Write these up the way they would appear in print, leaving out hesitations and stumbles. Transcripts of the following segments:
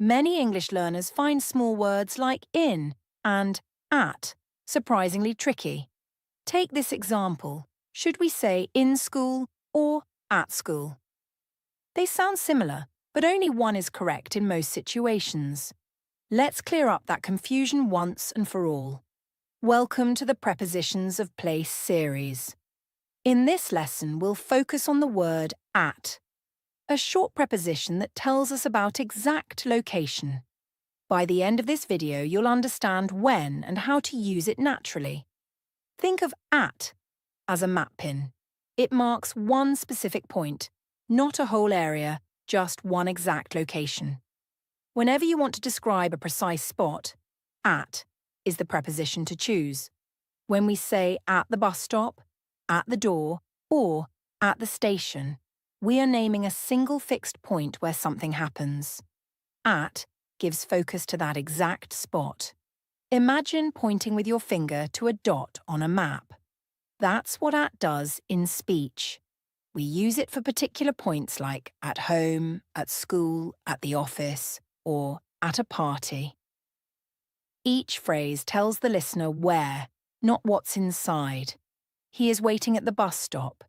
Many English learners find small words like in and at surprisingly tricky. Take this example. Should we say in school or at school? They sound similar, but only one is correct in most situations. Let's clear up that confusion once and for all. Welcome to the Prepositions of Place series. In this lesson, we'll focus on the word at, a short preposition that tells us about exact location. By the end of this video, you'll understand when and how to use it naturally. Think of at as a map pin. It marks one specific point, not a whole area, just one exact location. Whenever you want to describe a precise spot, at is the preposition to choose. When we say at the bus stop, at the door, or at the station, we are naming a single fixed point where something happens. At gives focus to that exact spot. Imagine pointing with your finger to a dot on a map. That's what at does in speech. We use it for particular points like at home, at school, at the office, or at a party. Each phrase tells the listener where, not what's inside. He is waiting at the bus stop.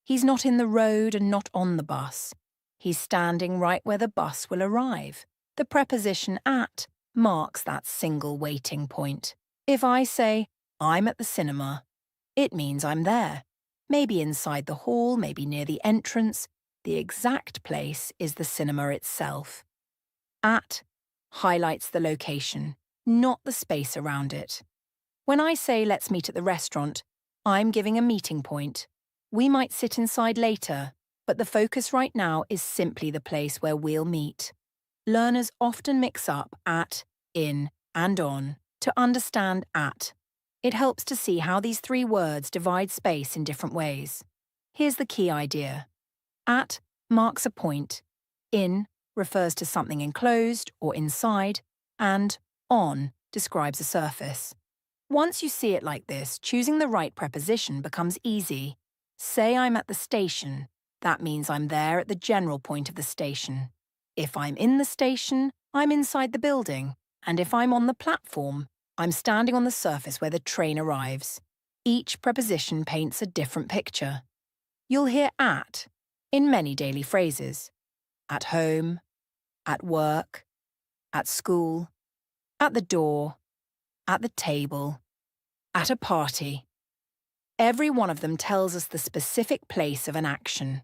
He's not in the road and not on the bus. He's standing right where the bus will arrive. The preposition at marks that single waiting point. If I say, I'm at the cinema, it means I'm there. Maybe inside the hall, maybe near the entrance. The exact place is the cinema itself. At highlights the location, not the space around it. When I say let's meet at the restaurant, I'm giving a meeting point. We might sit inside later, but the focus right now is simply the place where we'll meet. Learners often mix up at, in, and on to understand at. It helps to see how these three words divide space in different ways. Here's the key idea. At marks a point. In refers to something enclosed or inside, and on describes a surface. Once you see it like this, choosing the right preposition becomes easy. Say I'm at the station. That means I'm there at the general point of the station. If I'm in the station, I'm inside the building. And if I'm on the platform, I'm standing on the surface where the train arrives. Each preposition paints a different picture. You'll hear at in many daily phrases. At home, at work, at school, at the door, at the table, at a party. Every one of them tells us the specific place of an action.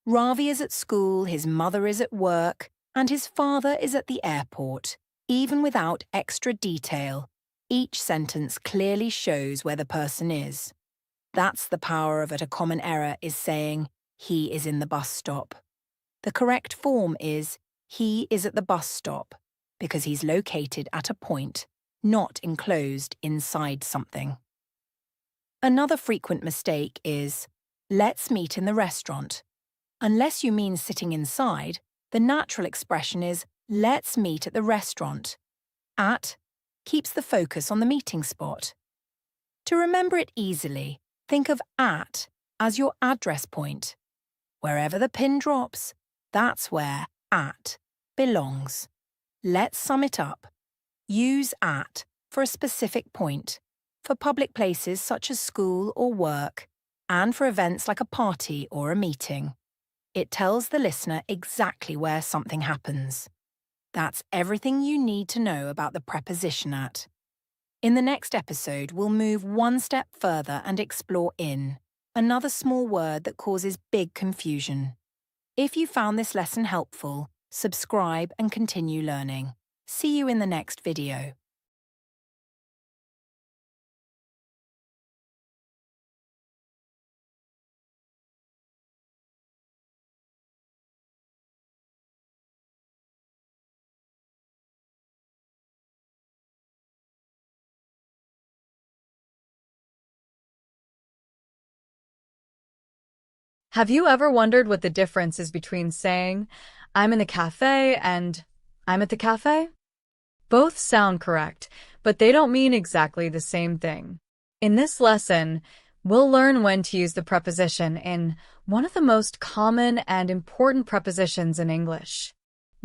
Ravi is at school, his mother is at work, and his father is at the airport. Even without extra detail, each sentence clearly shows where the person is. That's the power of a common error is saying, he is in the bus stop. The correct form is, he is at the bus stop, because he's located at a point, not enclosed inside something. Another frequent mistake is, let's meet in the restaurant. Unless you mean sitting inside, the natural expression is, let's meet at the restaurant. At keeps the focus on the meeting spot. To remember it easily, think of at as your address point. Wherever the pin drops, that's where at belongs. Let's sum it up. Use at for a specific point, for public places such as school or work, and for events like a party or a meeting. It tells the listener exactly where something happens. That's everything you need to know about the preposition at. In the next episode, we'll move one step further and explore in, another small word that causes big confusion. If you found this lesson helpful, subscribe and continue learning. See you in the next video. Have you ever wondered what the difference is between saying, I'm in the cafe and I'm at the cafe? Both sound correct, but they don't mean exactly the same thing. In this lesson, we'll learn when to use the preposition in one of the most common and important prepositions in English.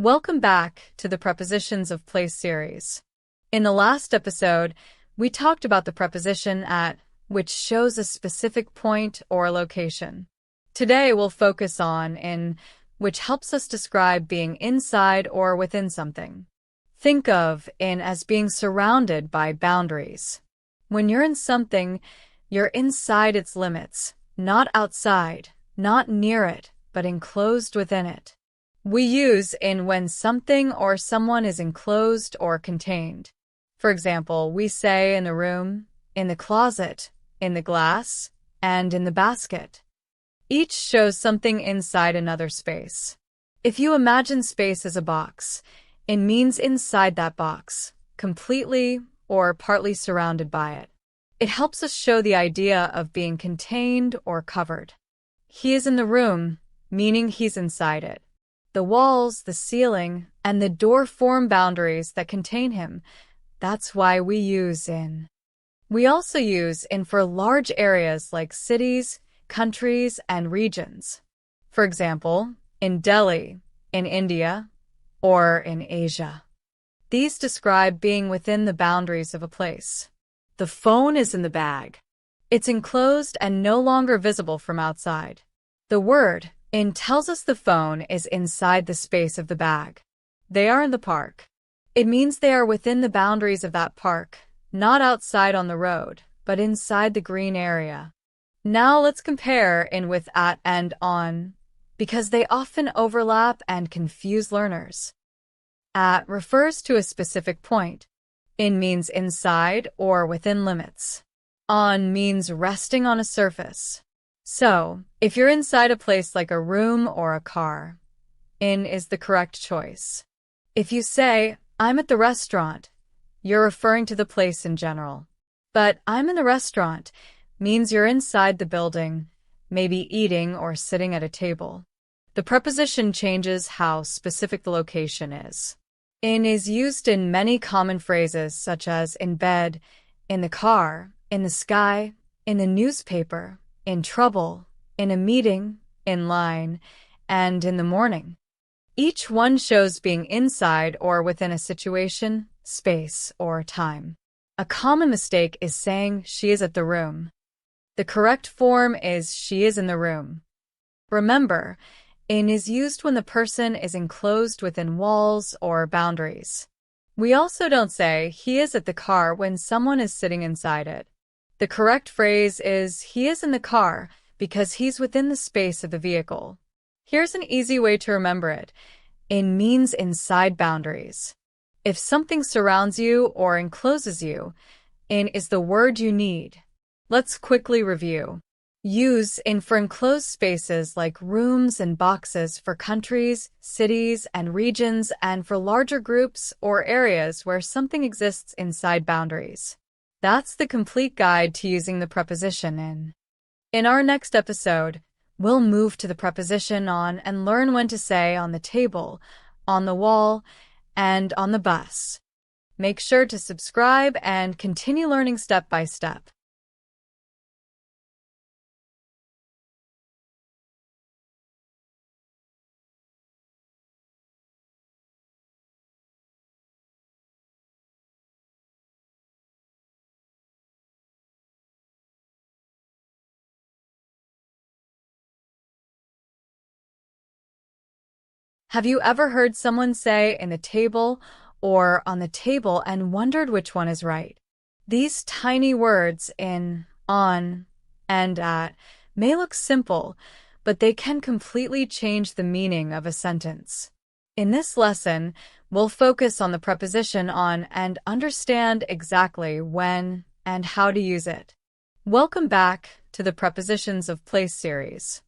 Welcome back to the Prepositions of Place series. In the last episode, we talked about the preposition at, which shows a specific point or location. Today, we'll focus on in, which helps us describe being inside or within something. Think of in as being surrounded by boundaries. When you're in something, you're inside its limits, not outside, not near it, but enclosed within it. We use in when something or someone is enclosed or contained. For example, we say in the room, in the closet, in the glass, and in the basket. Each shows something inside another space. If you imagine space as a box, it means inside that box, completely or partly surrounded by it. It helps us show the idea of being contained or covered. He is in the room, meaning he's inside it. The walls, the ceiling, and the door form boundaries that contain him. That's why we use in. We also use in for large areas like cities, countries, and regions. For example, in Delhi, in India, or in Asia. These describe being within the boundaries of a place. The phone is in the bag. It's enclosed and no longer visible from outside. The word in tells us the phone is inside the space of the bag. They are in the park. It means they are within the boundaries of that park, not outside on the road, but inside the green area. Now let's compare in with at and on, because they often overlap and confuse learners. At refers to a specific point. In means inside or within limits. On means resting on a surface. So, if you're inside a place like a room or a car, in is the correct choice. If you say, I'm at the restaurant, you're referring to the place in general. But I'm in the restaurant means you're inside the building, maybe eating or sitting at a table. The preposition changes how specific the location is. In is used in many common phrases such as in bed, in the car, in the sky, in the newspaper, in trouble, in a meeting, in line, and in the morning. Each one shows being inside or within a situation, space, or time. A common mistake is saying she is at the room. The correct form is she is in the room. Remember, in is used when the person is enclosed within walls or boundaries. We also don't say he is at the car when someone is sitting inside it. The correct phrase is he is in the car because he's within the space of the vehicle. Here's an easy way to remember it. In means inside boundaries. If something surrounds you or encloses you, in is the word you need. Let's quickly review. Use in for enclosed spaces like rooms and boxes for countries, cities, and regions, and for larger groups or areas where something exists inside boundaries. That's the complete guide to using the preposition in. In our next episode, we'll move to the preposition on and learn when to say on the table, on the wall, and on the bus. Make sure to subscribe and continue learning step by step. Have you ever heard someone say in the table or on the table and wondered which one is right? These tiny words in, on, and at may look simple, but they can completely change the meaning of a sentence. In this lesson, we'll focus on the preposition on and understand exactly when and how to use it. Welcome back to the Prepositions of Place series.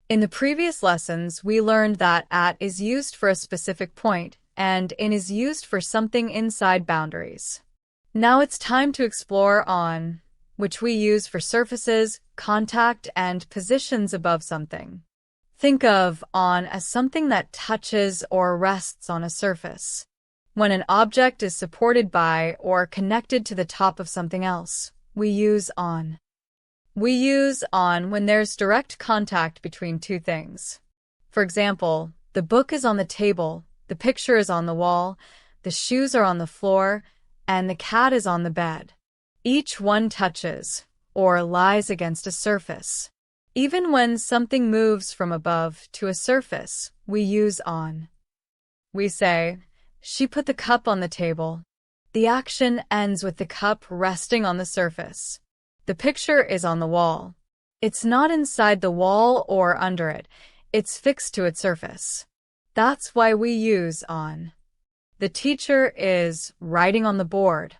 In the previous lessons, we learned that at is used for a specific point and in is used for something inside boundaries. Now it's time to explore on, which we use for surfaces, contact, and positions above something. Think of on as something that touches or rests on a surface. When an object is supported by or connected to the top of something else, we use on. We use on when there's direct contact between two things. For example, the book is on the table The picture is on the wall, the shoes are on the floor, and the cat is on the bed. Each one touches or lies against a surface. Even when something moves from above to a surface, we use on. We say, she put the cup on the table. The action ends with the cup resting on the surface. The picture is on the wall. It's not inside the wall or under it. It's fixed to its surface. That's why we use on. The teacher is writing on the board.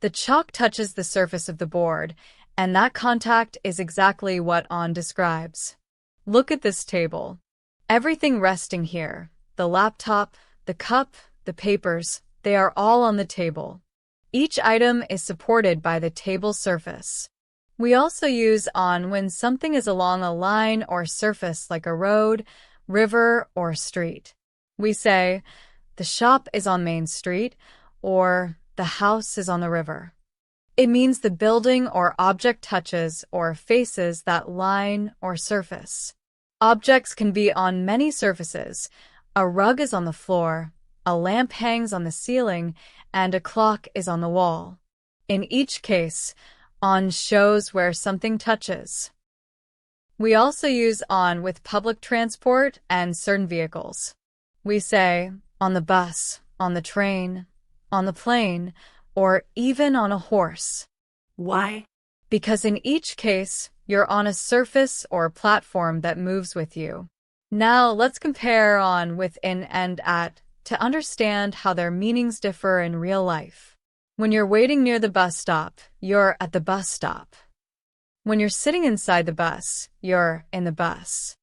The chalk touches the surface of the board, and that contact is exactly what on describes. Look at this table. Everything resting here, the laptop, the cup, the papers, they are all on the table. Each item is supported by the table surface. We also use on when something is along a line or surface like a road, river, or street. We say, the shop is on Main Street, or the house is on the river. It means the building or object touches or faces that line or surface. Objects can be on many surfaces. A rug is on the floor, a lamp hangs on the ceiling, and a clock is on the wall. In each case, on shows where something touches. We also use on with public transport and certain vehicles. We say, on the bus, on the train, on the plane, or even on a horse. Why? Because in each case, you're on a surface or platform that moves with you. Now let's compare on with in and at to understand how their meanings differ in real life. When you're waiting near the bus stop, you're at the bus stop. When you're sitting inside the bus, you're in the bus.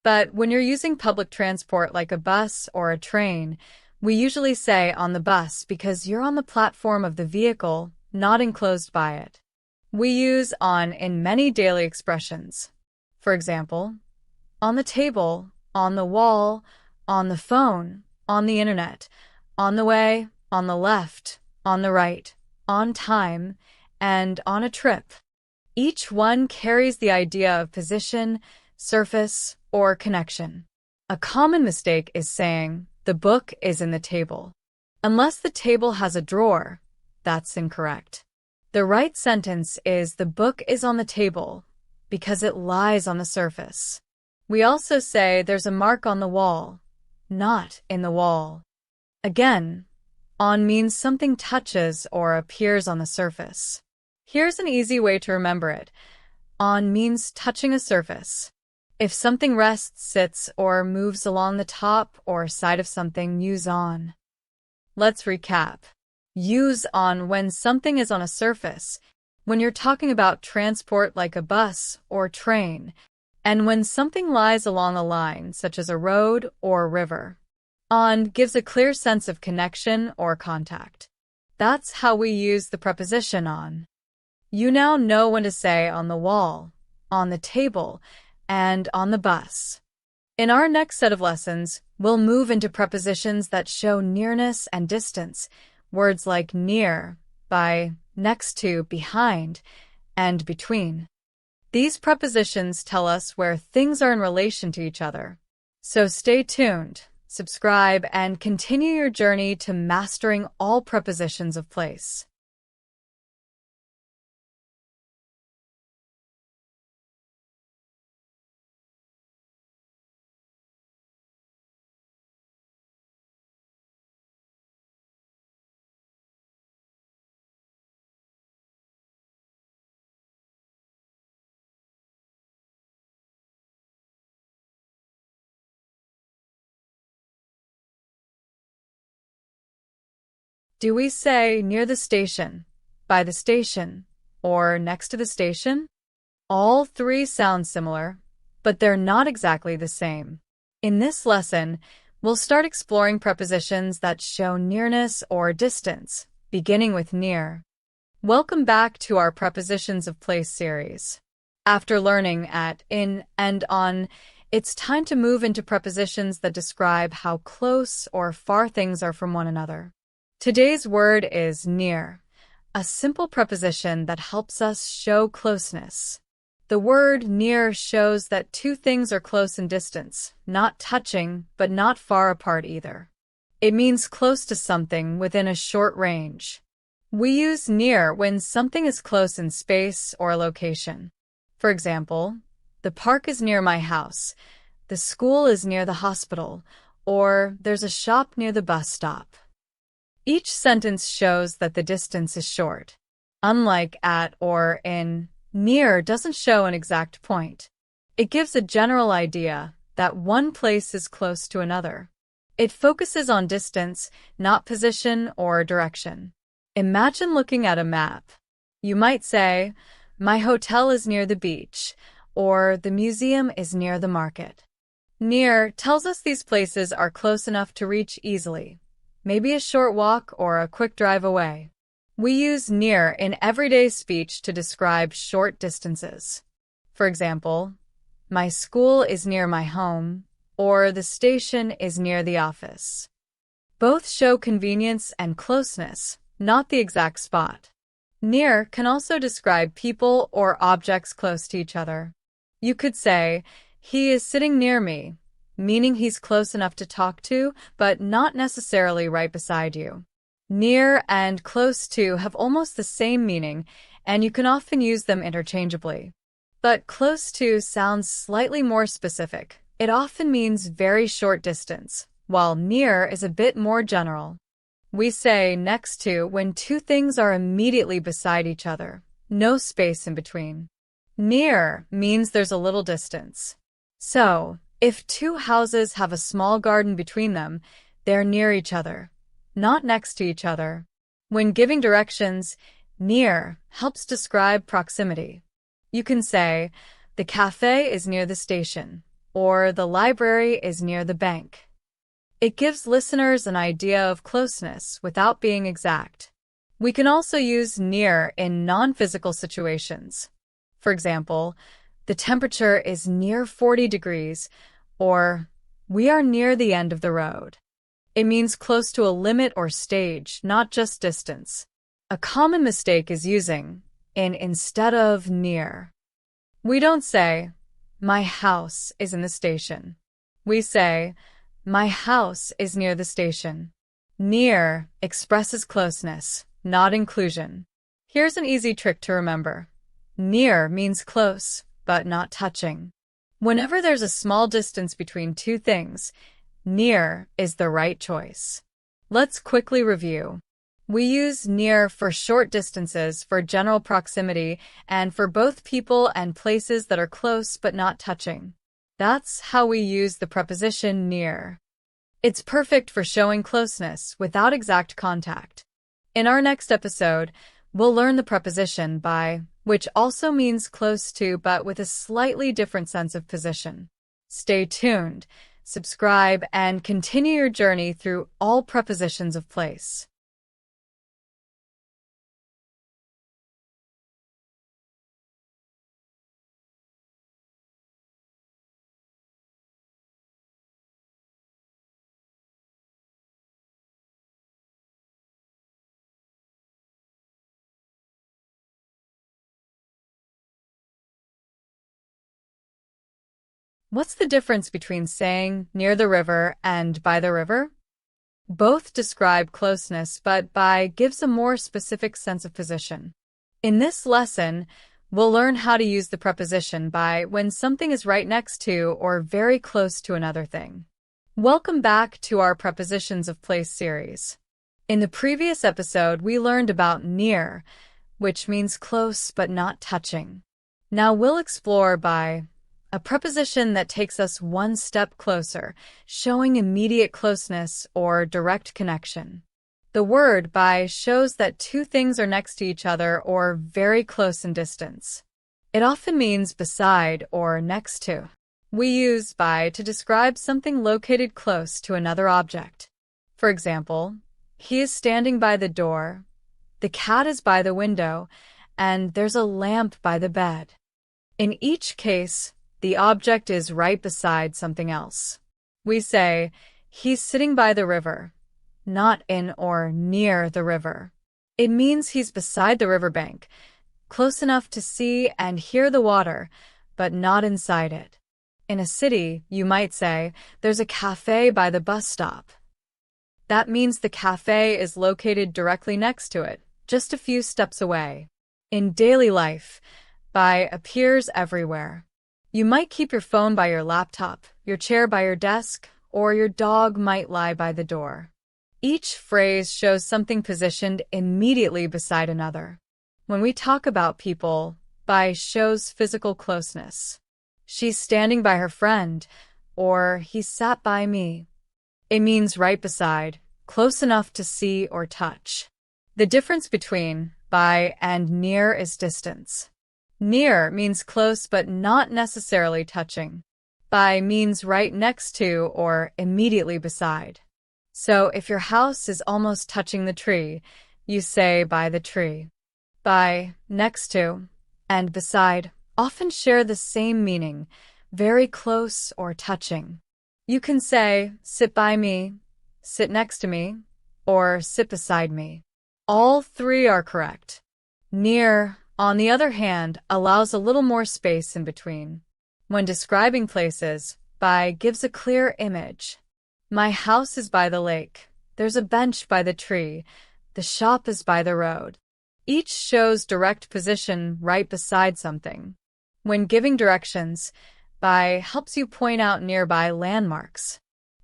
But when you're using public transport like a bus or a train, we usually say on the bus because you're on the platform of the vehicle, not enclosed by it. We use on in many daily expressions. For example, on the table, on the wall, on the phone, on the internet, on the way, on the left, on the right, on time, and on a trip. Each one carries the idea of position, surface, or connection. A common mistake is saying, the book is in the table. Unless the table has a drawer, that's incorrect. The right sentence is the book is on the table because it lies on the surface. We also say there's a mark on the wall, not in the wall. Again, on means something touches or appears on the surface. Here's an easy way to remember it. On means touching a surface. If something rests, sits, or moves along the top or side of something, use on. Let's recap. Use on when something is on a surface, when you're talking about transport like a bus or train, and when something lies along a line, such as a road or river. On gives a clear sense of connection or contact. That's how we use the preposition on. You now know when to say on the wall, on the table, and on the bus. In our next set of lessons, we'll move into prepositions that show nearness and distance, words like near, by, next to, behind, and between. These prepositions tell us where things are in relation to each other. So stay tuned, subscribe, and continue your journey to mastering all prepositions of place. Do we say near the station, by the station, or next to the station? All three sound similar, but they're not exactly the same. In this lesson, we'll start exploring prepositions that show nearness or distance, beginning with near. Welcome back to our Prepositions of Place series. After learning at, in, and on, it's time to move into prepositions that describe how close or far things are from one another. Today's word is near, a simple preposition that helps us show closeness. The word near shows that two things are close in distance, not touching, but not far apart either. It means close to something within a short range. We use near when something is close in space or location. For example, the park is near my house, the school is near the hospital, or there's a shop near the bus stop. Each sentence shows that the distance is short. Unlike at or in, near doesn't show an exact point. It gives a general idea that one place is close to another. It focuses on distance, not position or direction. Imagine looking at a map. You might say, my hotel is near the beach, or the museum is near the market. Near tells us these places are close enough to reach easily, maybe a short walk or a quick drive away. We use near in everyday speech to describe short distances. For example, my school is near my home, or the station is near the office. Both show convenience and closeness, not the exact spot. Near can also describe people or objects close to each other. You could say, he is sitting near me, meaning he's close enough to talk to, but not necessarily right beside you. Near and close to have almost the same meaning, and you can often use them interchangeably. But close to sounds slightly more specific. It often means very short distance, while near is a bit more general. We say next to when two things are immediately beside each other, no space in between. Near means there's a little distance. So, if two houses have a small garden between them, they're near each other, not next to each other. When giving directions, near helps describe proximity. You can say, the cafe is near the station, or the library is near the bank. It gives listeners an idea of closeness without being exact. We can also use near in non-physical situations. For example, the temperature is near 40 degrees, or we are near the end of the road. It means close to a limit or stage, not just distance. A common mistake is using in instead of near. We don't say, my house is in the station. We say, my house is near the station. Near expresses closeness, not inclusion. Here's an easy trick to remember. Near means close, but not touching. Whenever there's a small distance between two things, near is the right choice. Let's quickly review. We use near for short distances for general proximity and for both people and places that are close but not touching. That's how we use the preposition near. It's perfect for showing closeness without exact contact. In our next episode, we'll learn the preposition by, which also means close to but with a slightly different sense of position. Stay tuned, subscribe, and continue your journey through all prepositions of place. What's the difference between saying near the river and by the river? Both describe closeness, but by gives a more specific sense of position. In this lesson, we'll learn how to use the preposition by when something is right next to or very close to another thing. Welcome back to our Prepositions of Place series. In the previous episode, we learned about near, which means close but not touching. Now we'll explore by a preposition that takes us one step closer, showing immediate closeness or direct connection. The word by shows that two things are next to each other or very close in distance. It often means beside or next to. We use by to describe something located close to another object. For example, he is standing by the door, the cat is by the window, and there's a lamp by the bed. In each case, the object is right beside something else. We say, he's sitting by the river, not in or near the river. It means he's beside the riverbank, close enough to see and hear the water, but not inside it. In a city, you might say, there's a cafe by the bus stop. That means the cafe is located directly next to it, just a few steps away. In daily life, by appears everywhere. You might keep your phone by your laptop, your chair by your desk, or your dog might lie by the door. Each phrase shows something positioned immediately beside another. When we talk about people, by shows physical closeness. She's standing by her friend, or he sat by me. It means right beside, close enough to see or touch. The difference between by and near is distance. Near means close but not necessarily touching. By means right next to or immediately beside. So if your house is almost touching the tree, you say by the tree. By, next to, and beside often share the same meaning, very close or touching. You can say, sit by me, sit next to me, or sit beside me. All three are correct. Near, on the other hand, allows a little more space in between. When describing places, by gives a clear image. My house is by the lake. There's a bench by the tree. The shop is by the road. Each shows direct position right beside something. When giving directions, by helps you point out nearby landmarks.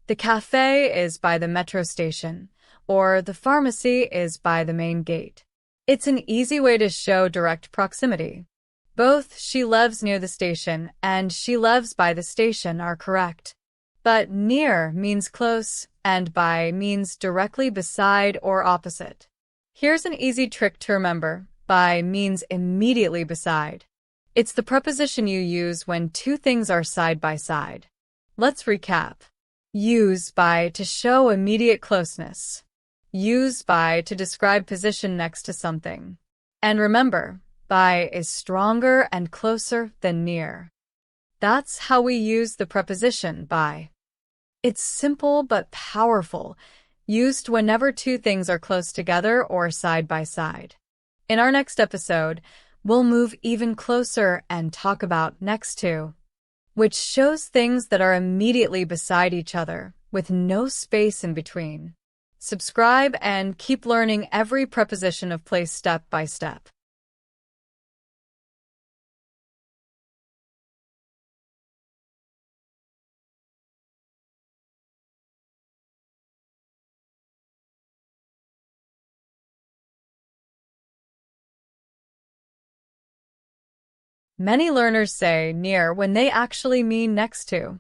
The cafe is by the metro station, or the pharmacy is by the main gate. It's an easy way to show direct proximity. Both she lives near the station and she lives by the station are correct. But near means close and by means directly beside or opposite. Here's an easy trick to remember. By means immediately beside. It's the preposition you use when two things are side by side. Let's recap. Use by to show immediate closeness. Use by to describe position next to something. And remember, by is stronger and closer than near. That's how we use the preposition by. It's simple but powerful, used whenever two things are close together or side by side. In our next episode, we'll move even closer and talk about next to, which shows things that are immediately beside each other, with no space in between. Subscribe and keep learning every preposition of place step by step. Many learners say near when they actually mean next to.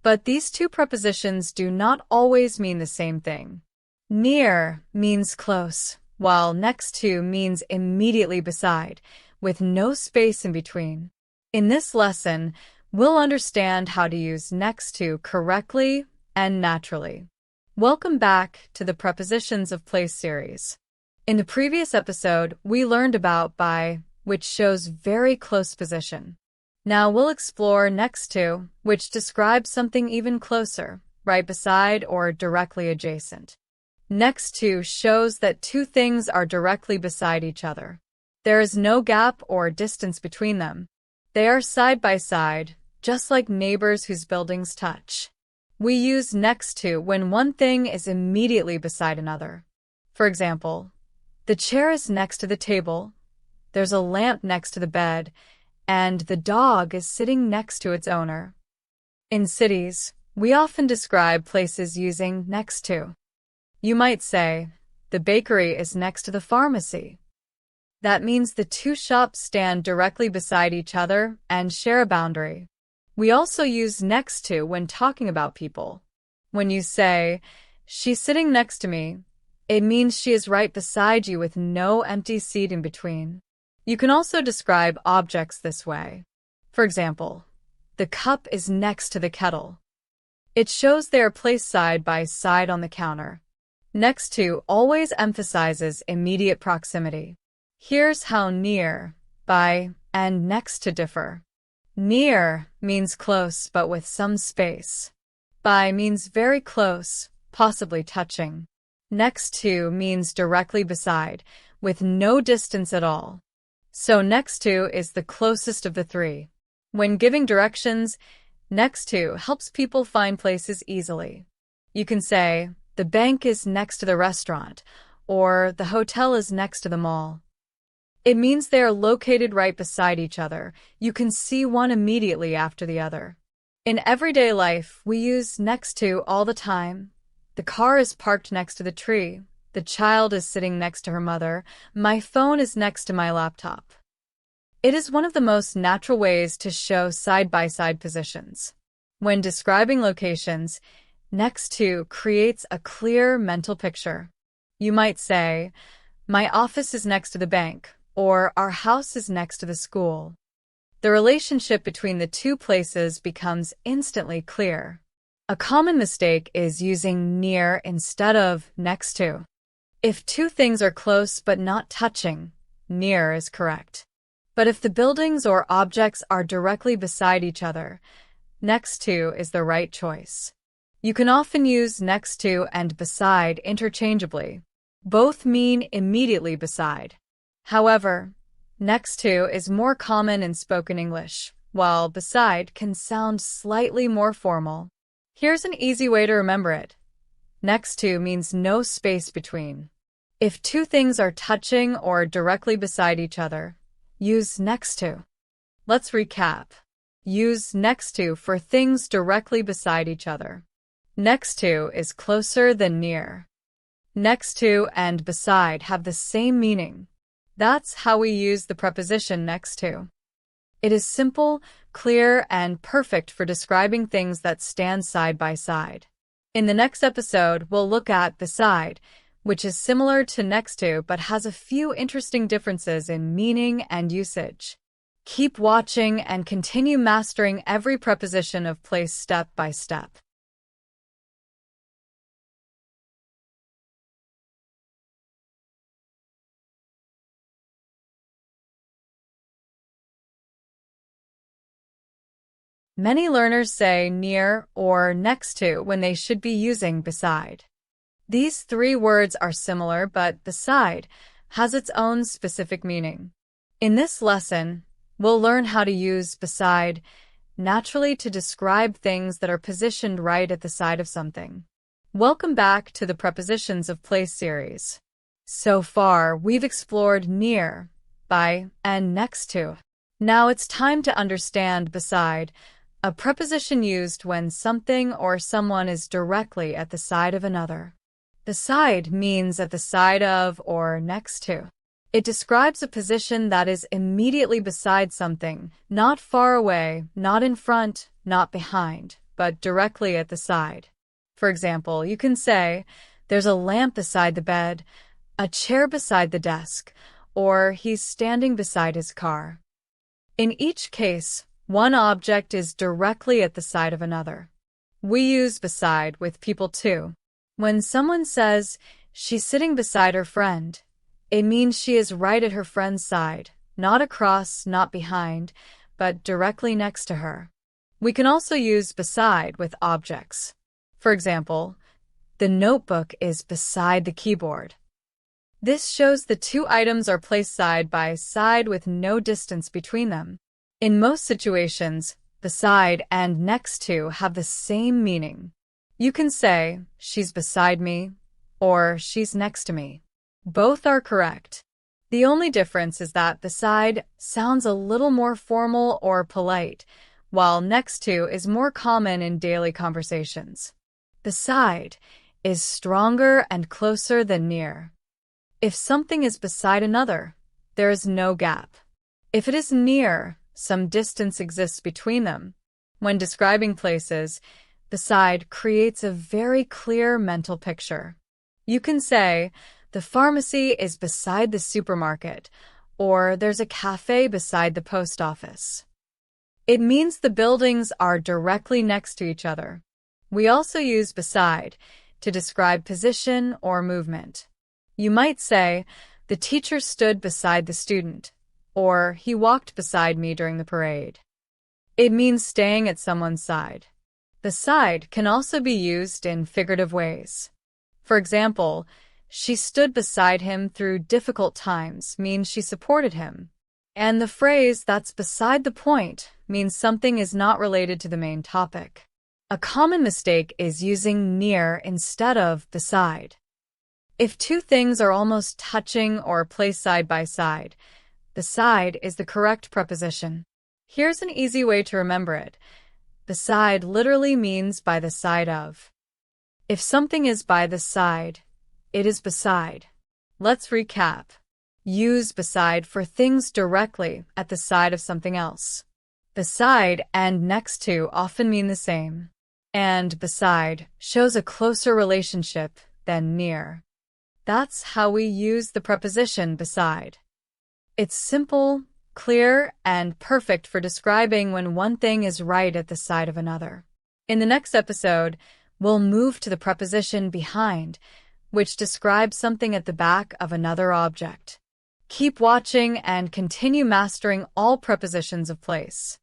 But these two prepositions do not always mean the same thing. Near means close, while next to means immediately beside, with no space in between. In this lesson, we'll understand how to use next to correctly and naturally. Welcome back to the Prepositions of Place series. In the previous episode, we learned about by, which shows very close position. Now we'll explore next to, which describes something even closer, right beside or directly adjacent. Next to shows that two things are directly beside each other. There is no gap or distance between them. They are side by side, just like neighbors whose buildings touch. We use next to when one thing is immediately beside another. For example, the chair is next to the table, there's a lamp next to the bed, and the dog is sitting next to its owner. In cities, we often describe places using next to. You might say, the bakery is next to the pharmacy. That means the two shops stand directly beside each other and share a boundary. We also use next to when talking about people. When you say, she's sitting next to me, it means she is right beside you with no empty seat in between. You can also describe objects this way. For example, the cup is next to the kettle. It shows they are placed side by side on the counter. Next to always emphasizes immediate proximity. Here's how near, by, and next to differ. Near means close but with some space. By means very close, possibly touching. Next to means directly beside, with no distance at all. So next to is the closest of the three. When giving directions, next to helps people find places easily. You can say, the bank is next to the restaurant, or the hotel is next to the mall. It means they are located right beside each other. You can see one immediately after the other. In everyday life, we use next to all the time. The car is parked next to the tree. The child is sitting next to her mother. My phone is next to my laptop. It is one of the most natural ways to show side-by-side positions. When describing locations, next to creates a clear mental picture. You might say, my office is next to the bank, or our house is next to the school. The relationship between the two places becomes instantly clear. A common mistake is using near instead of next to. If two things are close but not touching, near is correct. But if the buildings or objects are directly beside each other, next to is the right choice. You can often use next to and beside interchangeably. Both mean immediately beside. However, next to is more common in spoken English, while beside can sound slightly more formal. Here's an easy way to remember it. Next to means no space between. If two things are touching or directly beside each other, use next to. Let's recap. Use next to for things directly beside each other. Next to is closer than near. Next to and beside have the same meaning. That's how we use the preposition next to. It is simple, clear, and perfect for describing things that stand side by side. In the next episode, we'll look at beside, which is similar to next to but has a few interesting differences in meaning and usage. Keep watching and continue mastering every preposition of place step by step. Many learners say near or next to when they should be using beside. These three words are similar, but beside has its own specific meaning. In this lesson, we'll learn how to use beside naturally to describe things that are positioned right at the side of something. Welcome back to the Prepositions of Place series. So far, we've explored near, by, and next to. Now it's time to understand beside, a preposition used when something or someone is directly at the side of another. Beside means at the side of or next to. It describes a position that is immediately beside something, not far away, not in front, not behind, but directly at the side. For example, you can say, there's a lamp beside the bed, a chair beside the desk, or he's standing beside his car. In each case, one object is directly at the side of another. We use beside with people too. When someone says, she's sitting beside her friend, it means she is right at her friend's side, not across, not behind, but directly next to her. We can also use beside with objects. For example, the notebook is beside the keyboard. This shows the two items are placed side by side with no distance between them. In most situations, beside and next to have the same meaning. You can say, she's beside me, or she's next to me. Both are correct. The only difference is that beside sounds a little more formal or polite, while next to is more common in daily conversations. Beside is stronger and closer than near. If something is beside another, there is no gap. If it is near, some distance exists between them. When describing places, beside creates a very clear mental picture. You can say, the pharmacy is beside the supermarket, or there's a cafe beside the post office. It means the buildings are directly next to each other. We also use beside to describe position or movement. You might say, the teacher stood beside the student, or he walked beside me during the parade. It means staying at someone's side. Beside can also be used in figurative ways. For example, she stood beside him through difficult times means she supported him. And the phrase that's beside the point means something is not related to the main topic. A common mistake is using near instead of beside. If two things are almost touching or placed side by side, beside is the correct preposition. Here's an easy way to remember it. Beside literally means by the side of. If something is by the side, it is beside. Let's recap. Use beside for things directly at the side of something else. Beside and next to often mean the same. And beside shows a closer relationship than near. That's how we use the preposition beside. It's simple, clear, and perfect for describing when one thing is right at the side of another. In the next episode, we'll move to the preposition behind, which describes something at the back of another object. Keep watching and continue mastering all prepositions of place.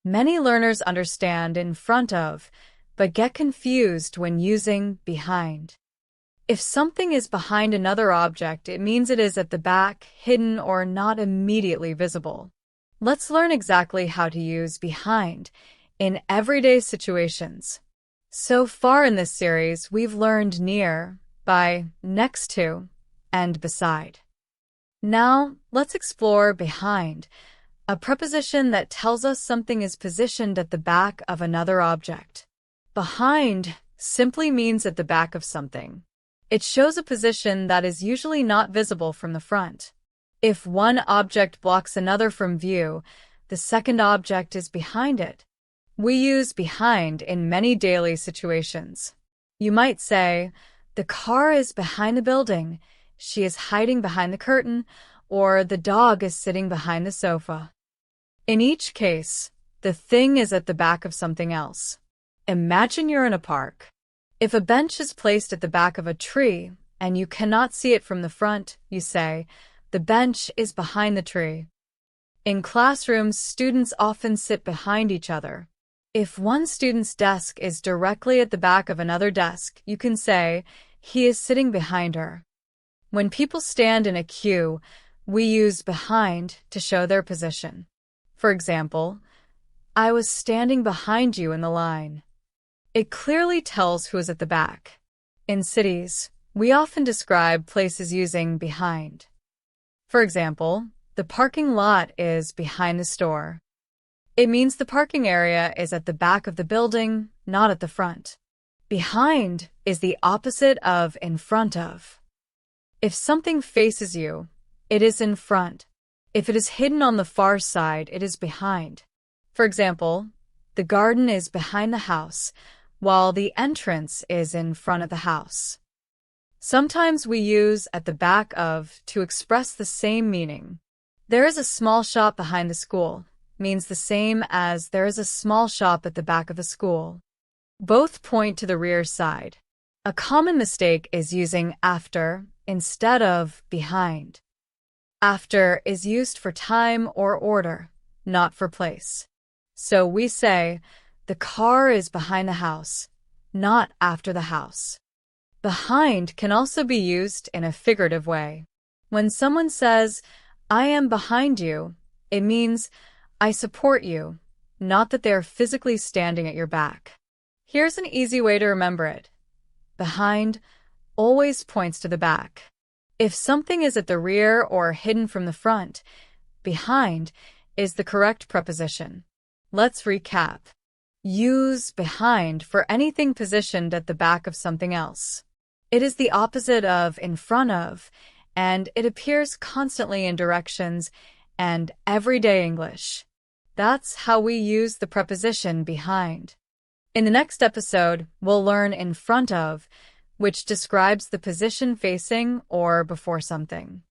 Many learners understand in front of, but get confused when using behind. If something is behind another object, it means it is at the back, hidden, or not immediately visible. Let's learn exactly how to use behind in everyday situations. So far in this series, we've learned near, by, next to, and beside. Now, let's explore behind, a preposition that tells us something is positioned at the back of another object. Behind simply means at the back of something. It shows a position that is usually not visible from the front. If one object blocks another from view, the second object is behind it. We use behind in many daily situations. You might say, the car is behind the building, she is hiding behind the curtain, or the dog is sitting behind the sofa. In each case, the thing is at the back of something else. Imagine you're in a park. If a bench is placed at the back of a tree and you cannot see it from the front, you say, the bench is behind the tree. In classrooms, students often sit behind each other. If one student's desk is directly at the back of another desk, you can say, he is sitting behind her. When people stand in a queue, we use behind to show their position. For example, I was standing behind you in the line. It clearly tells who is at the back. In cities, we often describe places using behind. For example, the parking lot is behind the store. It means the parking area is at the back of the building, not at the front. Behind is the opposite of in front of. If something faces you, it is in front. If it is hidden on the far side, it is behind. For example, the garden is behind the house, while the entrance is in front of the house. Sometimes we use at the back of to express the same meaning. There is a small shop behind the school means the same as there is a small shop at the back of the school. Both point to the rear side. A common mistake is using after instead of behind. After is used for time or order, not for place. So we say, the car is behind the house, not after the house. Behind can also be used in a figurative way. When someone says, I am behind you, it means, I support you, not that they are physically standing at your back. Here's an easy way to remember it. Behind always points to the back. If something is at the rear or hidden from the front, behind is the correct preposition. Let's recap. Use behind for anything positioned at the back of something else. It is the opposite of in front of, and it appears constantly in directions and everyday English. That's how we use the preposition behind. In the next episode, we'll learn in front of, which describes the position facing or before something.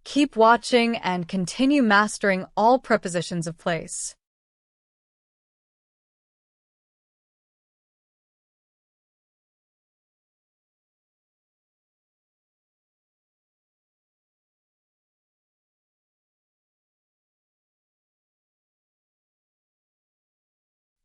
Keep watching and continue mastering all prepositions of place.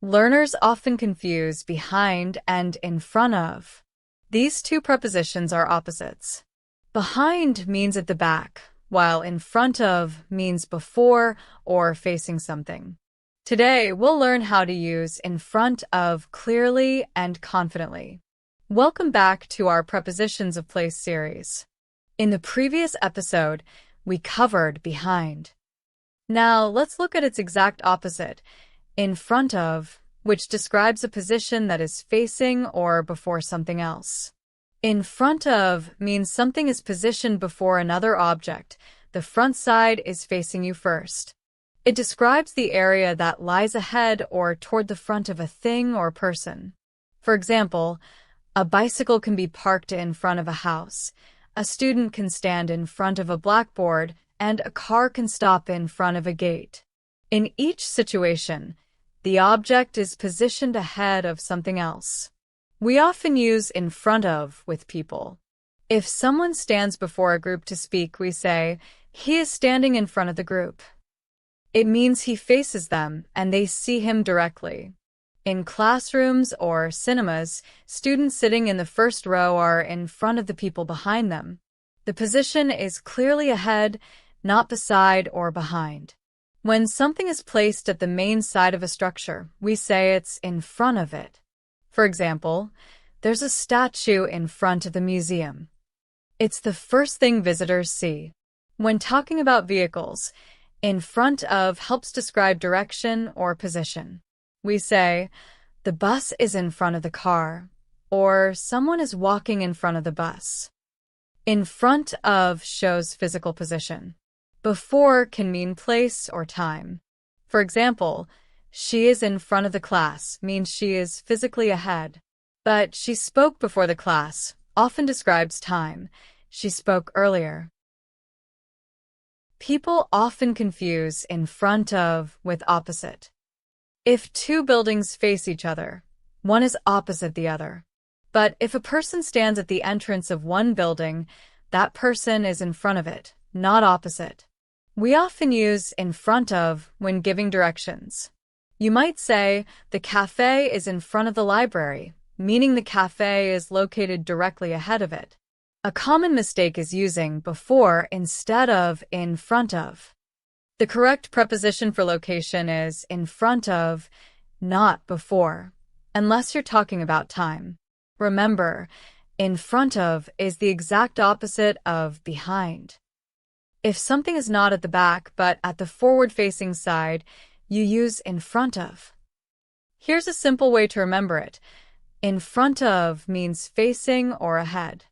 Learners often confuse behind and in front of. These two prepositions are opposites. Behind means at the back, while in front of means before or facing something. Today, we'll learn how to use in front of clearly and confidently. Welcome back to our Prepositions of Place series. In the previous episode, we covered behind. Now, let's look at its exact opposite, in front of, which describes a position that is facing or before something else. In front of means something is positioned before another object. The front side is facing you first. It describes the area that lies ahead or toward the front of a thing or person. For example, a bicycle can be parked in front of a house, a student can stand in front of a blackboard, and a car can stop in front of a gate. In each situation, the object is positioned ahead of something else. We often use in front of with people. If someone stands before a group to speak, we say, he is standing in front of the group. It means he faces them and they see him directly. In classrooms or cinemas, students sitting in the first row are in front of the people behind them. The position is clearly ahead, not beside or behind. When something is placed at the main side of a structure, we say it's in front of it. For example, there's a statue in front of the museum. It's the first thing visitors see. When talking about vehicles, in front of helps describe direction or position. We say, the bus is in front of the car, or someone is walking in front of the bus. In front of shows physical position. Before can mean place or time. For example, she is in front of the class means she is physically ahead. But she spoke before the class often describes time. She spoke earlier. People often confuse in front of with opposite. If two buildings face each other, one is opposite the other. But if a person stands at the entrance of one building, that person is in front of it, not opposite. We often use in front of when giving directions. You might say, the cafe is in front of the library, meaning the cafe is located directly ahead of it. A common mistake is using before instead of in front of. The correct preposition for location is in front of, not before, unless you're talking about time. Remember, in front of is the exact opposite of behind. If something is not at the back but at the forward-facing side, you use in front of. Here's a simple way to remember it. In front of means facing or ahead.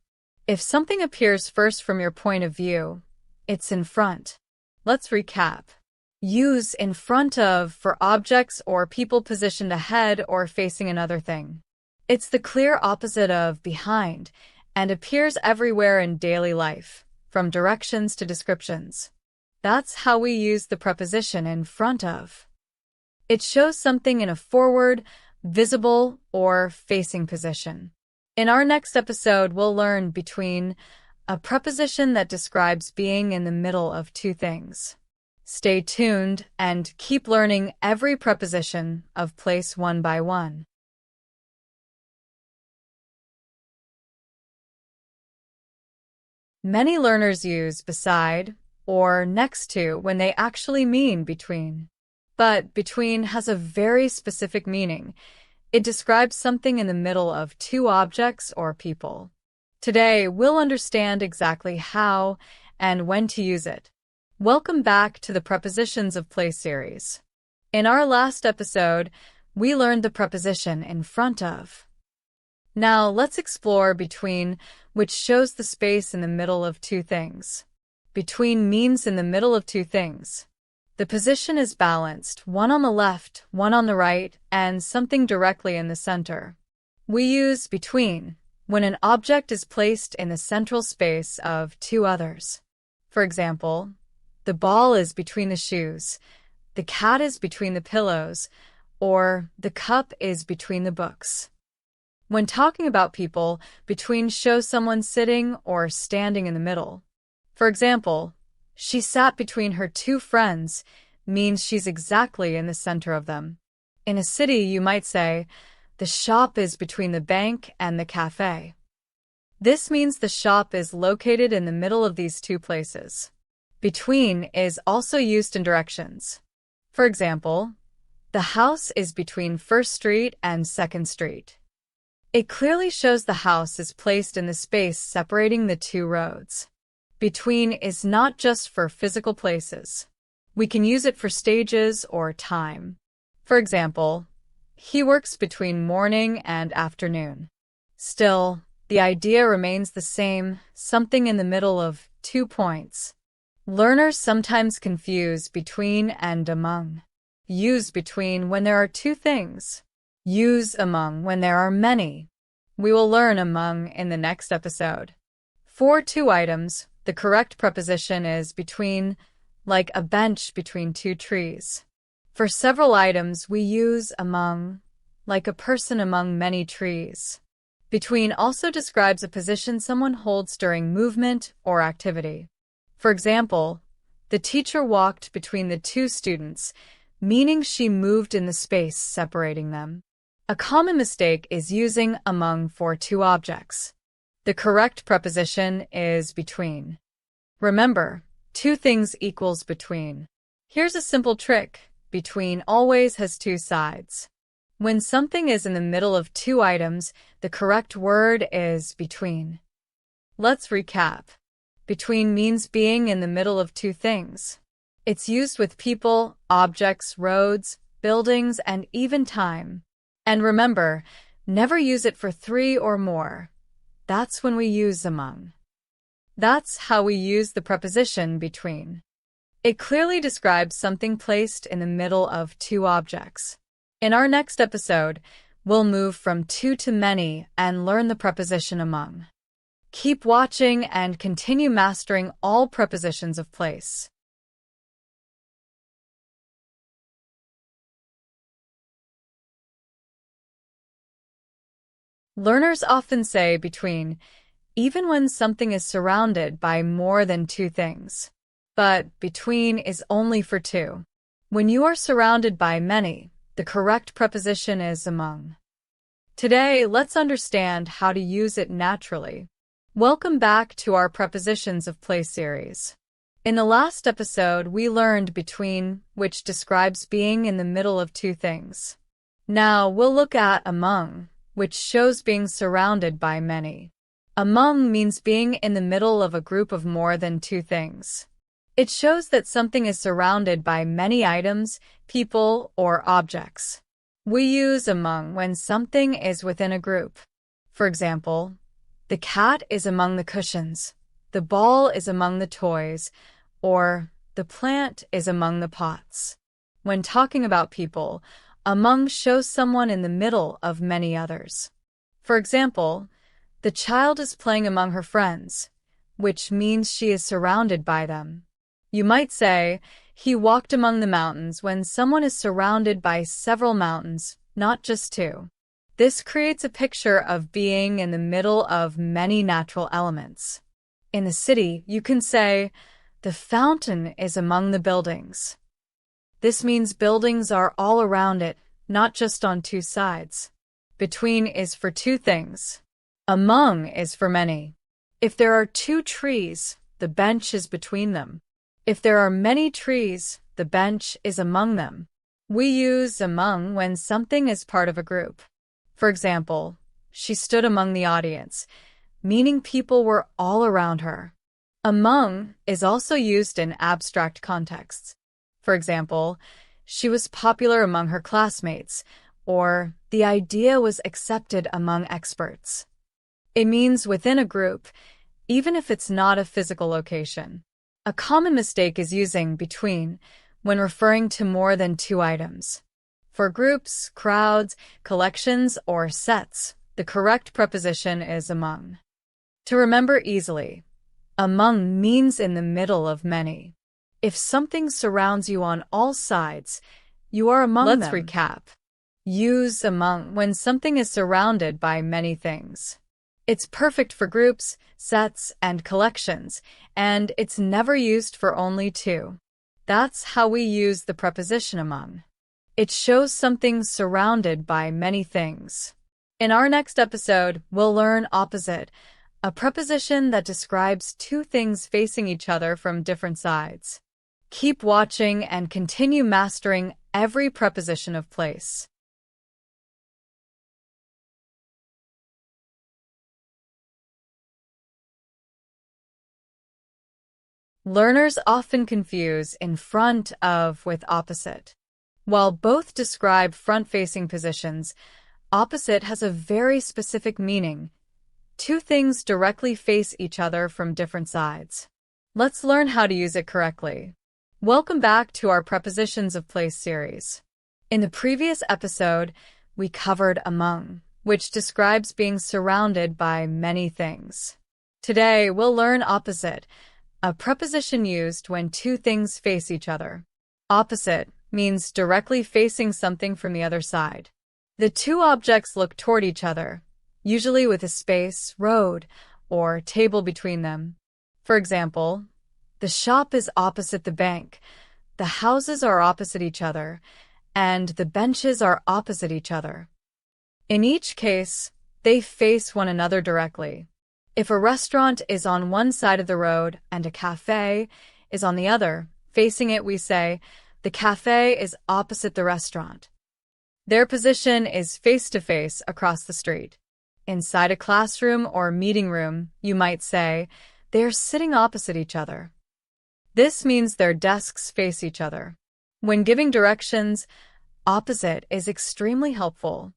If something appears first from your point of view, it's in front. Let's recap. Use in front of for objects or people positioned ahead or facing another thing. It's the clear opposite of behind and appears everywhere in daily life, from directions to descriptions. That's how we use the preposition in front of. It shows something in a forward, visible, or facing position. In our next episode, we'll learn between a preposition that describes being in the middle of two things. Stay tuned and keep learning every preposition of place one by one. Many learners use beside or next to when they actually mean between. But between has a very specific meaning. It describes something in the middle of two objects or people. Today, we'll understand exactly how and when to use it. Welcome back to the Prepositions of Place series. In our last episode, we learned the preposition in front of. Now, let's explore between, which shows the space in the middle of two things. Between means in the middle of two things. The position is balanced, one on the left, one on the right, and something directly in the center. We use between when an object is placed in the central space of two others. For example, the ball is between the shoes, the cat is between the pillows, or the cup is between the books. When talking about people, between shows someone sitting or standing in the middle. For example, she sat between her two friends means she's exactly in the center of them. In a city, you might say, the shop is between the bank and the cafe. This means the shop is located in the middle of these two places. Between is also used in directions. For example, the house is between First Street and Second Street. It clearly shows the house is placed in the space separating the two roads. Between is not just for physical places. We can use it for stages or time. For example, he works between morning and afternoon. Still, the idea remains the same, something in the middle of 2 points. Learners sometimes confuse between and among. Use between when there are two things. Use among when there are many. We will learn among in the next episode. For two items, the correct preposition is between, like a bench between two trees. For several items, we use among, like a person among many trees. Between also describes a position someone holds during movement or activity. For example, the teacher walked between the two students, meaning she moved in the space separating them. A common mistake is using among for two objects. The correct preposition is between. Remember, two things equals between. Here's a simple trick. Between always has two sides. When something is in the middle of two items, the correct word is between. Let's recap. Between means being in the middle of two things. It's used with people, objects, roads, buildings, and even time. And remember, never use it for three or more. That's when we use among. That's how we use the preposition between. It clearly describes something placed in the middle of two objects. In our next episode, we'll move from two to many and learn the preposition among. Keep watching and continue mastering all prepositions of place. Learners often say between, even when something is surrounded by more than two things. But between is only for two. When you are surrounded by many, the correct preposition is among. Today, let's understand how to use it naturally. Welcome back to our Prepositions of Place series. In the last episode, we learned between, which describes being in the middle of two things. Now, we'll look at among, which shows being surrounded by many. Among means being in the middle of a group of more than two things. It shows that something is surrounded by many items, people, or objects. We use among when something is within a group. For example, the cat is among the cushions, the ball is among the toys, or the plant is among the pots. When talking about people, among shows someone in the middle of many others. For example, the child is playing among her friends, which means she is surrounded by them. You might say, he walked among the mountains when someone is surrounded by several mountains, not just two. This creates a picture of being in the middle of many natural elements. In the city, you can say, the fountain is among the buildings. This means buildings are all around it, not just on two sides. Between is for two things. Among is for many. If there are two trees, the bench is between them. If there are many trees, the bench is among them. We use among when something is part of a group. For example, she stood among the audience, meaning people were all around her. Among is also used in abstract contexts. For example, she was popular among her classmates, or the idea was accepted among experts. It means within a group, even if it's not a physical location. A common mistake is using between when referring to more than two items. For groups, crowds, collections, or sets, the correct preposition is among. To remember easily, Among means in the middle of many. If something surrounds you on all sides, you are among them. Let's recap. Use among when something is surrounded by many things. It's perfect for groups, sets, and collections, and it's never used for only two. That's how we use the preposition among. It shows something surrounded by many things. In our next episode, we'll learn opposite, a preposition that describes two things facing each other from different sides. Keep watching and continue mastering every preposition of place. Learners often confuse in front of with opposite. While both describe front-facing positions, opposite has a very specific meaning. Two things directly face each other from different sides. Let's learn how to use it correctly. Welcome back to our Prepositions of Place series. In the previous episode, we covered among, which describes being surrounded by many things. Today, we'll learn opposite, a preposition used when two things face each other. Opposite means directly facing something from the other side. The two objects look toward each other, usually with a space, road, or table between them. For example, the shop is opposite the bank, the houses are opposite each other, and the benches are opposite each other. In each case, they face one another directly. If a restaurant is on one side of the road and a cafe is on the other, facing it, we say, the cafe is opposite the restaurant. Their position is face-to-face across the street. Inside a classroom or meeting room, you might say, they're sitting opposite each other. This means their desks face each other. When giving directions, opposite is extremely helpful.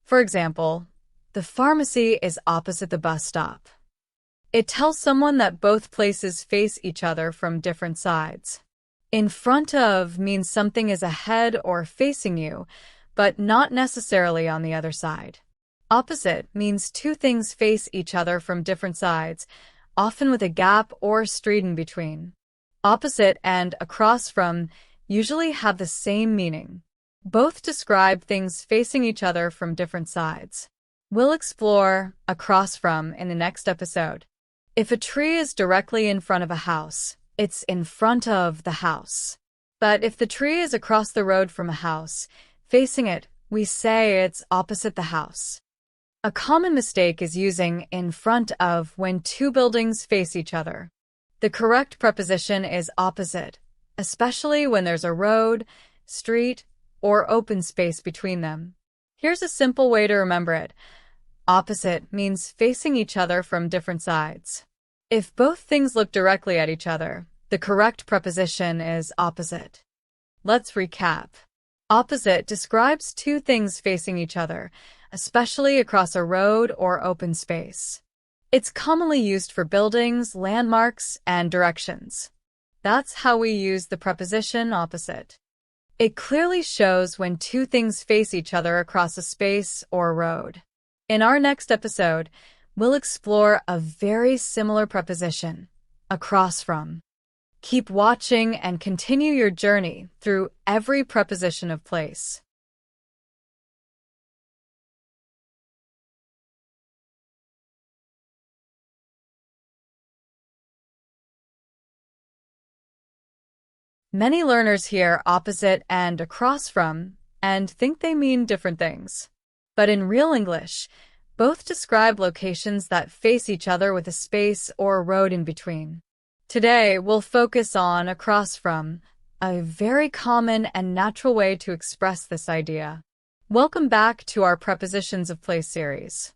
For example, the pharmacy is opposite the bus stop. It tells someone that both places face each other from different sides. In front of means something is ahead or facing you, but not necessarily on the other side. Opposite means two things face each other from different sides, often with a gap or street in between. Opposite and across from usually have the same meaning. Both describe things facing each other from different sides. We'll explore across from in the next episode. If a tree is directly in front of a house, it's in front of the house. But if the tree is across the road from a house, facing it, we say it's opposite the house. A common mistake is using in front of when two buildings face each other. The correct preposition is opposite, especially when there's a road, street, or open space between them. Here's a simple way to remember it. Opposite means facing each other from different sides. If both things look directly at each other, the correct preposition is opposite. Let's recap. Opposite describes two things facing each other, especially across a road or open space. It's commonly used for buildings, landmarks, and directions. That's how we use the preposition opposite. It clearly shows when two things face each other across a space or road. In our next episode, we'll explore a very similar preposition, across from. Keep watching and continue your journey through every preposition of place. Many learners hear opposite and across from and think they mean different things. But in real English, both describe locations that face each other with a space or road in between. Today, we'll focus on across from, a very common and natural way to express this idea. Welcome back to our Prepositions of Place series.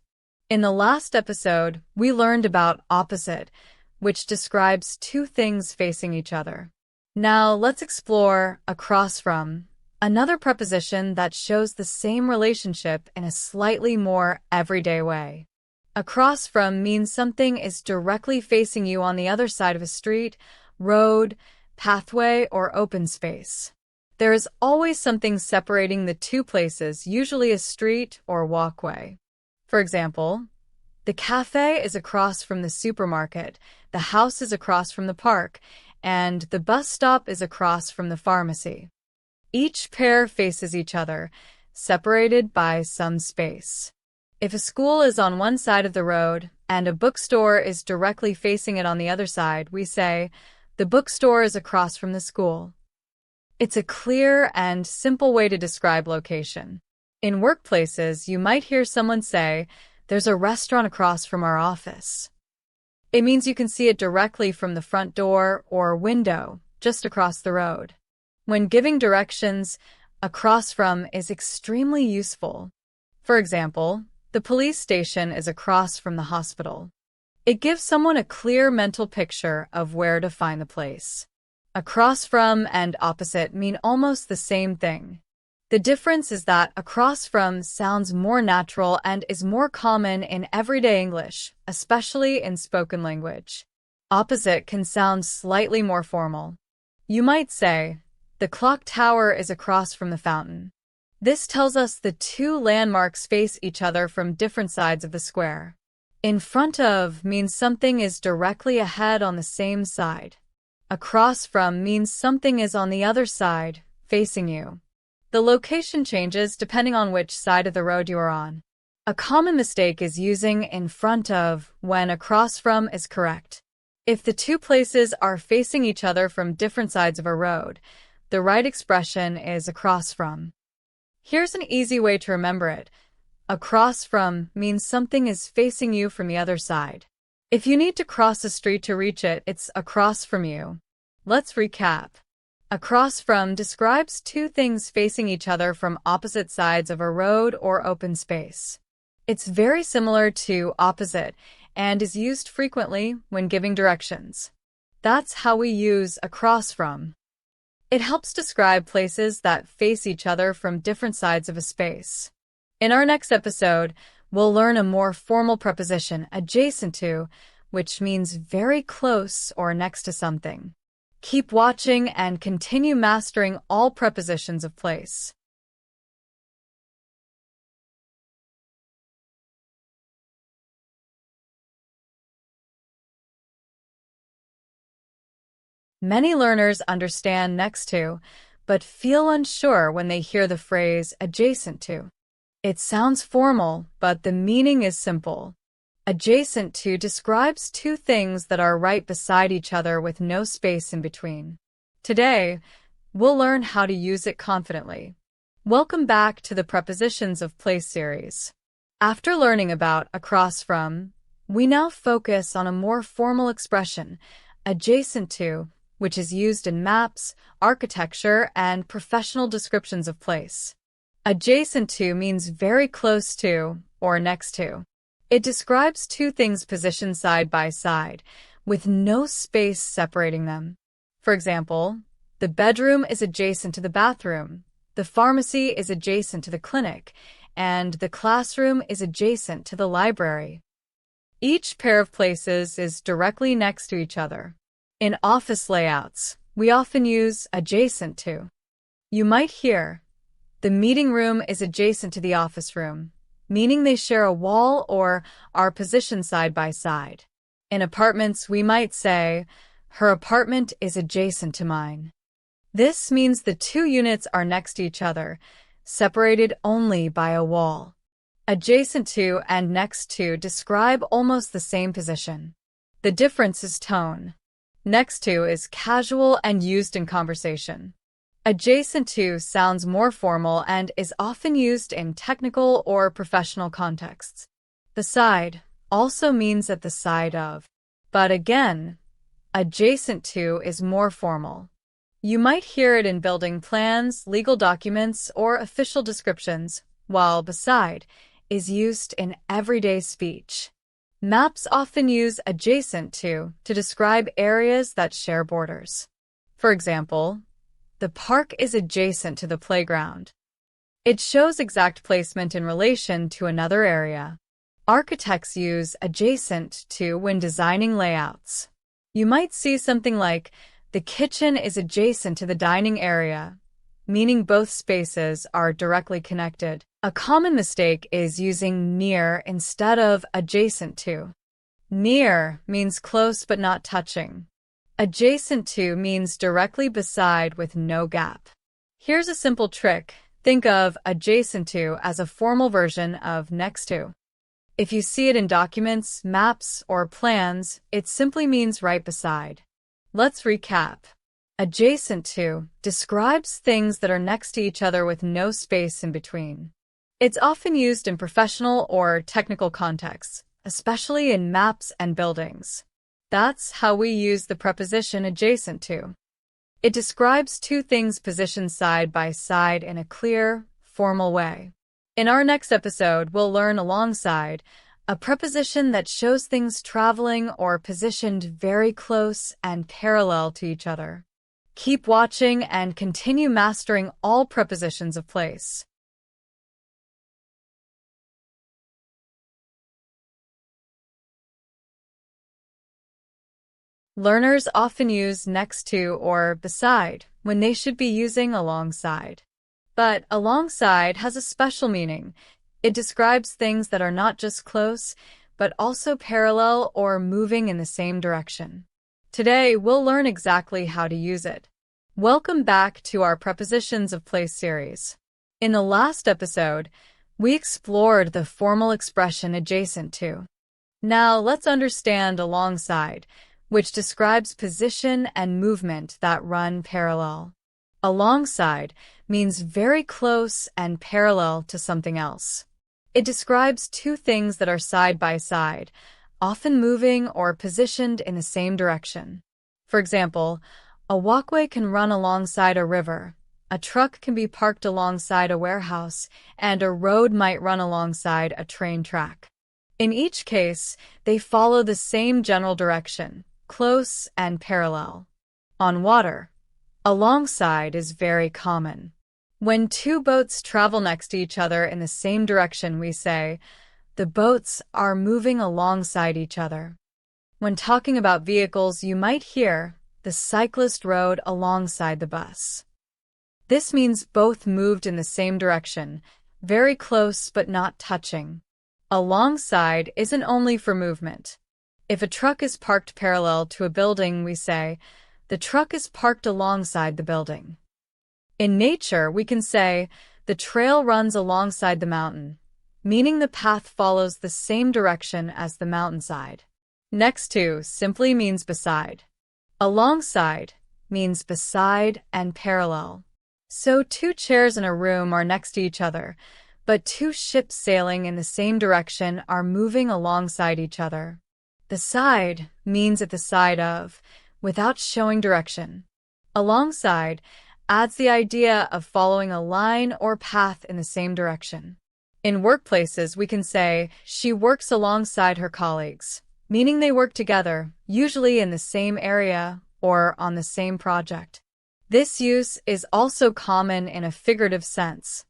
In the last episode, we learned about opposite, which describes two things facing each other. Now, let's explore across from, another preposition that shows the same relationship in a slightly more everyday way. Across from means something is directly facing you on the other side of a street, road, pathway, or open space. There is always something separating the two places, usually a street or walkway. For example, The cafe is across from the supermarket, the house is across from the park, and the bus stop is across from the pharmacy. Each pair faces each other, separated by some space. If a school is on one side of the road and a bookstore is directly facing it on the other side, we say, the bookstore is across from the school. It's a clear and simple way to describe location. In workplaces, you might hear someone say, there's a restaurant across from our office. It means you can see it directly from the front door or window, just across the road. When giving directions, across from is extremely useful. For example, the police station is across from the hospital. It gives someone a clear mental picture of where to find the place. Across from and opposite mean almost the same thing. The difference is that across from sounds more natural and is more common in everyday English, especially in spoken language. Opposite can sound slightly more formal. You might say, the clock tower is across from the fountain. This tells us the two landmarks face each other from different sides of the square. In front of means something is directly ahead on the same side. Across from means something is on the other side, facing you. The location changes depending on which side of the road you are on. A common mistake is using in front of when across from is correct. If the two places are facing each other from different sides of a road, the right expression is across from. Here's an easy way to remember it. Across from means something is facing you from the other side. If you need to cross a street to reach it, it's across from you. Let's recap. Across from describes two things facing each other from opposite sides of a road or open space. It's very similar to opposite and is used frequently when giving directions. That's how we use across from. It helps describe places that face each other from different sides of a space. In our next episode, we'll learn a more formal preposition, adjacent to, which means very close or next to something. Keep watching and continue mastering all prepositions of place. Many learners understand next to, but feel unsure when they hear the phrase adjacent to. It sounds formal, but the meaning is simple. Adjacent to describes two things that are right beside each other with no space in between. Today, we'll learn how to use it confidently. Welcome back to the Prepositions of Place series. After learning about across from, we now focus on a more formal expression, adjacent to, which is used in maps, architecture, and professional descriptions of place. Adjacent to means very close to or next to. It describes two things positioned side by side, with no space separating them. For example, the bedroom is adjacent to the bathroom, the pharmacy is adjacent to the clinic, and the classroom is adjacent to the library. Each pair of places is directly next to each other. In office layouts, we often use adjacent to. You might hear, the meeting room is adjacent to the office room, meaning they share a wall or are positioned side by side. In apartments, we might say, her apartment is adjacent to mine. This means the two units are next to each other, separated only by a wall. Adjacent to and next to describe almost the same position. The difference is tone. Next to is casual and used in conversation. Adjacent to sounds more formal and is often used in technical or professional contexts. Beside also means at the side of. But again, adjacent to is more formal. You might hear it in building plans, legal documents, or official descriptions, while beside is used in everyday speech. Maps often use adjacent to describe areas that share borders. For example, the park is adjacent to the playground. It shows exact placement in relation to another area. Architects use adjacent to when designing layouts. You might see something like, the kitchen is adjacent to the dining area, meaning both spaces are directly connected. A common mistake is using near instead of adjacent to. Near means close but not touching. Adjacent to means directly beside with no gap. Here's a simple trick. Think of adjacent to as a formal version of next to. If you see it in documents, maps, or plans, it simply means right beside. Let's recap. Adjacent to describes things that are next to each other with no space in between. It's often used in professional or technical contexts, especially in maps and buildings. That's how we use the preposition adjacent to. It describes two things positioned side by side in a clear, formal way. In our next episode, we'll learn alongside, a preposition that shows things traveling or positioned very close and parallel to each other. Keep watching and continue mastering all prepositions of place. Learners often use next to or beside when they should be using alongside. But alongside has a special meaning. It describes things that are not just close, but also parallel or moving in the same direction. Today, we'll learn exactly how to use it. Welcome back to our Prepositions of Place series. In the last episode, we explored the formal expression adjacent to. Now let's understand alongside, which describes position and movement that run parallel. Alongside means very close and parallel to something else. It describes two things that are side by side, often moving or positioned in the same direction. For example, a walkway can run alongside a river, a truck can be parked alongside a warehouse, and a road might run alongside a train track. In each case, they follow the same general direction, close and parallel. On water, alongside is very common. When two boats travel next to each other in the same direction, we say, the boats are moving alongside each other. When talking about vehicles, you might hear, the cyclist rode alongside the bus. This means both moved in the same direction, very close but not touching. Alongside isn't only for movement. If a truck is parked parallel to a building, we say, the truck is parked alongside the building. In nature, we can say, the trail runs alongside the mountain, meaning the path follows the same direction as the mountainside. Next to simply means beside. Alongside means beside and parallel. So two chairs in a room are next to each other, but two ships sailing in the same direction are moving alongside each other. Beside means at the side of, without showing direction. Alongside adds the idea of following a line or path in the same direction. In workplaces, we can say, she works alongside her colleagues, meaning they work together, usually in the same area or on the same project. This use is also common in a figurative sense.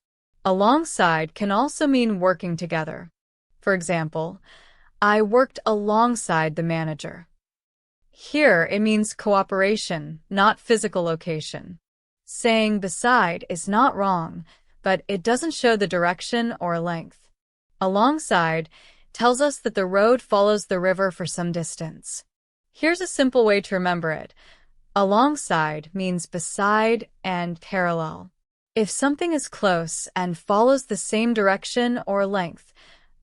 Alongside can also mean working together. For example, I worked alongside the manager. Here, it means cooperation, not physical location. Saying beside is not wrong, but it doesn't show the direction or length. Alongside tells us that the road follows the river for some distance. Here's a simple way to remember it. Alongside means beside and parallel. If something is close and follows the same direction or length,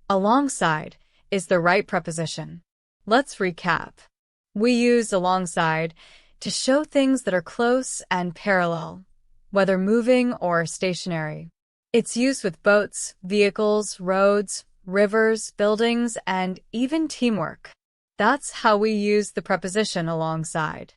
alongside is the right preposition. Let's recap. We use alongside to show things that are close and parallel, whether moving or stationary. It's used with boats, vehicles, roads, rivers, buildings, and even teamwork. That's how we use the preposition alongside.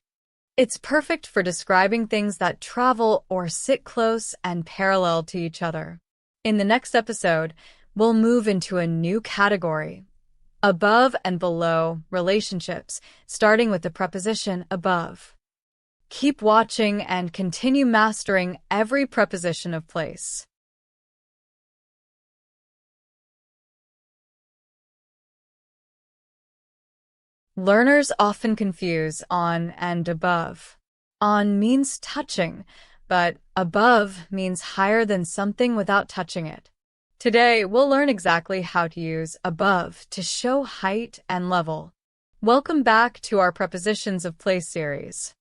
It's perfect for describing things that travel or sit close and parallel to each other. In the next episode, we'll move into a new category, above and below relationships, starting with the preposition above. Keep watching and continue mastering every preposition of place. Learners often confuse on and above. On means touching, but above means higher than something without touching it. Today, we'll learn exactly how to use above to show height and level. Welcome back to our Prepositions of Place series.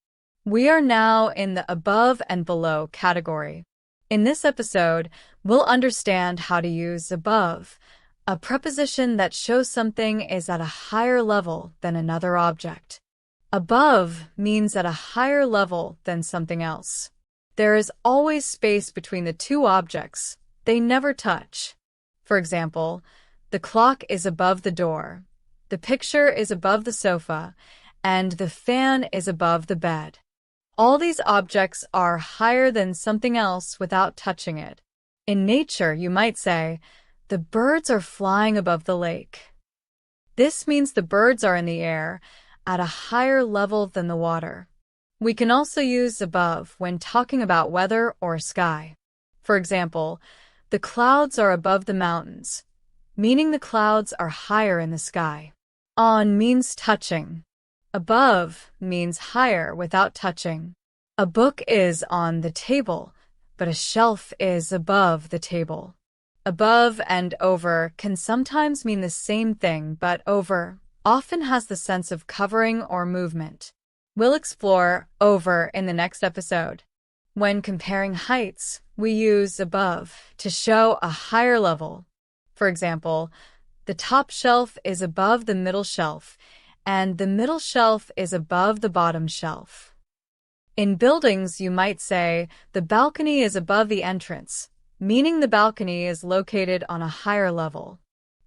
We are now in the above and below category. In this episode, we'll understand how to use above, a preposition that shows something is at a higher level than another object. Above means at a higher level than something else. There is always space between the two objects. They never touch. For example, the clock is above the door, the picture is above the sofa, and the fan is above the bed. All these objects are higher than something else without touching it. In nature, you might say, the birds are flying above the lake. This means the birds are in the air at a higher level than the water. We can also use above when talking about weather or sky. For example, the clouds are above the mountains, meaning the clouds are higher in the sky. On means touching. Above means higher without touching. A book is on the table, but a shelf is above the table. Above and over can sometimes mean the same thing, but over often has the sense of covering or movement. We'll explore over in the next episode. When comparing heights, we use above to show a higher level. For example, the top shelf is above the middle shelf, and the middle shelf is above the bottom shelf. In buildings, you might say, the balcony is above the entrance, meaning the balcony is located on a higher level.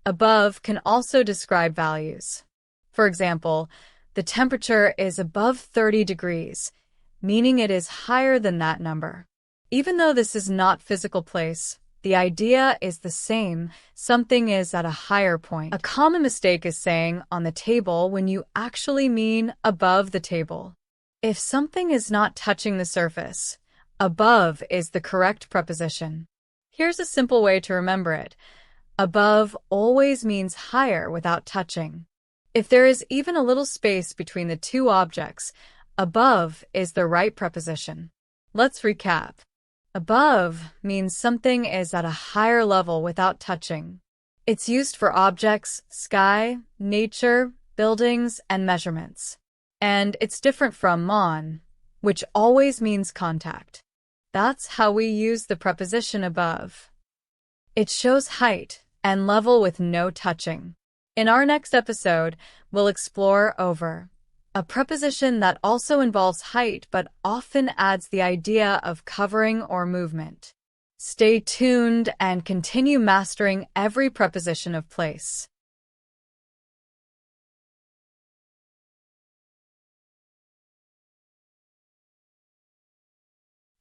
Above can also describe values. For example, the temperature is above 30 degrees, meaning it is higher than that number. Even though this is not physical place, the idea is the same. Something is at a higher point. A common mistake is saying on the table when you actually mean above the table. If something is not touching the surface, above is the correct preposition. Here's a simple way to remember it. Above always means higher without touching. If there is even a little space between the two objects, above is the right preposition. Let's recap. Above means something is at a higher level without touching. It's used for objects, sky, nature, buildings, and measurements. And it's different from on, which always means contact. That's how we use the preposition above. It shows height and level with no touching. In our next episode, we'll explore over, a preposition that also involves height but often adds the idea of covering or movement. Stay tuned and continue mastering every preposition of place.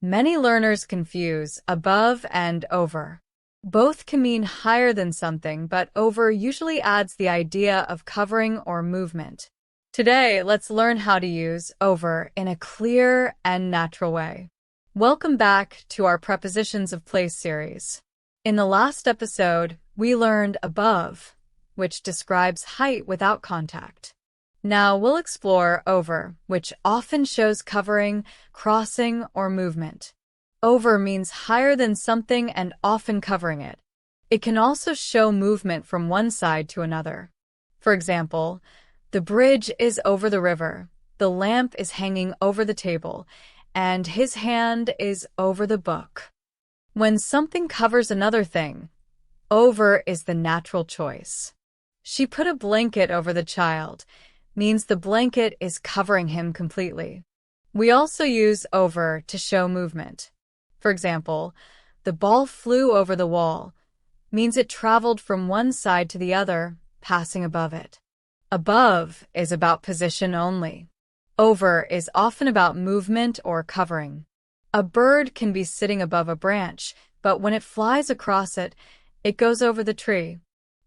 Many learners confuse above and over. Both can mean higher than something, but over usually adds the idea of covering or movement. Today, let's learn how to use over in a clear and natural way. Welcome back to our Prepositions of Place series. In the last episode, we learned above, which describes height without contact. Now we'll explore over, which often shows covering, crossing, or movement. Over means higher than something and often covering it. It can also show movement from one side to another. For example, the bridge is over the river, the lamp is hanging over the table, and his hand is over the book. When something covers another thing, over is the natural choice. She put a blanket over the child, means the blanket is covering him completely. We also use over to show movement. For example, the ball flew over the wall, means it traveled from one side to the other, passing above it. Above is about position only. Over is often about movement or covering. A bird can be sitting above a branch, but when it flies across it, it goes over the tree.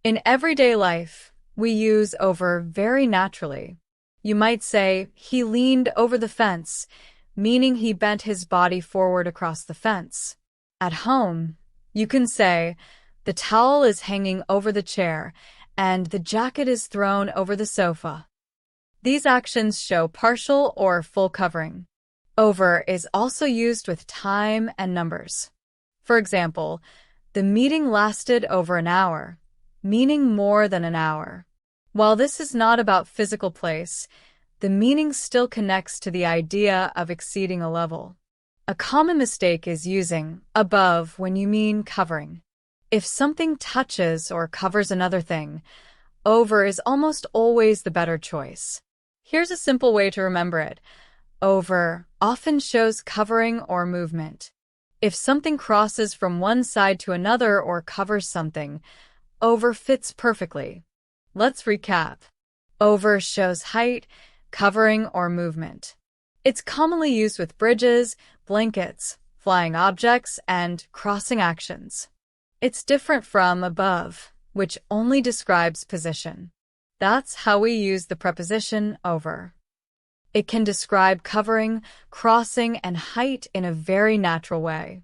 In everyday life, we use over very naturally. You might say, he leaned over the fence, meaning he bent his body forward across the fence. At home, you can say, the towel is hanging over the chair, and the jacket is thrown over the sofa. These actions show partial or full covering. Over is also used with time and numbers. For example, The meeting lasted over an hour, meaning more than an hour. While this is not about physical place, the meaning still connects to the idea of exceeding a level. A common mistake is using above when you mean covering. If something touches or covers another thing, over is almost always the better choice. Here's a simple way to remember it. Over often shows covering or movement. If something crosses from one side to another or covers something, over fits perfectly. Let's recap. Over shows height, covering, or movement. It's commonly used with bridges, blankets, flying objects, and crossing actions. It's different from above, which only describes position. That's how we use the preposition over. It can describe covering, crossing, and height in a very natural way.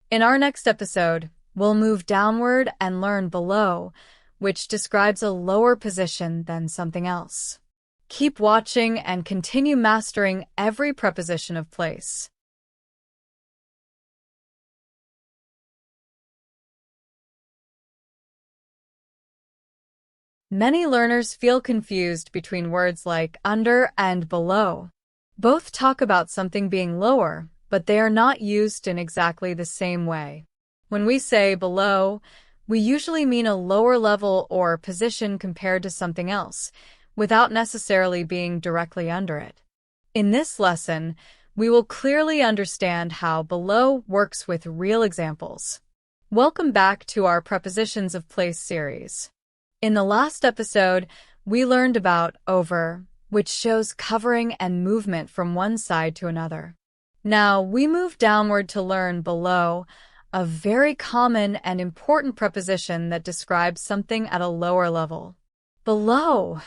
In our next episode, we'll move downward and learn below, which describes a lower position than something else. Keep watching and continue mastering every preposition of place. Many learners feel confused between words like under and below. Both talk about something being lower, but they are not used in exactly the same way. When we say below, we usually mean a lower level or position compared to something else, without necessarily being directly under it. In this lesson, we will clearly understand how below works with real examples. Welcome back to our Prepositions of Place series. In the last episode, we learned about over, which shows covering and movement from one side to another. Now, we move downward to learn below, a very common and important preposition that describes something at a lower level. Below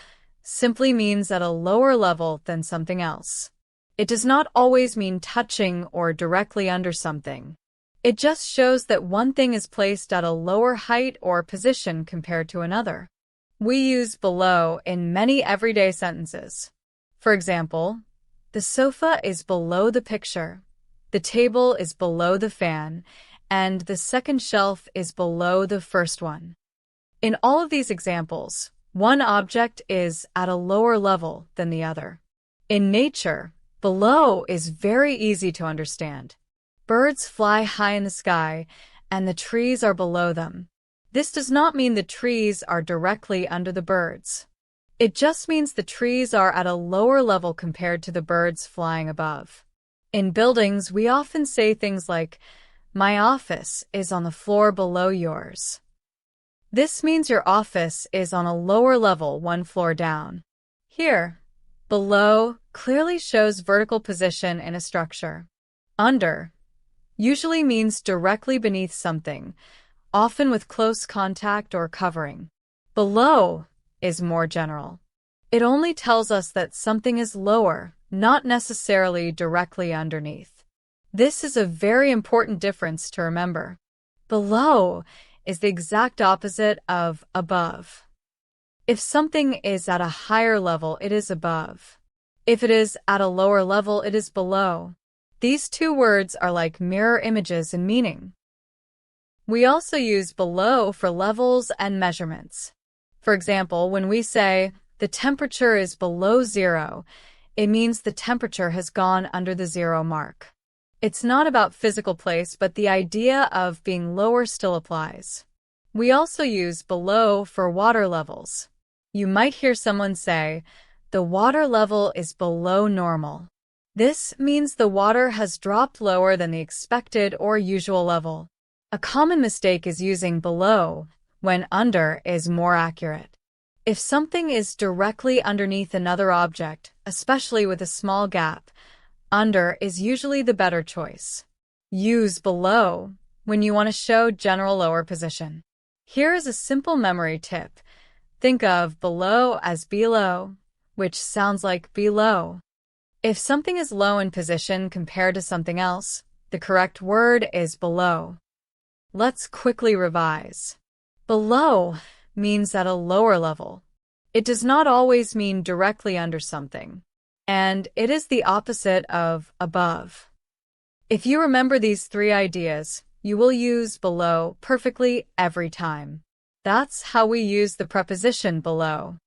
simply means at a lower level than something else. It does not always mean touching or directly under something. It just shows that one thing is placed at a lower height or position compared to another. We use below in many everyday sentences. For example, the sofa is below the picture, the table is below the fan, and the second shelf is below the first one. In all of these examples, one object is at a lower level than the other. In nature, below is very easy to understand. Birds fly high in the sky, and the trees are below them. This does not mean the trees are directly under the birds. It just means the trees are at a lower level compared to the birds flying above. In buildings, we often say things like, "My office is on the floor below yours." This means your office is on a lower level one floor down. Here, below clearly shows vertical position in a structure. Under usually means directly beneath something, often with close contact or covering. Below is more general. It only tells us that something is lower, not necessarily directly underneath. This is a very important difference to remember. Below is the exact opposite of above. If something is at a higher level, it is above. If it is at a lower level, it is below. These two words are like mirror images in meaning. We also use below for levels and measurements. For example, when we say, "The temperature is below zero," it means the temperature has gone under the zero mark. It's not about physical place, but the idea of being lower still applies. We also use below for water levels. You might hear someone say, "The water level is below normal." This means the water has dropped lower than the expected or usual level. A common mistake is using below when under is more accurate. If something is directly underneath another object, especially with a small gap, under is usually the better choice. Use below when you want to show general lower position. Here is a simple memory tip. Think of below as below, which sounds like below. If something is low in position compared to something else, the correct word is below. Let's quickly revise. Below means at a lower level. It does not always mean directly under something. And it is the opposite of above. If you remember these three ideas, you will use below perfectly every time. That's how we use the preposition below.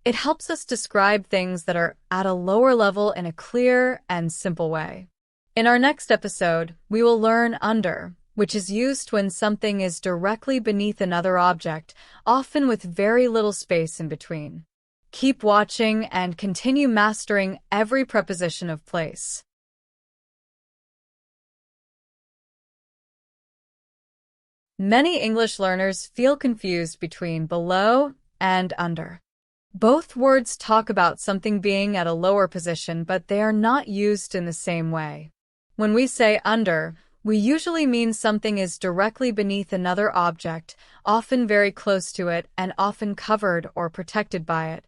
It helps us describe things that are at a lower level in a clear and simple way. In our next episode, we will learn under, which is used when something is directly beneath another object, often with very little space in between. Keep watching and continue mastering every preposition of place. Many English learners feel confused between below and under. Both words talk about something being at a lower position, but they are not used in the same way. When we say under, we usually mean something is directly beneath another object, often very close to it and often covered or protected by it.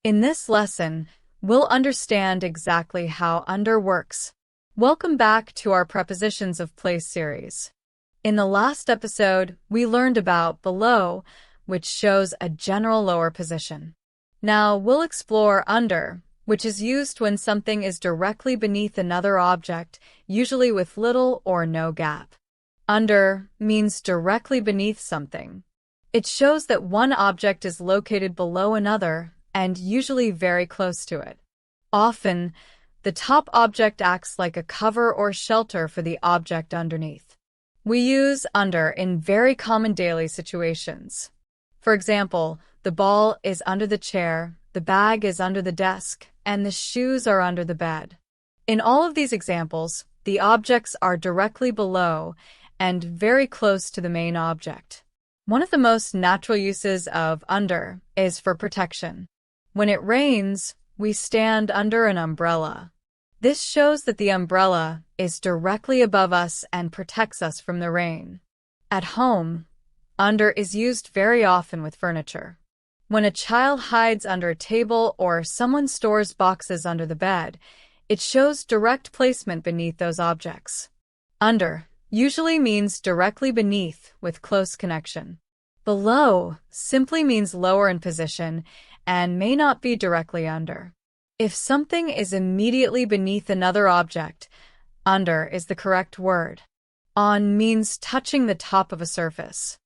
In this lesson, we'll understand exactly how under works. Welcome back to our Prepositions of Place series. In the last episode, we learned about below, which shows a general lower position. Now we'll explore under, which is used when something is directly beneath another object, usually with little or no gap. Under means directly beneath something. It shows that one object is located below another and usually very close to it. Often, the top object acts like a cover or shelter for the object underneath. We use under in very common daily situations. For example, the ball is under the chair, the bag is under the desk, and the shoes are under the bed. In all of these examples, the objects are directly below and very close to the main object. One of the most natural uses of under is for protection. When it rains, we stand under an umbrella. This shows that the umbrella is directly above us and protects us from the rain. At home, under is used very often with furniture. When a child hides under a table or someone stores boxes under the bed, it shows direct placement beneath those objects. Under usually means directly beneath with close connection. Below simply means lower in position and may not be directly under. If something is immediately beneath another object, under is the correct word. On means touching the top of a surface.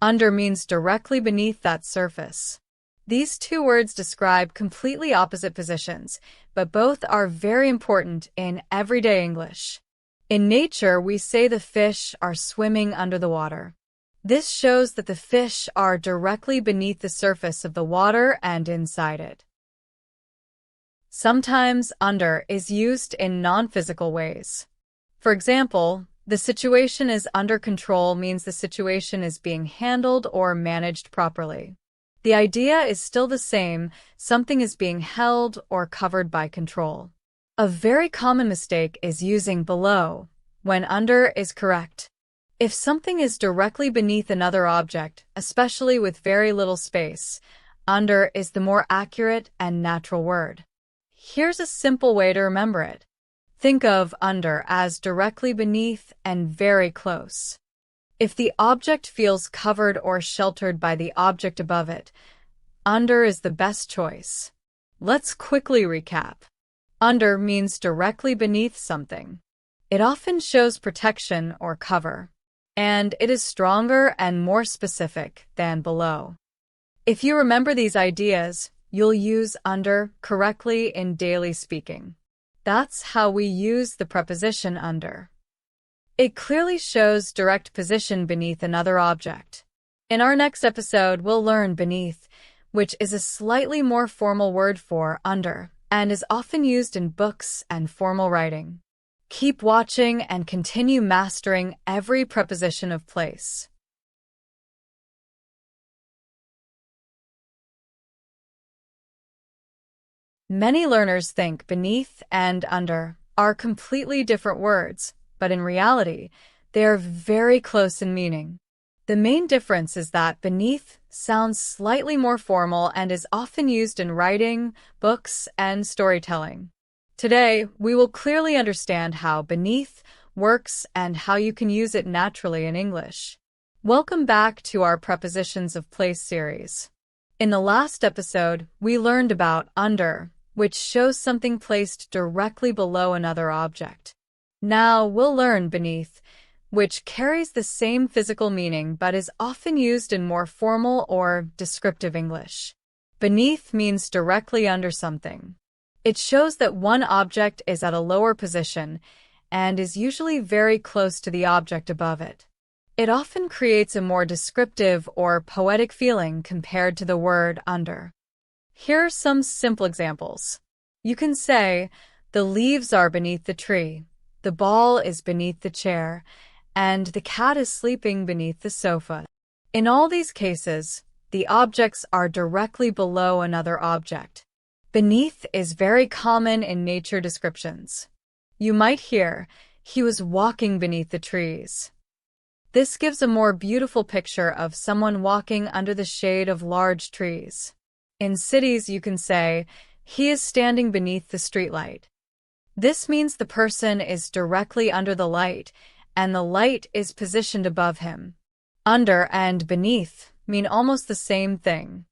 Under means directly beneath that surface. These two words describe completely opposite positions, but both are very important in everyday English. In nature, we say the fish are swimming under the water. This shows that the fish are directly beneath the surface of the water and inside it. Sometimes under is used in non-physical ways. For example, the situation is under control means the situation is being handled or managed properly. The idea is still the same, something is being held or covered by control. A very common mistake is using below, when under is correct. If something is directly beneath another object, especially with very little space, under is the more accurate and natural word. Here's a simple way to remember it. Think of under as directly beneath and very close. If the object feels covered or sheltered by the object above it, under is the best choice. Let's quickly recap. Under means directly beneath something. It often shows protection or cover, and it is stronger and more specific than below. If you remember these ideas, you'll use under correctly in daily speaking. That's how we use the preposition under. It clearly shows direct position beneath another object. In our next episode, we'll learn beneath, which is a slightly more formal word for under, and is often used in books and formal writing. Keep watching and continue mastering every preposition of place. Many learners think beneath and under are completely different words, but in reality, they are very close in meaning. The main difference is that beneath sounds slightly more formal and is often used in writing, books, and storytelling. Today, we will clearly understand how beneath works and how you can use it naturally in English. Welcome back to our Prepositions of Place series. In the last episode, we learned about under, which shows something placed directly below another object. Now we'll learn beneath, which carries the same physical meaning but is often used in more formal or descriptive English. Beneath means directly under something. It shows that one object is at a lower position and is usually very close to the object above it. It often creates a more descriptive or poetic feeling compared to the word under. Here are some simple examples. You can say, "The leaves are beneath the tree," "The ball is beneath the chair," and "The cat is sleeping beneath the sofa." In all these cases, the objects are directly below another object. Beneath is very common in nature descriptions. You might hear, "He was walking beneath the trees." This gives a more beautiful picture of someone walking under the shade of large trees. In cities, you can say, "He is standing beneath the streetlight." This means the person is directly under the light, and the light is positioned above him. Under and beneath mean almost the same thing.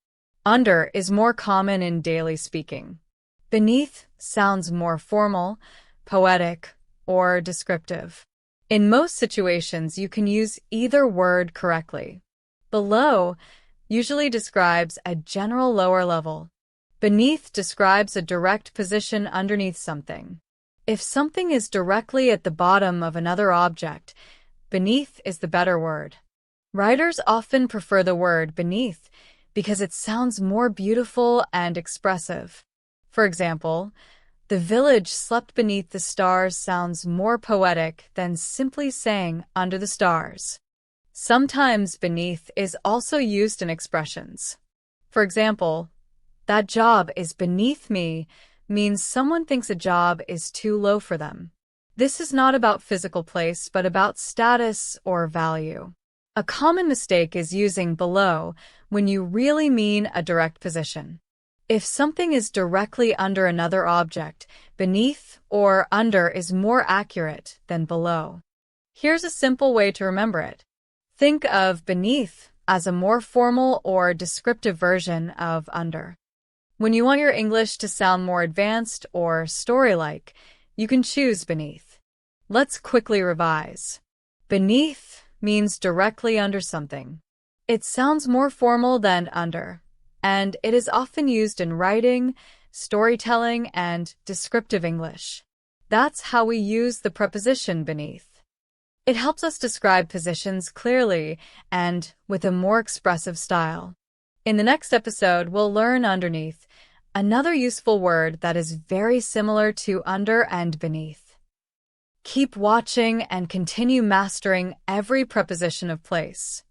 Under is more common in daily speaking. Beneath sounds more formal, poetic, or descriptive. In most situations, you can use either word correctly. Below usually describes a general lower level. Beneath describes a direct position underneath something. If something is directly at the bottom of another object, beneath is the better word. Writers often prefer the word beneath because it sounds more beautiful and expressive. For example, "The village slept beneath the stars" sounds more poetic than simply saying "under the stars." Sometimes beneath is also used in expressions. For example, "That job is beneath me" means someone thinks a job is too low for them. This is not about physical place, but about status or value. A common mistake is using below when you really mean a direct position. If something is directly under another object, beneath or under is more accurate than below. Here's a simple way to remember it. Think of beneath as a more formal or descriptive version of under. When you want your English to sound more advanced or story-like, you can choose beneath. Let's quickly revise. Beneath means directly under something. It sounds more formal than under, and it is often used in writing, storytelling, and descriptive English. That's how we use the preposition beneath. It helps us describe positions clearly and with a more expressive style. In the next episode, we'll learn underneath, another useful word that is very similar to under and beneath. Keep watching and continue mastering every preposition of place.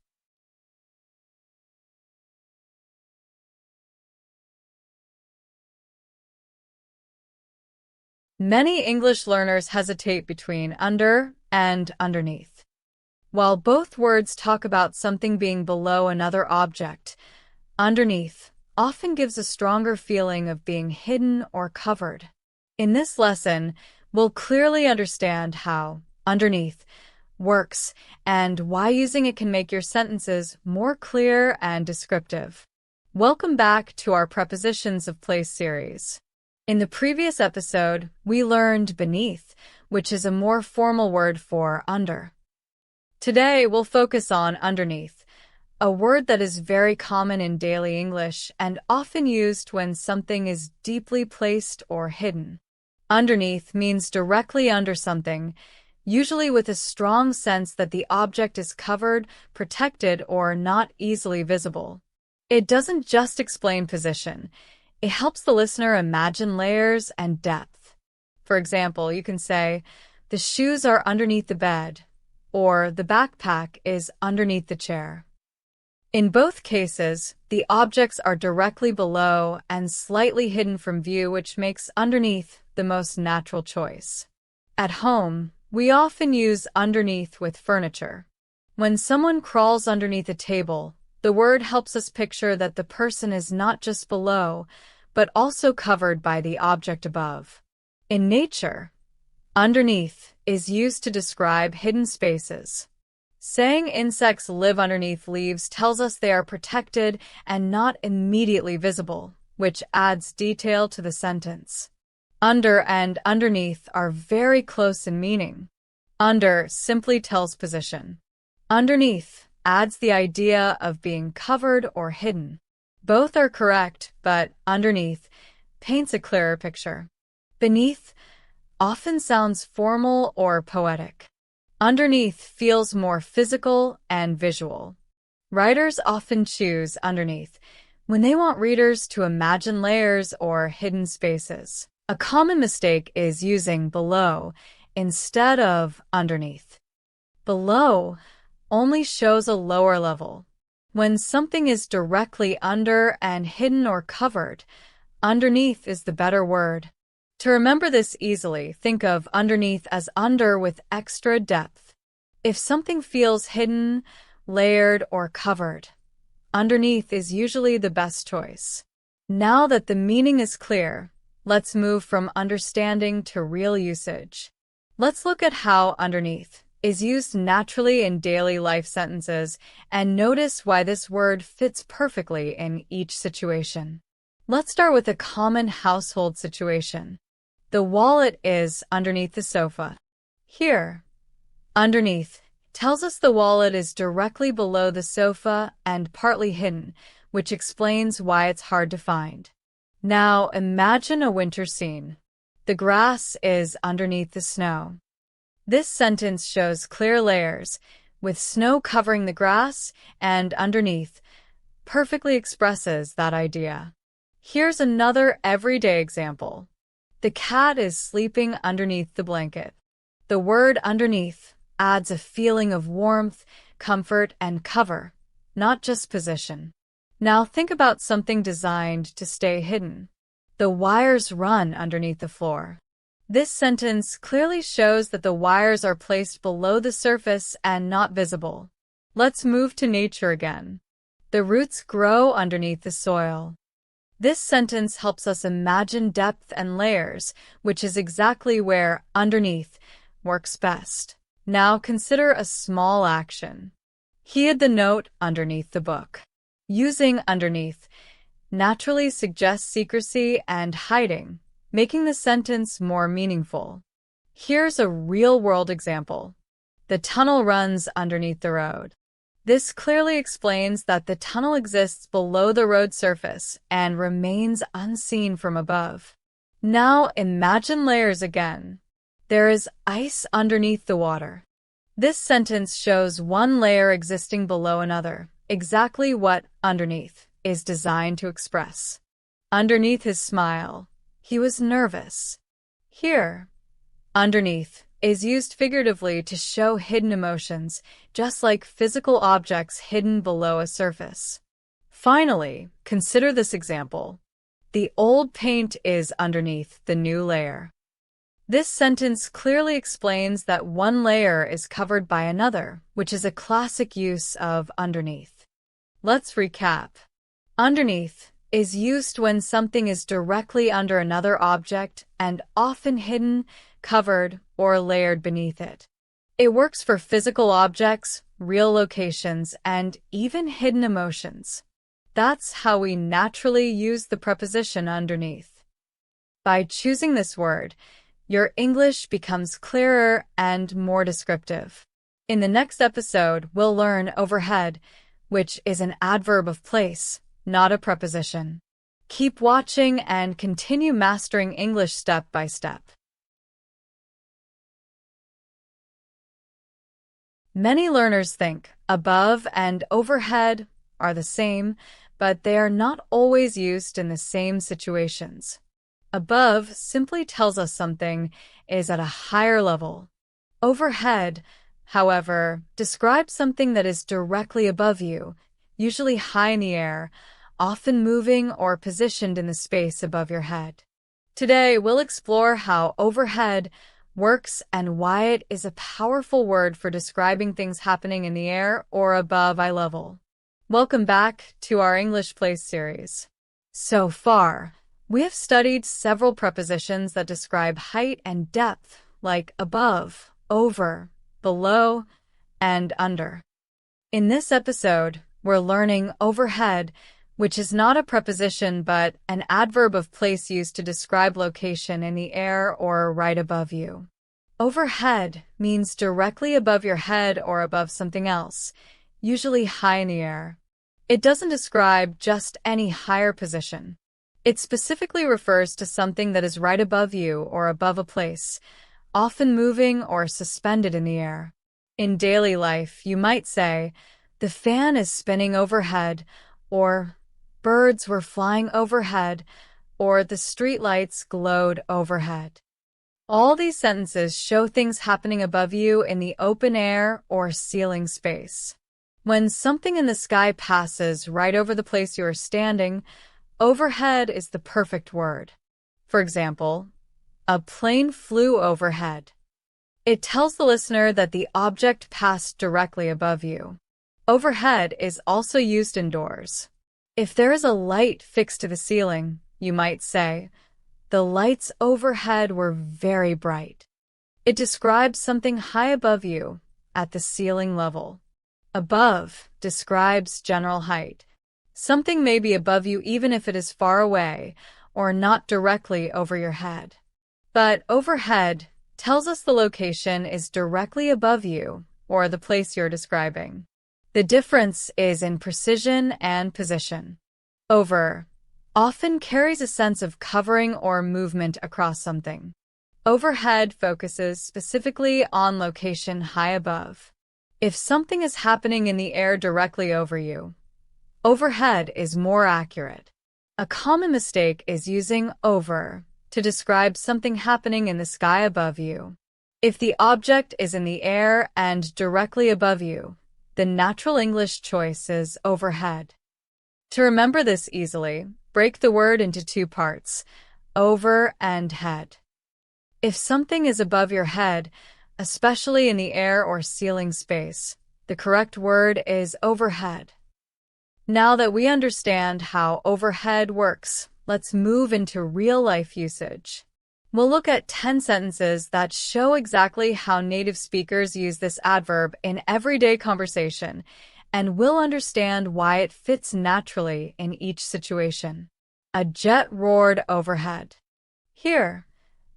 Many English learners hesitate between under and underneath. While both words talk about something being below another object, underneath often gives a stronger feeling of being hidden or covered. In this lesson, we'll clearly understand how underneath works and why using it can make your sentences more clear and descriptive. Welcome back to our Prepositions of Place series. In the previous episode, we learned beneath, which is a more formal word for under. Today, we'll focus on underneath, a word that is very common in daily English and often used when something is deeply placed or hidden. Underneath means directly under something, usually with a strong sense that the object is covered, protected, or not easily visible. It doesn't just explain position. It helps the listener imagine layers and depth. For example, you can say, "The shoes are underneath the bed," or "The backpack is underneath the chair." In both cases, the objects are directly below and slightly hidden from view, which makes underneath the most natural choice. At home, we often use underneath with furniture. When someone crawls underneath a table, the word helps us picture that the person is not just below, but also covered by the object above. In nature, underneath is used to describe hidden spaces. Saying insects live underneath leaves tells us they are protected and not immediately visible, which adds detail to the sentence. Under and underneath are very close in meaning. Under simply tells position. Underneath adds the idea of being covered or hidden. Both are correct, but underneath paints a clearer picture. Beneath often sounds formal or poetic. Underneath feels more physical and visual. Writers often choose underneath when they want readers to imagine layers or hidden spaces. A common mistake is using below instead of underneath. Below only shows a lower level. When something is directly under and hidden or covered, underneath is the better word. To remember this easily, think of underneath as under with extra depth. If something feels hidden, layered, or covered, underneath is usually the best choice. Now that the meaning is clear, let's move from understanding to real usage. Let's look at how underneath is used naturally in daily life sentences and notice why this word fits perfectly in each situation. Let's start with a common household situation. The wallet is underneath the sofa. Here, underneath tells us the wallet is directly below the sofa and partly hidden, which explains why it's hard to find. Now imagine a winter scene. The grass is underneath the snow. This sentence shows clear layers, with snow covering the grass and underneath perfectly expresses that idea. Here's another everyday example. The cat is sleeping underneath the blanket. The word underneath adds a feeling of warmth, comfort, and cover, not just position. Now think about something designed to stay hidden. The wires run underneath the floor. This sentence clearly shows that the wires are placed below the surface and not visible. Let's move to nature again. The roots grow underneath the soil. This sentence helps us imagine depth and layers, which is exactly where underneath works best. Now consider a small action. He hid the note underneath the book. Using underneath naturally suggests secrecy and hiding, making the sentence more meaningful. Here's a real-world example. The tunnel runs underneath the road. This clearly explains that the tunnel exists below the road surface and remains unseen from above. Now imagine layers again. There is ice underneath the water. This sentence shows one layer existing below another, exactly what underneath is designed to express. Underneath his smile, he was nervous. Here, underneath is used figuratively to show hidden emotions, just like physical objects hidden below a surface. Finally, consider this example. The old paint is underneath the new layer. This sentence clearly explains that one layer is covered by another, which is a classic use of underneath. Let's recap. Underneath is used when something is directly under another object and often hidden, covered, or layered beneath it. It works for physical objects, real locations, and even hidden emotions. That's how we naturally use the preposition underneath. By choosing this word, your English becomes clearer and more descriptive. In the next episode, we'll learn overhead, which is an adverb of place, not a preposition. Keep watching and continue mastering English step by step. Many learners think above and overhead are the same, but they are not always used in the same situations. Above simply tells us something is at a higher level. Overhead, however, describes something that is directly above you, usually high in the air, often moving or positioned in the space above your head. Today, we'll explore how overhead works and why it is a powerful word for describing things happening in the air or above eye level. Welcome back to our English Place series. So far, we have studied several prepositions that describe height and depth, like above, over, below, and under. In this episode, we're learning overhead, which is not a preposition but an adverb of place used to describe location in the air or right above you. Overhead means directly above your head or above something else, usually high in the air. It doesn't describe just any higher position. It specifically refers to something that is right above you or above a place, often moving or suspended in the air. In daily life, you might say, "The fan is spinning overhead," or "Birds were flying overhead," or "The streetlights glowed overhead." All these sentences show things happening above you in the open air or ceiling space. When something in the sky passes right over the place you are standing, overhead is the perfect word. For example, a plane flew overhead. It tells the listener that the object passed directly above you. Overhead is also used indoors. If there is a light fixed to the ceiling, you might say, "The lights overhead were very bright." It describes something high above you, at the ceiling level. Above describes general height. Something may be above you even if it is far away or not directly over your head. But overhead tells us the location is directly above you or the place you're describing. The difference is in precision and position. Over often carries a sense of covering or movement across something. Overhead focuses specifically on location high above. If something is happening in the air directly over you, overhead is more accurate. A common mistake is using over to describe something happening in the sky above you. If the object is in the air and directly above you, the natural English choice is overhead. To remember this easily, break the word into two parts, over and head. If something is above your head, especially in the air or ceiling space, the correct word is overhead. Now that we understand how overhead works, let's move into real-life usage. We'll look at 10 sentences that show exactly how native speakers use this adverb in everyday conversation, and we'll understand why it fits naturally in each situation. A jet roared overhead. Here,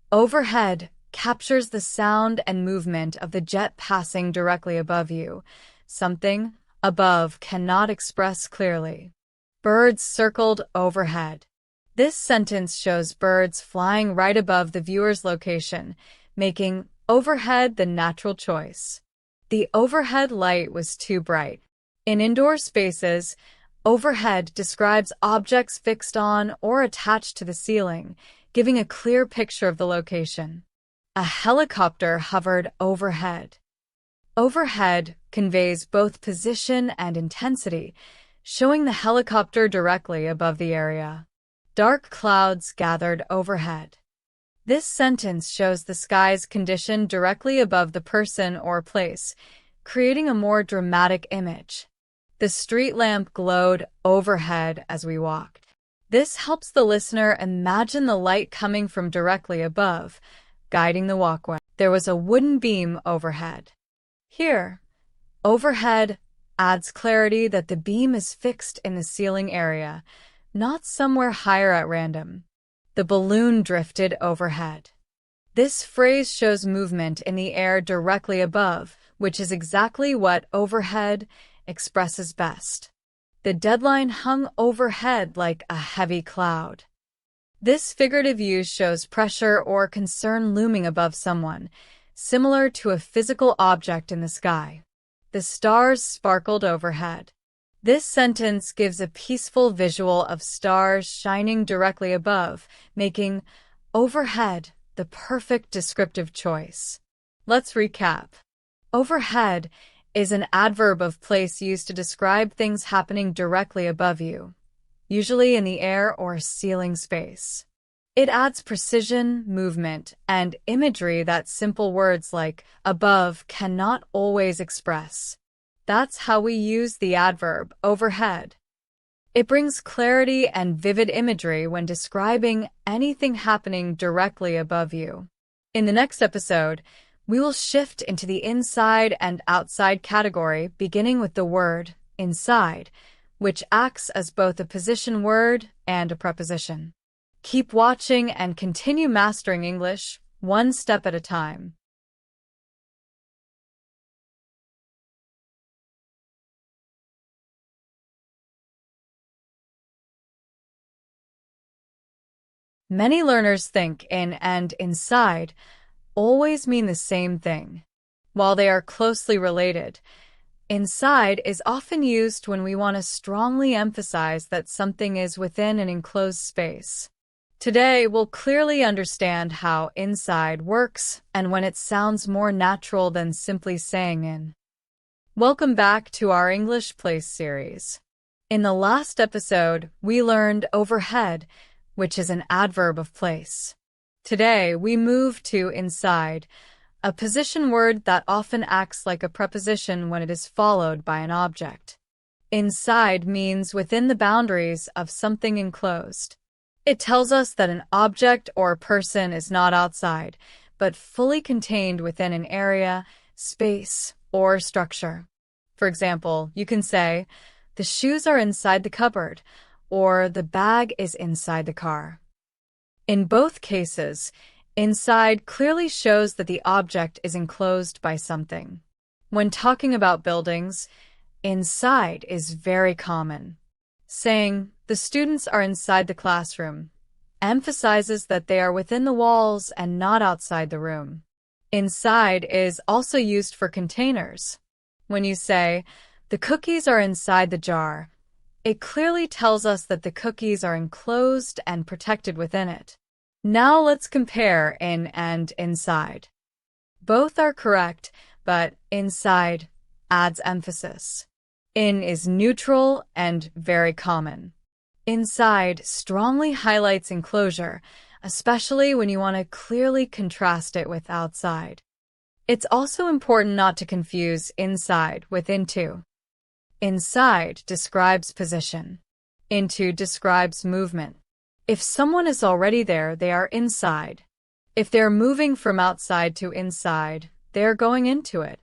overhead captures the sound and movement of the jet passing directly above you, something above cannot express clearly. Birds circled overhead. This sentence shows birds flying right above the viewer's location, making overhead the natural choice. The overhead light was too bright. In indoor spaces, overhead describes objects fixed on or attached to the ceiling, giving a clear picture of the location. A helicopter hovered overhead. Overhead conveys both position and intensity, showing the helicopter directly above the area. Dark clouds gathered overhead. This sentence shows the sky's condition directly above the person or place, creating a more dramatic image. The street lamp glowed overhead as we walked. This helps the listener imagine the light coming from directly above, guiding the walkway. There was a wooden beam overhead. Here, overhead adds clarity that the beam is fixed in the ceiling area, not somewhere higher at random. The balloon drifted overhead. This phrase shows movement in the air directly above, which is exactly what overhead expresses best. The deadline hung overhead like a heavy cloud. This figurative use shows pressure or concern looming above someone, similar to a physical object in the sky. The stars sparkled overhead. This sentence gives a peaceful visual of stars shining directly above, making overhead the perfect descriptive choice. Let's recap. Overhead is an adverb of place used to describe things happening directly above you, usually in the air or ceiling space. It adds precision, movement, and imagery that simple words like above cannot always express. That's how we use the adverb overhead. It brings clarity and vivid imagery when describing anything happening directly above you. In the next episode, we will shift into the inside and outside category, beginning with the word inside, which acts as both a position word and a preposition. Keep watching and continue mastering English, one step at a time. Many learners think in and inside always mean the same thing. While they are closely related, inside is often used when we want to strongly emphasize that something is within an enclosed space. Today, we'll clearly understand how inside works and when it sounds more natural than simply saying in. Welcome back to our English Place series. In the last episode, we learned overhead, which is an adverb of place. Today, we move to inside, a position word that often acts like a preposition when it is followed by an object. Inside means within the boundaries of something enclosed. It tells us that an object or person is not outside, but fully contained within an area, space, or structure. For example, you can say, "The shoes are inside the cupboard," or "The bag is inside the car." In both cases, inside clearly shows that the object is enclosed by something. When talking about buildings, inside is very common. Saying, "The students are inside the classroom," emphasizes that they are within the walls and not outside the room. Inside is also used for containers. When you say, "The cookies are inside the jar," it clearly tells us that the cookies are enclosed and protected within it. Now let's compare in and inside. Both are correct, but inside adds emphasis. In is neutral and very common. Inside strongly highlights enclosure, especially when you want to clearly contrast it with outside. It's also important not to confuse inside with into. Inside describes position. Into describes movement. If someone is already there, they are inside. If they're moving from outside to inside, they're going into it.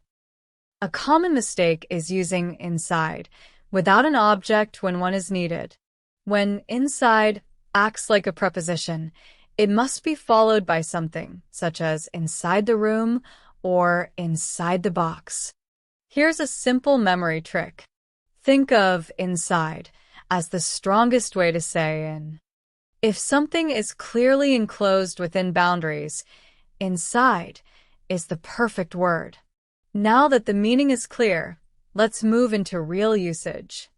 A common mistake is using inside without an object when one is needed. When inside acts like a preposition, it must be followed by something, such as inside the room or inside the box. Here's a simple memory trick. Think of inside as the strongest way to say in. If something is clearly enclosed within boundaries, inside is the perfect word. Now that the meaning is clear, let's move into real usage.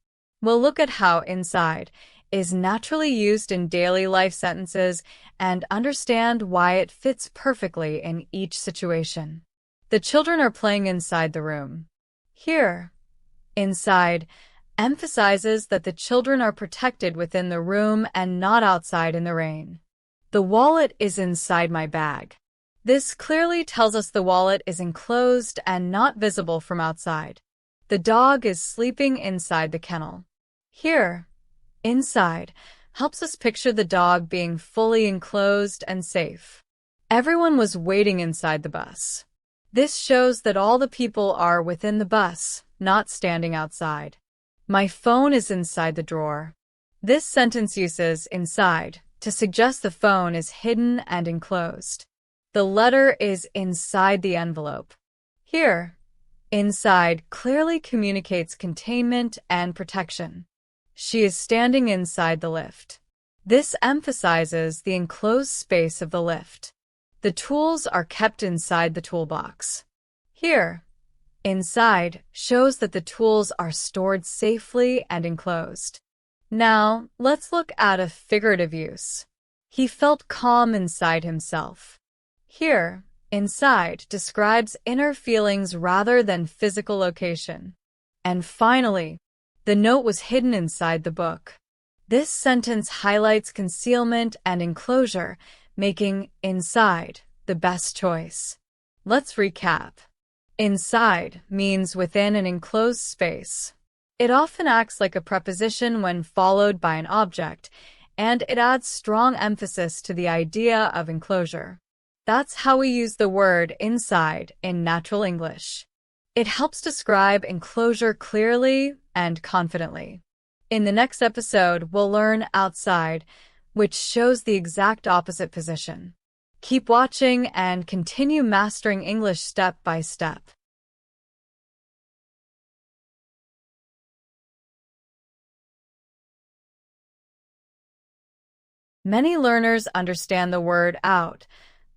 We'll look at how inside is naturally used in daily life sentences and understand why it fits perfectly in each situation. The children are playing inside the room. Here, inside emphasizes that the children are protected within the room and not outside in the rain. The wallet is inside my bag. This clearly tells us the wallet is enclosed and not visible from outside. The dog is sleeping inside the kennel. Here, inside helps us picture the dog being fully enclosed and safe. Everyone was waiting inside the bus. This shows that all the people are within the bus, not standing outside. My phone is inside the drawer. This sentence uses inside to suggest the phone is hidden and enclosed. The letter is inside the envelope. Here, inside clearly communicates containment and protection. She is standing inside the lift. This emphasizes the enclosed space of the lift. The tools are kept inside the toolbox. Here, inside shows that the tools are stored safely and enclosed. Now, let's look at a figurative use. He felt calm inside himself. Here, inside describes inner feelings rather than physical location. And finally, the note was hidden inside the book. This sentence highlights concealment and enclosure, making inside the best choice. Let's recap. Inside means within an enclosed space. It often acts like a preposition when followed by an object, and it adds strong emphasis to the idea of enclosure. That's how we use the word inside in natural English. It helps describe enclosure clearly and confidently. In the next episode, we'll learn outside, which shows the exact opposite position. Keep watching and continue mastering English step by step. Many learners understand the word out,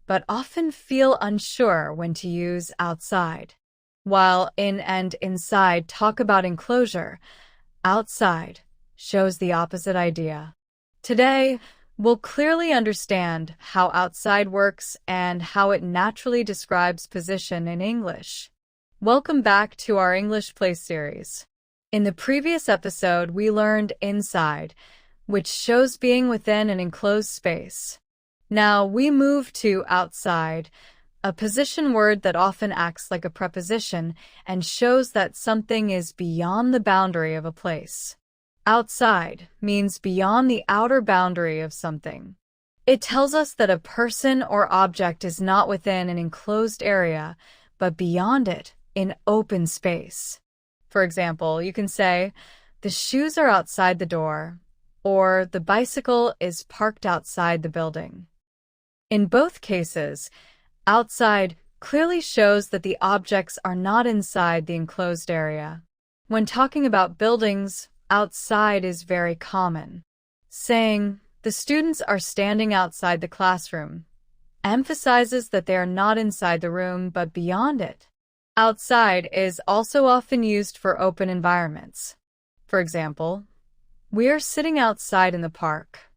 but often feel unsure when to use outside. While in and inside talk about enclosure, outside shows the opposite idea. Today, we'll clearly understand how outside works and how it naturally describes position in English. Welcome back to our English Place series. In the previous episode, we learned inside, which shows being within an enclosed space. Now we move to outside, a position word that often acts like a preposition and shows that something is beyond the boundary of a place. Outside means beyond the outer boundary of something. It tells us that a person or object is not within an enclosed area, but beyond it, in open space. For example, you can say, "The shoes are outside the door," or "The bicycle is parked outside the building." In both cases, outside clearly shows that the objects are not inside the enclosed area. When talking about buildings, outside is very common. Saying, "The students are standing outside the classroom," emphasizes that they are not inside the room but beyond it. Outside is also often used for open environments. For example, "We are sitting outside in the park."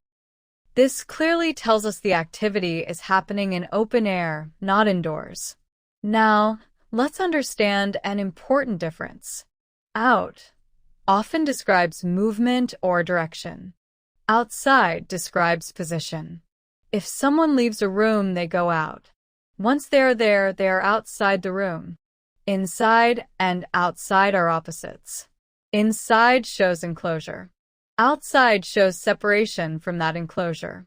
This clearly tells us the activity is happening in open air, not indoors. Now, let's understand an important difference. Out often describes movement or direction. Outside describes position. If someone leaves a room, they go out. Once they are there, they are outside the room. Inside and outside are opposites. Inside shows enclosure. Outside shows separation from that enclosure.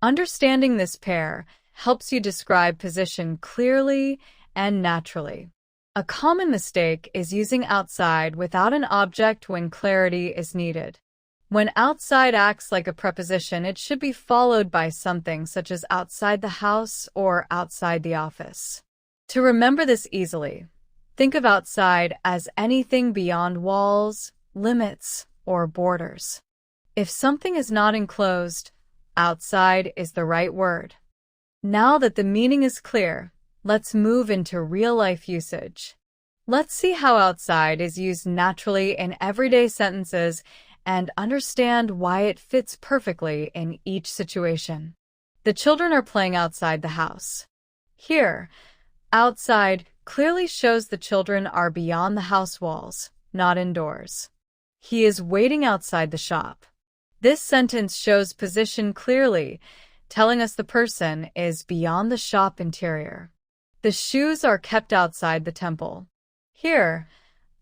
Understanding this pair helps you describe position clearly and naturally. A common mistake is using outside without an object when clarity is needed. When outside acts like a preposition, it should be followed by something such as outside the house or outside the office. To remember this easily, think of outside as anything beyond walls, limits, or borders. If something is not enclosed, outside is the right word. Now that the meaning is clear, let's move into real-life usage. Let's see how outside is used naturally in everyday sentences and understand why it fits perfectly in each situation. The children are playing outside the house. Here, outside clearly shows the children are beyond the house walls, not indoors. He is waiting outside the shop. This sentence shows position clearly, telling us the person is beyond the shop interior. The shoes are kept outside the temple. Here,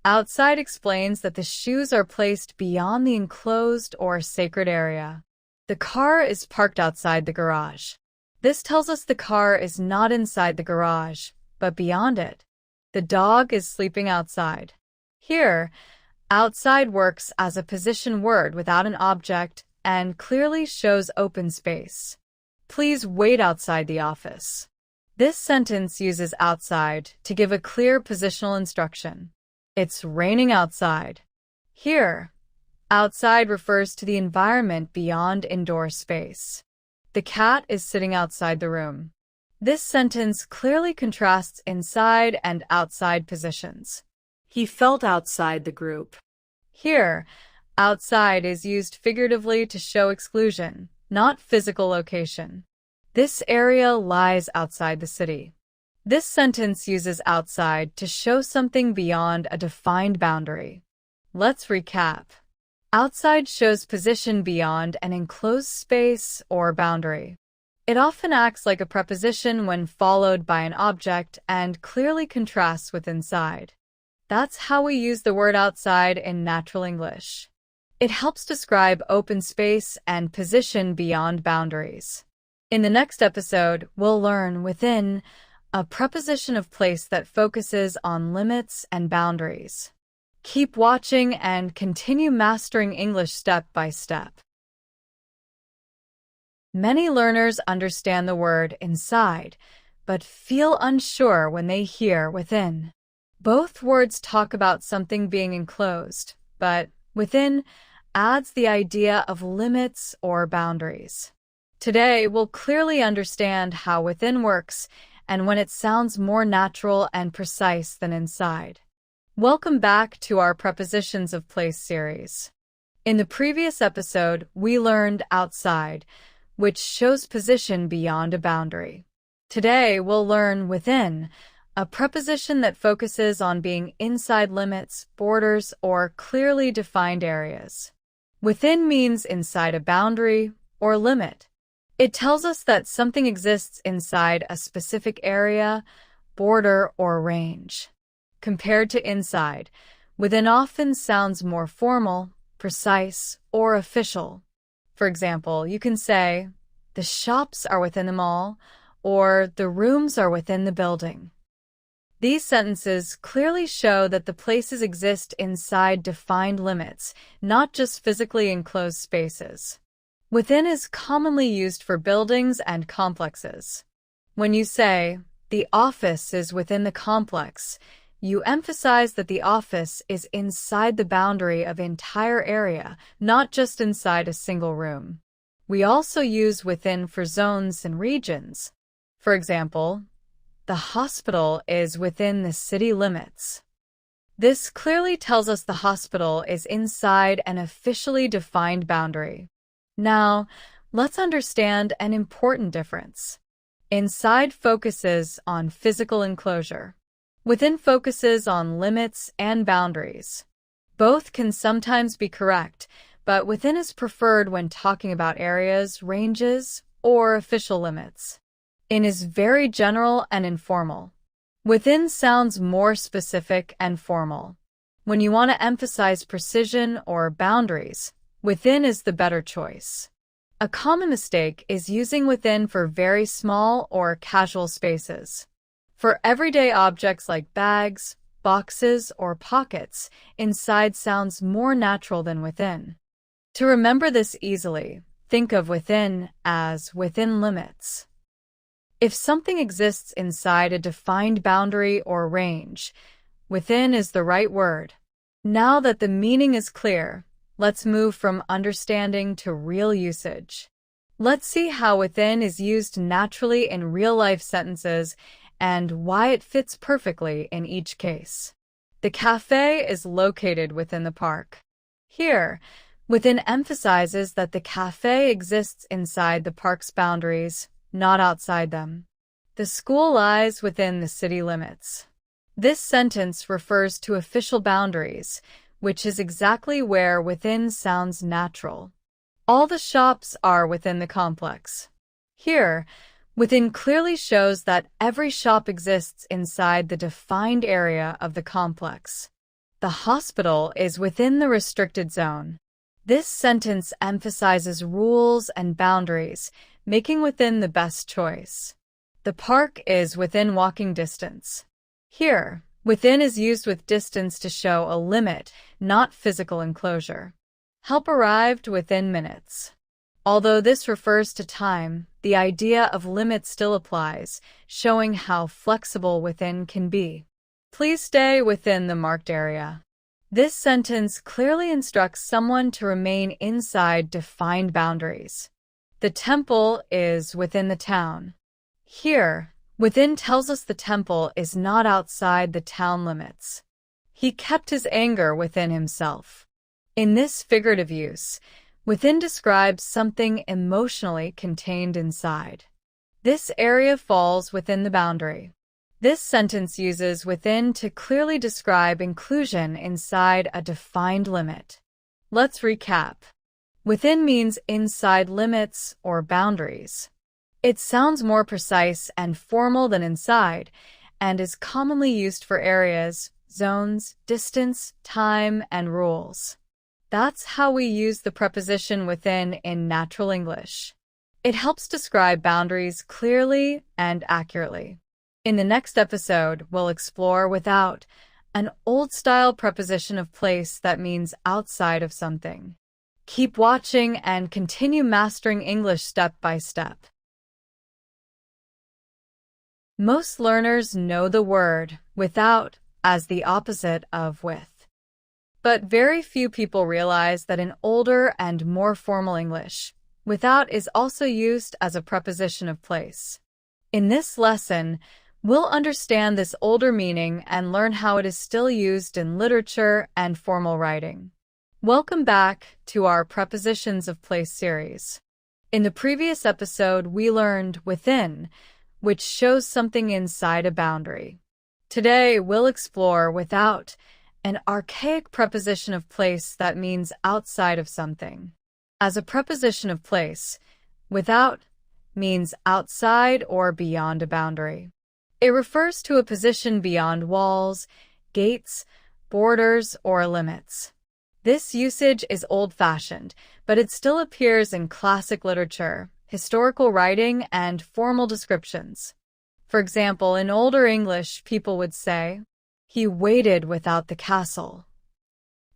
outside explains that the shoes are placed beyond the enclosed or sacred area. The car is parked outside the garage. This tells us the car is not inside the garage, but beyond it. The dog is sleeping outside. Here, outside works as a position word without an object and clearly shows open space. Please wait outside the office. This sentence uses outside to give a clear positional instruction. It's raining outside. Here, outside refers to the environment beyond indoor space. The cat is sitting outside the room. This sentence clearly contrasts inside and outside positions. He felt outside the group. Here, outside is used figuratively to show exclusion, not physical location. This area lies outside the city. This sentence uses outside to show something beyond a defined boundary. Let's recap. Outside shows position beyond an enclosed space or boundary. It often acts like a preposition when followed by an object and clearly contrasts with inside. That's how we use the word outside in natural English. It helps describe open space and position beyond boundaries. In the next episode, we'll learn within, a preposition of place that focuses on limits and boundaries. Keep watching and continue mastering English step by step. Many learners understand the word inside, but feel unsure when they hear within. Both words talk about something being enclosed, but within adds the idea of limits or boundaries. Today, we'll clearly understand how within works and when it sounds more natural and precise than inside. Welcome back to our Prepositions of Place series. In the previous episode, we learned outside, which shows position beyond a boundary. Today, we'll learn within, a preposition that focuses on being inside limits, borders, or clearly defined areas. Within means inside a boundary or limit. It tells us that something exists inside a specific area, border, or range. Compared to inside, within often sounds more formal, precise, or official. For example, you can say, "The shops are within the mall," or "The rooms are within the building." These sentences clearly show that the places exist inside defined limits, not just physically enclosed spaces. Within is commonly used for buildings and complexes. When you say, "The office is within the complex," you emphasize that the office is inside the boundary of entire area, not just inside a single room. We also use within for zones and regions. For example, "The hospital is within the city limits." This clearly tells us the hospital is inside an officially defined boundary. Now, let's understand an important difference. Inside focuses on physical enclosure. Within focuses on limits and boundaries. Both can sometimes be correct, but within is preferred when talking about areas, ranges, or official limits. In is very general and informal. Within sounds more specific and formal. When you want to emphasize precision or boundaries, within is the better choice. A common mistake is using within for very small or casual spaces. For everyday objects like bags, boxes, or pockets, inside sounds more natural than within. To remember this easily, think of within as within limits. If something exists inside a defined boundary or range, within is the right word. Now that the meaning is clear, let's move from understanding to real usage. Let's see how within is used naturally in real-life sentences and why it fits perfectly in each case. The cafe is located within the park. Here, within emphasizes that the cafe exists inside the park's boundaries, not outside them. The school lies within the city limits. This sentence refers to official boundaries, which is exactly where within sounds natural. All the shops are within the complex. Here, within clearly shows that every shop exists inside the defined area of the complex. The hospital is within the restricted zone. This sentence emphasizes rules and boundaries, making within the best choice. The park is within walking distance. Here, within is used with distance to show a limit, not physical enclosure. Help arrived within minutes. Although this refers to time, the idea of limit still applies, showing how flexible within can be. Please stay within the marked area. This sentence clearly instructs someone to remain inside defined boundaries. The temple is within the town. Here, within tells us the temple is not outside the town limits. He kept his anger within himself. In this figurative use, within describes something emotionally contained inside. This area falls within the boundary. This sentence uses within to clearly describe inclusion inside a defined limit. Let's recap. Within means inside limits or boundaries. It sounds more precise and formal than inside, and is commonly used for areas, zones, distance, time, and rules. That's how we use the preposition within in natural English. It helps describe boundaries clearly and accurately. In the next episode, we'll explore without, an old-style preposition of place that means outside of something. Keep watching and continue mastering English step by step. Most learners know the word without as the opposite of with. But very few people realize that in older and more formal English, without is also used as a preposition of place. In this lesson, we'll understand this older meaning and learn how it is still used in literature and formal writing. Welcome back to our Prepositions of Place series. In the previous episode, we learned within, which shows something inside a boundary. Today, we'll explore without, an archaic preposition of place that means outside of something. As a preposition of place, without means outside or beyond a boundary. It refers to a position beyond walls, gates, borders, or limits. This usage is old-fashioned, but it still appears in classic literature, historical writing, and formal descriptions. For example, in older English, people would say, "He waited without the castle,"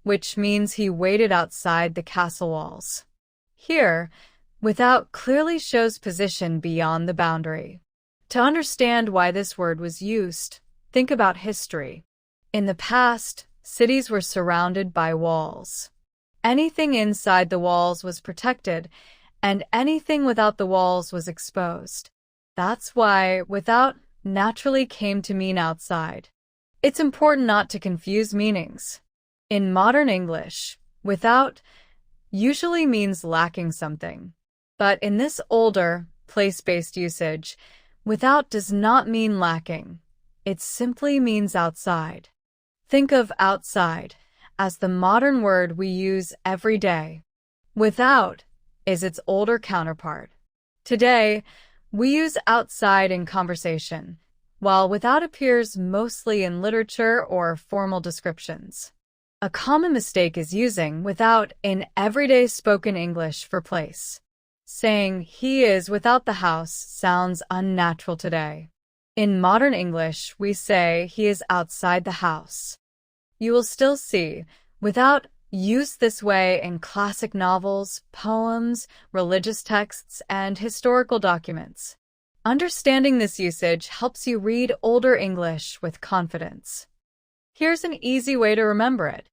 which means he waited outside the castle walls. Here, without clearly shows position beyond the boundary. To understand why this word was used, think about history. In the past, cities were surrounded by walls. Anything inside the walls was protected, and anything without the walls was exposed. That's why without naturally came to mean outside. It's important not to confuse meanings. In modern English, without usually means lacking something. But in this older, place-based usage, without does not mean lacking. It simply means outside. Think of outside as the modern word we use every day. Without is its older counterpart. Today, we use outside in conversation, while without appears mostly in literature or formal descriptions. A common mistake is using without in everyday spoken English for place. Saying he is without the house sounds unnatural today. In modern English, we say he is outside the house. You will still see without used this way in classic novels, poems, religious texts, and historical documents. Understanding this usage helps you read older English with confidence. Here's an easy way to remember it.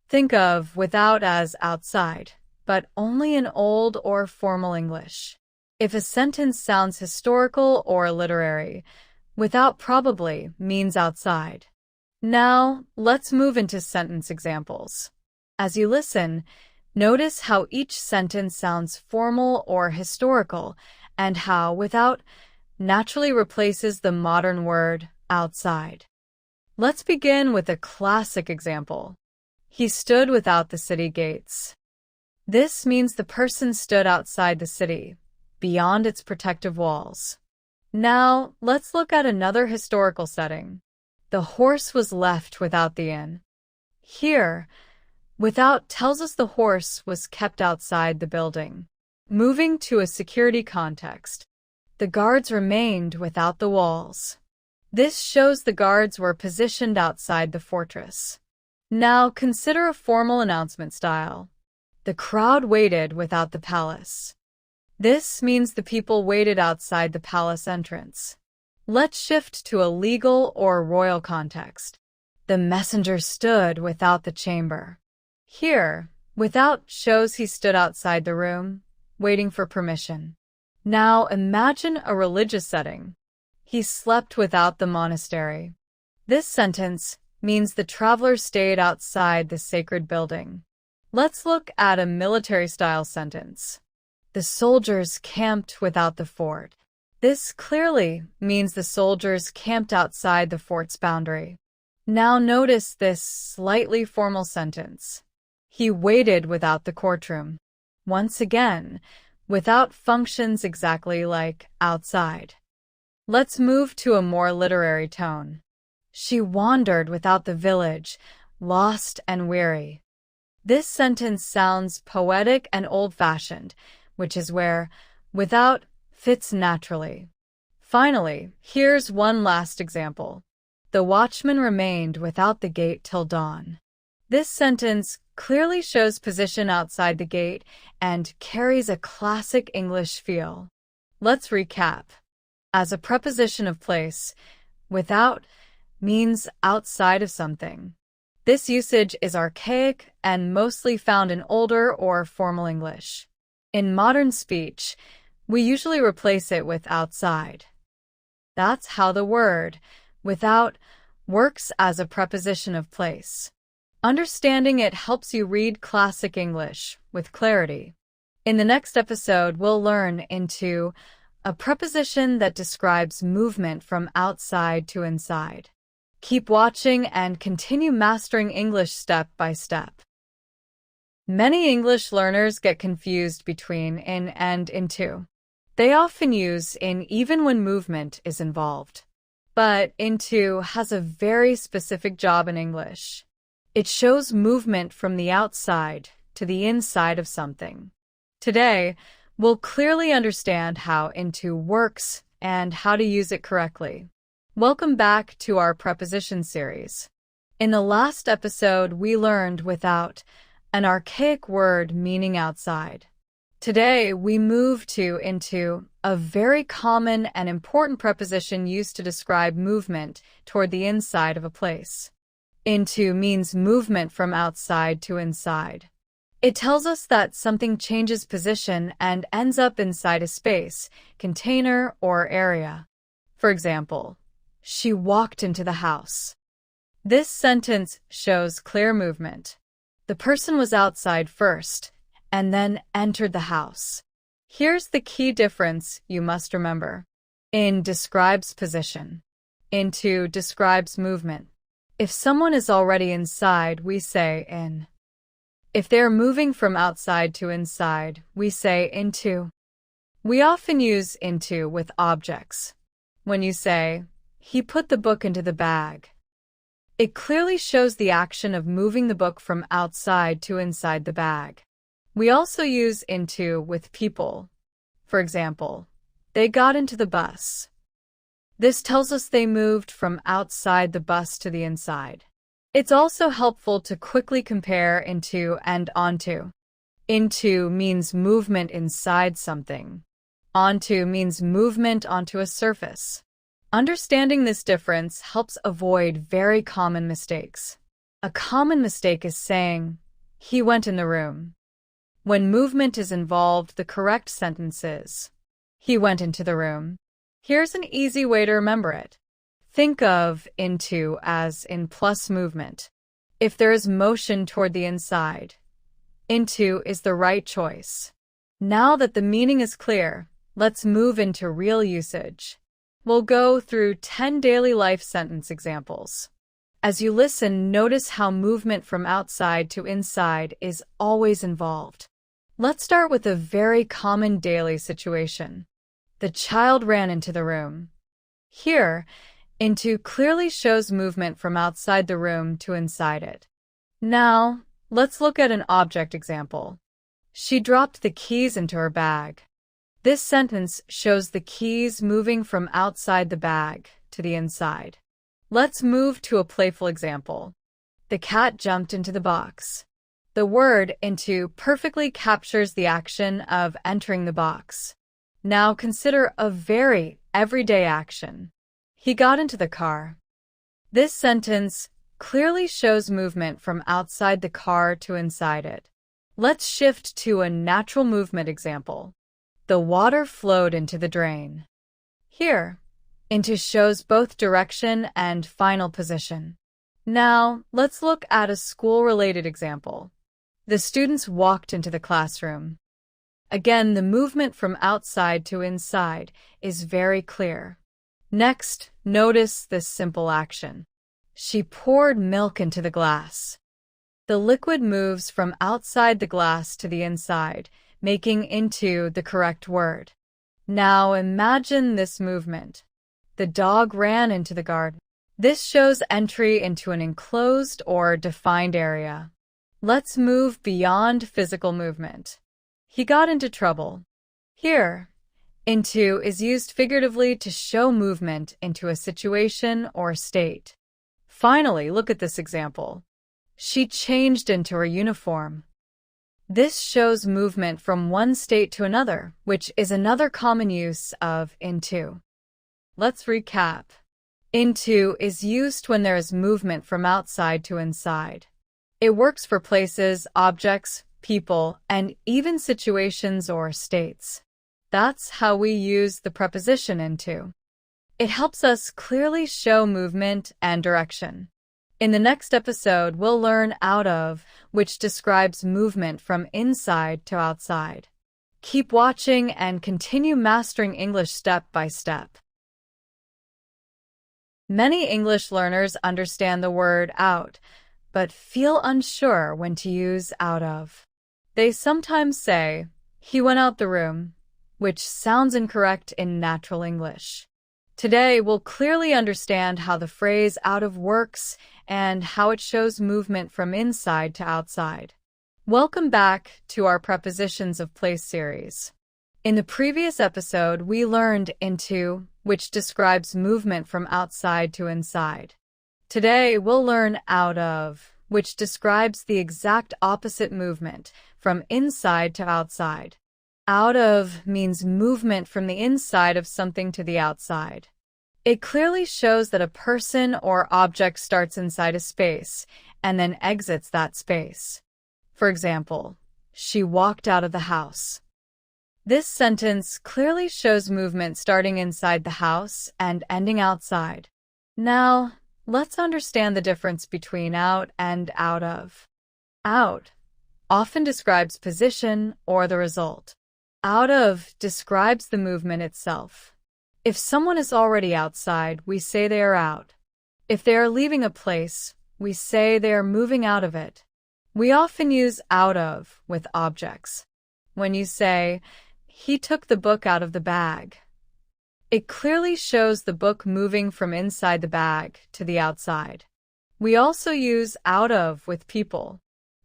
Think of without as outside, but only in old or formal English. If a sentence sounds historical or literary, without probably means outside. Now, let's move into sentence examples. As you listen, notice how each sentence sounds formal or historical, and how without naturally replaces the modern word outside. Let's begin with a classic example. He stood without the city gates. This means the person stood outside the city, beyond its protective walls. Now, let's look at another historical setting. The horse was left without the inn. Here, without tells us the horse was kept outside the building. Moving to a security context, the guards remained without the walls. This shows the guards were positioned outside the fortress. Now consider a formal announcement style. The crowd waited without the palace. This means the people waited outside the palace entrance. Let's shift to a legal or royal context. The messenger stood without the chamber. Here, without shows he stood outside the room, waiting for permission. Now imagine a religious setting. He slept without the monastery. This sentence means the traveler stayed outside the sacred building. Let's look at a military-style sentence. The soldiers camped without the fort. This clearly means the soldiers camped outside the fort's boundary. Now notice this slightly formal sentence. He waited without the courtroom. Once again, without functions exactly like outside. Let's move to a more literary tone. She wandered without the village, lost and weary. This sentence sounds poetic and old-fashioned, which is where without fits naturally. Finally, here's one last example. The watchman remained without the gate till dawn. This sentence clearly shows position outside the gate and carries a classic English feel. Let's recap. As a preposition of place, without means outside of something. This usage is archaic and mostly found in older or formal English. In modern speech, we usually replace it with outside. That's how the word without works as a preposition of place. Understanding it helps you read classic English with clarity. In the next episode, we'll learn into a preposition that describes movement from outside to inside. Keep watching and continue mastering English step by step. Many English learners get confused between in and into. They often use in even when movement is involved. But into has a very specific job in English. It shows movement from the outside to the inside of something. Today, we'll clearly understand how into works and how to use it correctly. Welcome back to our preposition series. In the last episode, we learned without, an archaic word meaning outside. Today, we move to into, a very common and important preposition used to describe movement toward the inside of a place. Into means movement from outside to inside. It tells us that something changes position and ends up inside a space, container, or area. For example, she walked into the house. This sentence shows clear movement. The person was outside first, and then entered the house. Here's the key difference you must remember. In describes position. Into describes movement. If someone is already inside, we say in. If they're moving from outside to inside, we say into. We often use into with objects. When you say, he put the book into the bag, it clearly shows the action of moving the book from outside to inside the bag. We also use into with people. For example, they got into the bus. This tells us they moved from outside the bus to the inside. It's also helpful to quickly compare into and onto. Into means movement inside something. Onto means movement onto a surface. Understanding this difference helps avoid very common mistakes. A common mistake is saying, he went in the room. When movement is involved, the correct sentence is, he went into the room. Here's an easy way to remember it. Think of into as in plus movement. If there is motion toward the inside, into is the right choice. Now that the meaning is clear, let's move into real usage. We'll go through 10 daily life sentence examples. As you listen, notice how movement from outside to inside is always involved. Let's start with a very common daily situation. The child ran into the room. Here, into clearly shows movement from outside the room to inside it. Now, let's look at an object example. She dropped the keys into her bag. This sentence shows the keys moving from outside the bag to the inside. Let's move to a playful example. The cat jumped into the box. The word into perfectly captures the action of entering the box. Now consider a very everyday action. He got into the car. This sentence clearly shows movement from outside the car to inside it. Let's shift to a natural movement example. The water flowed into the drain. Here, into shows both direction and final position. Now, let's look at a school-related example. The students walked into the classroom. Again, the movement from outside to inside is very clear. Next, notice this simple action. She poured milk into the glass. The liquid moves from outside the glass to the inside, making into the correct word. Now imagine this movement. The dog ran into the garden. This shows entry into an enclosed or defined area. Let's move beyond physical movement. He got into trouble. Here, into is used figuratively to show movement into a situation or state. Finally, look at this example. She changed into her uniform. This shows movement from one state to another, which is another common use of into. Let's recap. Into is used when there is movement from outside to inside. It works for places, objects, people, and even situations or states. That's how we use the preposition into. It helps us clearly show movement and direction. In the next episode, we'll learn out of, which describes movement from inside to outside. Keep watching and continue mastering English step by step. Many English learners understand the word out, but feel unsure when to use out of. They sometimes say, "He went out the room," which sounds incorrect in natural English. Today, we'll clearly understand how the phrase out of works and how it shows movement from inside to outside. Welcome back to our Prepositions of Place series. In the previous episode, we learned into, which describes movement from outside to inside. Today, we'll learn out of, which describes the exact opposite movement, from inside to outside. Out of means movement from the inside of something to the outside. It clearly shows that a person or object starts inside a space and then exits that space. For example, she walked out of the house. This sentence clearly shows movement starting inside the house and ending outside. Now, let's understand the difference between out and out of. Out often describes position or the result. Out of describes the movement itself. If someone is already outside, we say they are out. If they are leaving a place, we say they are moving out of it. We often use out of with objects. When you say, "He took the book out of the bag," it clearly shows the book moving from inside the bag to the outside. We also use out of with people.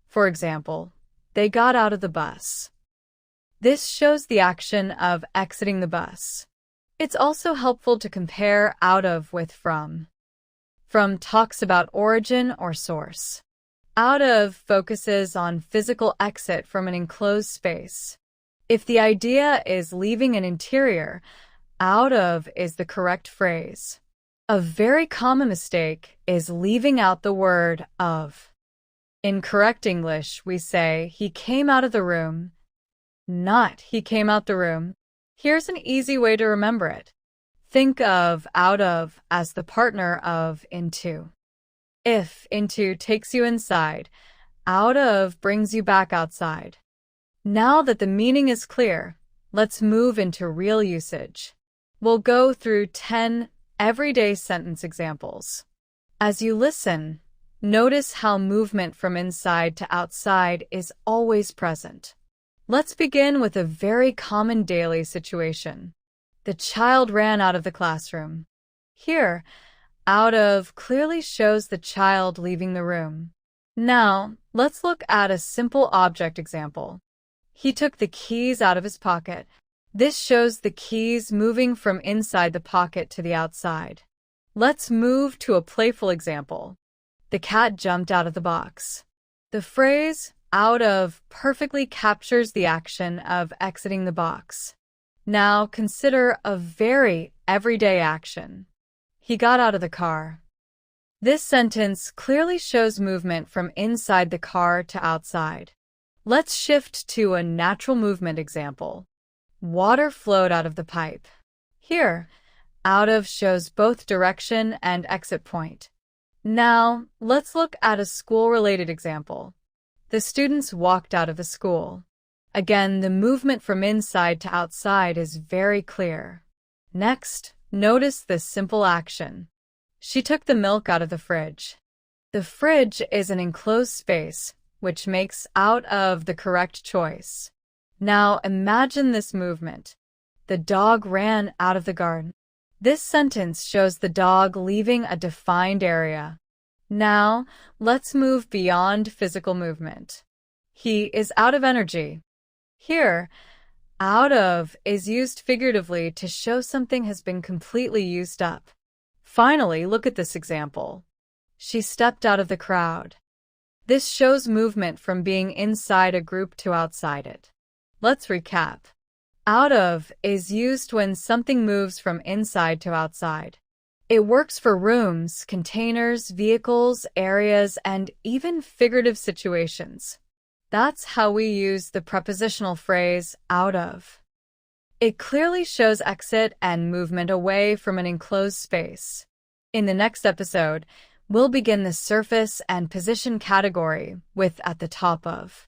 For example, "They got out of the bus." This shows the action of exiting the bus. It's also helpful to compare out of with from. From talks about origin or source. Out of focuses on physical exit from an enclosed space. If the idea is leaving an interior, out of is the correct phrase. A very common mistake is leaving out the word of. In correct English, we say, "He came out of the room," not "he came out the room." Here's an easy way to remember it. Think of out of as the partner of into. If into takes you inside, out of brings you back outside. Now that the meaning is clear, let's move into real usage. We'll go through 10 everyday sentence examples. As you listen, notice how movement from inside to outside is always present. Let's begin with a very common daily situation. The child ran out of the classroom. Here, out of clearly shows the child leaving the room. Now, let's look at a simple object example. He took the keys out of his pocket. This shows the keys moving from inside the pocket to the outside. Let's move to a playful example. The cat jumped out of the box. The phrase out of perfectly captures the action of exiting the box. Now consider a very everyday action. He got out of the car. This sentence clearly shows movement from inside the car to outside. Let's shift to a natural movement example. Water flowed out of the pipe. Here, out of shows both direction and exit point. Now, let's look at a school-related example. The students walked out of the school. Again, the movement from inside to outside is very clear. Next, notice this simple action. She took the milk out of the fridge. The fridge is an enclosed space, which makes out of the correct choice. Now imagine this movement. The dog ran out of the garden. This sentence shows the dog leaving a defined area. Now, let's move beyond physical movement. He is out of energy. Here, out of is used figuratively to show something has been completely used up. Finally, look at this example. She stepped out of the crowd. This shows movement from being inside a group to outside it. Let's recap. Out of is used when something moves from inside to outside. It works for rooms, containers, vehicles, areas, and even figurative situations. That's how we use the prepositional phrase out of. It clearly shows exit and movement away from an enclosed space. In the next episode, we'll begin the surface and position category with at the top of.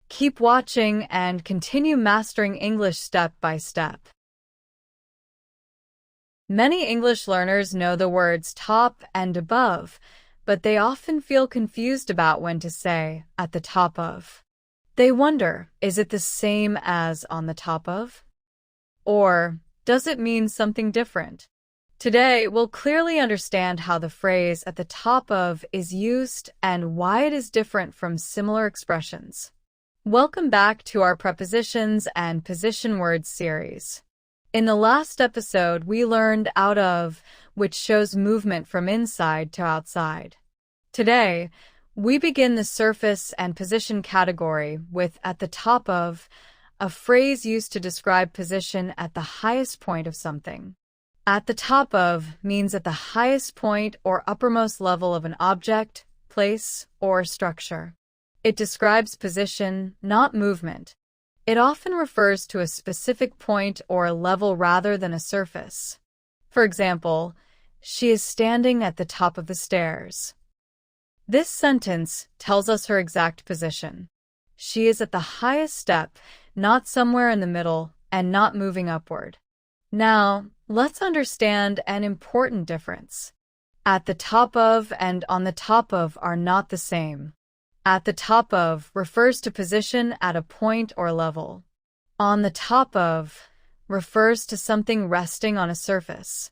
Keep watching and continue mastering English step by step. Many English learners know the words top and above, but they often feel confused about when to say at the top of. They wonder, is it the same as on the top of? Or does it mean something different? Today, we'll clearly understand how the phrase at the top of is used and why it is different from similar expressions. Welcome back to our Prepositions and Position Words series. In the last episode, we learned out of, which shows movement from inside to outside. Today, we begin the surface and position category with at the top of, a phrase used to describe position at the highest point of something. At the top of means at the highest point or uppermost level of an object, place, or structure. It describes position, not movement. It often refers to a specific point or level rather than a surface. For example, she is standing at the top of the stairs. This sentence tells us her exact position. She is at the highest step, not somewhere in the middle, and not moving upward. Now, let's understand an important difference. At the top of and on the top of are not the same. At the top of refers to position at a point or level. On the top of refers to something resting on a surface.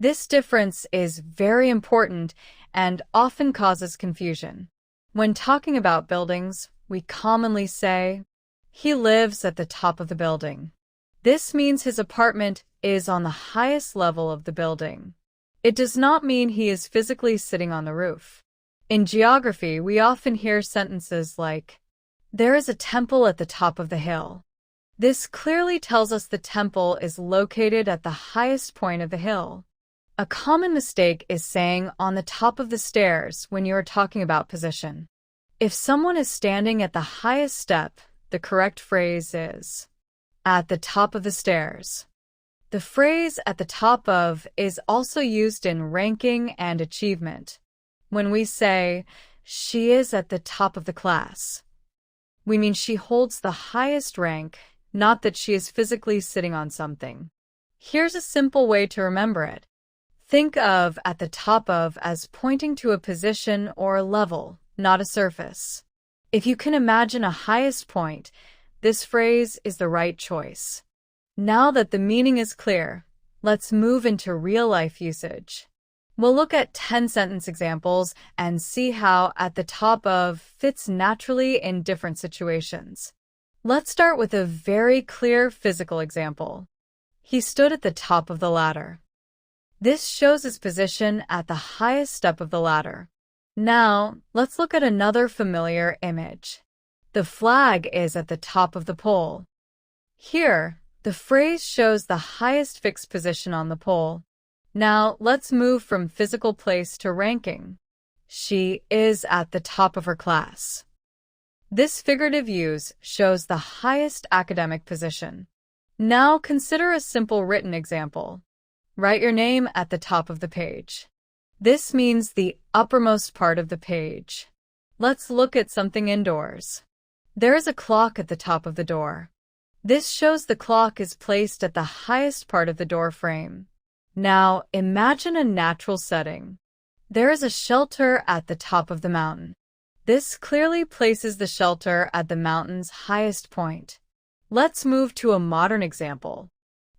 This difference is very important and often causes confusion. When talking about buildings, we commonly say, "He lives at the top of the building." This means his apartment is on the highest level of the building. It does not mean he is physically sitting on the roof. In geography, we often hear sentences like, "There is a temple at the top of the hill." This clearly tells us the temple is located at the highest point of the hill. A common mistake is saying on the top of the stairs when you are talking about position. If someone is standing at the highest step, the correct phrase is at the top of the stairs. The phrase at the top of is also used in ranking and achievement. When we say, "She is at the top of the class," we mean she holds the highest rank, not that she is physically sitting on something. Here's a simple way to remember it. Think of at the top of as pointing to a position or a level, not a surface. If you can imagine a highest point, this phrase is the right choice. Now that the meaning is clear, let's move into real-life usage. We'll look at 10 sentence examples and see how at the top of fits naturally in different situations. Let's start with a very clear physical example. He stood at the top of the ladder. This shows his position at the highest step of the ladder. Now, let's look at another familiar image. The flag is at the top of the pole. Here, the phrase shows the highest fixed position on the pole. Now, let's move from physical place to ranking. She is at the top of her class. This figurative use shows the highest academic position. Now, consider a simple written example. Write your name at the top of the page. This means the uppermost part of the page. Let's look at something indoors. There is a clock at the top of the door. This shows the clock is placed at the highest part of the door frame. Now, imagine a natural setting. There is a shelter at the top of the mountain. This clearly places the shelter at the mountain's highest point. Let's move to a modern example.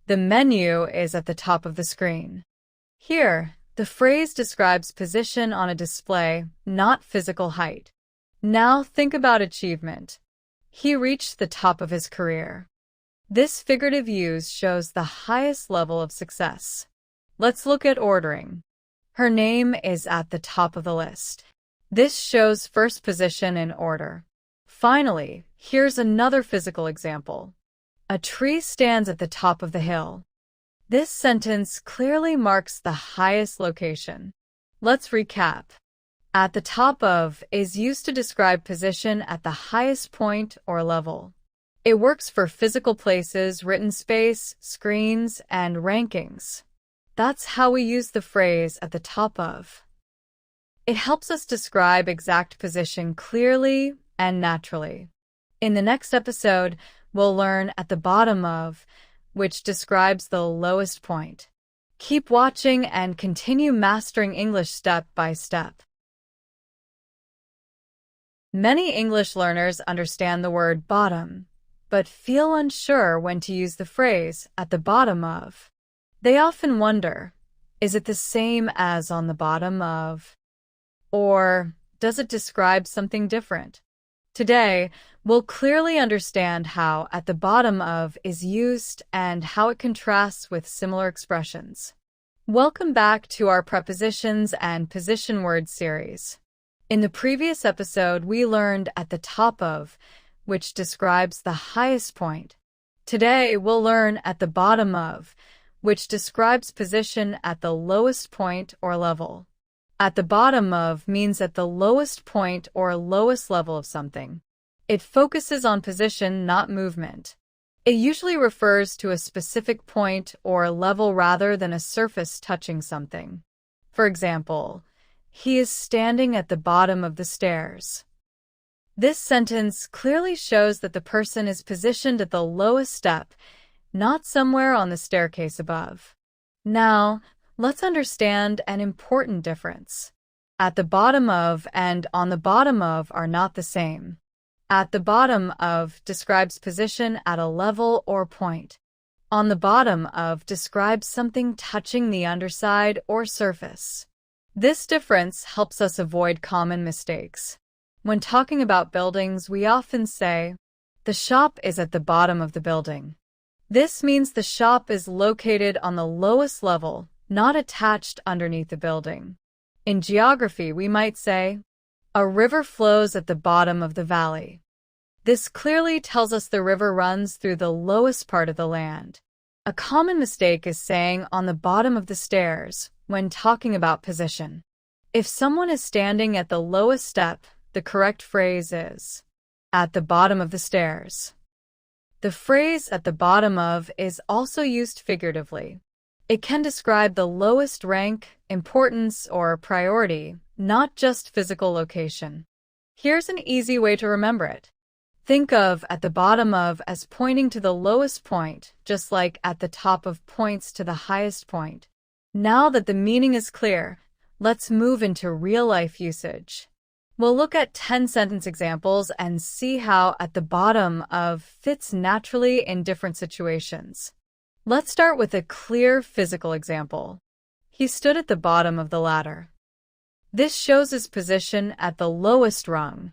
The menu is at the top of the screen. Here, the phrase describes position on a display, not physical height. Now think about achievement. He reached the top of his career. This figurative use shows the highest level of success. Let's look at ordering. Her name is at the top of the list. This shows first position in order. Finally, here's another physical example. A tree stands at the top of the hill. This sentence clearly marks the highest location. Let's recap. At the top of is used to describe position at the highest point or level. It works for physical places, written space, screens, and rankings. That's how we use the phrase at the top of. It helps us describe exact position clearly and naturally. In the next episode, we'll learn at the bottom of, which describes the lowest point. Keep watching and continue mastering English step by step. Many English learners understand the word bottom, but feel unsure when to use the phrase at the bottom of. They often wonder, is it the same as on the bottom of? Or does it describe something different? Today, we'll clearly understand how at the bottom of is used and how it contrasts with similar expressions. Welcome back to our Prepositions and Position Words series. In the previous episode, we learned at the top of, which describes the highest point. Today, we'll learn at the bottom of, which describes position at the lowest point or level. At the bottom of means at the lowest point or lowest level of something. It focuses on position, not movement. It usually refers to a specific point or level rather than a surface touching something. For example, he is standing at the bottom of the stairs. This sentence clearly shows that the person is positioned at the lowest step, not somewhere on the staircase above. Now, let's understand an important difference. At the bottom of and on the bottom of are not the same. At the bottom of describes position at a level or point. On the bottom of describes something touching the underside or surface. This difference helps us avoid common mistakes. When talking about buildings, we often say, the shop is at the bottom of the building. This means the shop is located on the lowest level, not attached underneath the building. In geography, we might say, a river flows at the bottom of the valley. This clearly tells us the river runs through the lowest part of the land. A common mistake is saying on the bottom of the stairs when talking about position. If someone is standing at the lowest step, the correct phrase is at the bottom of the stairs. The phrase at the bottom of is also used figuratively. It can describe the lowest rank, importance, or priority, not just physical location. Here's an easy way to remember it. Think of at the bottom of as pointing to the lowest point, just like at the top of points to the highest point. Now that the meaning is clear, let's move into real-life usage. We'll look at 10 sentence examples and see how at the bottom of fits naturally in different situations. Let's start with a clear physical example. He stood at the bottom of the ladder. This shows his position at the lowest rung.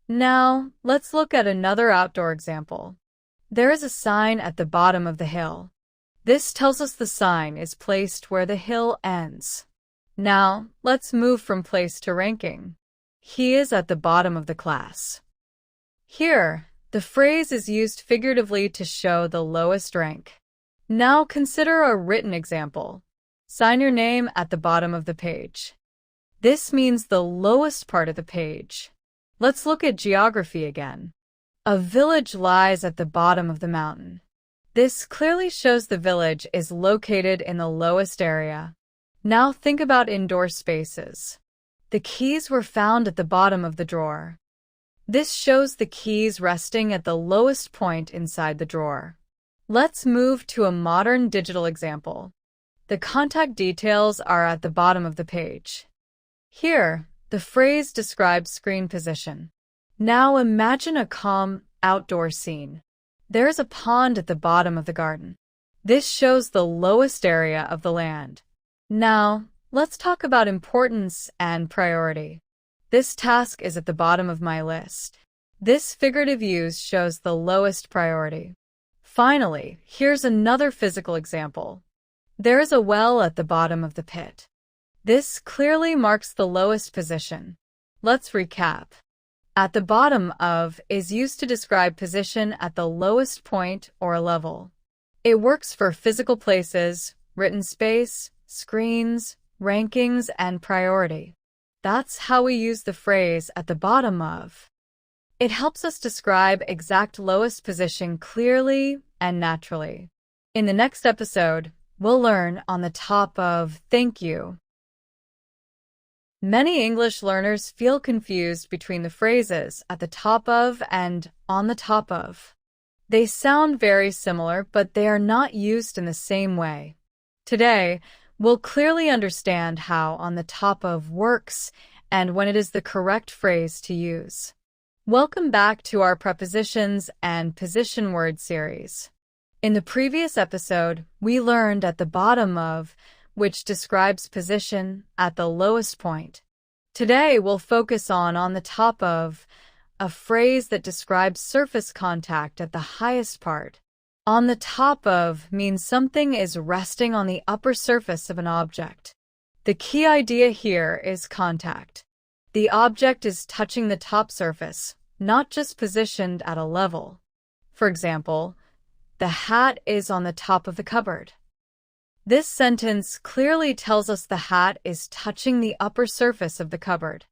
Now, let's look at another outdoor example. There is a sign at the bottom of the hill. This tells us the sign is placed where the hill ends. Now, let's move from place to ranking. He is at the bottom of the class. Here, the phrase is used figuratively to show the lowest rank. Now consider a written example. Sign your name at the bottom of the page. This means the lowest part of the page. Let's look at geography again. A village lies at the bottom of the mountain. This clearly shows the village is located in the lowest area. Now think about indoor spaces. The keys were found at the bottom of the drawer. This shows the keys resting at the lowest point inside the drawer. Let's move to a modern digital example. The contact details are at the bottom of the page. Here, the phrase describes screen position. Now imagine a calm, outdoor scene. There is a pond at the bottom of the garden. This shows the lowest area of the land. Now, let's talk about importance and priority. This task is at the bottom of my list. This figurative use shows the lowest priority. Finally, here's another physical example. There is a well at the bottom of the pit. This clearly marks the lowest position. Let's recap. At the bottom of is used to describe position at the lowest point or level. It works for physical places, written space, screens, rankings, and priority. That's how we use the phrase at the bottom of. It helps us describe exact lowest position clearly and naturally. In the next episode, we'll learn on the top of thank you. Many English learners feel confused between the phrases at the top of and on the top of. They sound very similar, but they are not used in the same way. Today, we'll clearly understand how on the top of works and when it is the correct phrase to use. Welcome back to our Prepositions and Position word series. In the previous episode, we learned at the bottom of, which describes position at the lowest point. Today, we'll focus on the top of, a phrase that describes surface contact at the highest part. On the top of means something is resting on the upper surface of an object. The key idea here is contact. The object is touching the top surface, not just positioned at a level. For example, the hat is on the top of the cupboard. This sentence clearly tells us the hat is touching the upper surface of the cupboard.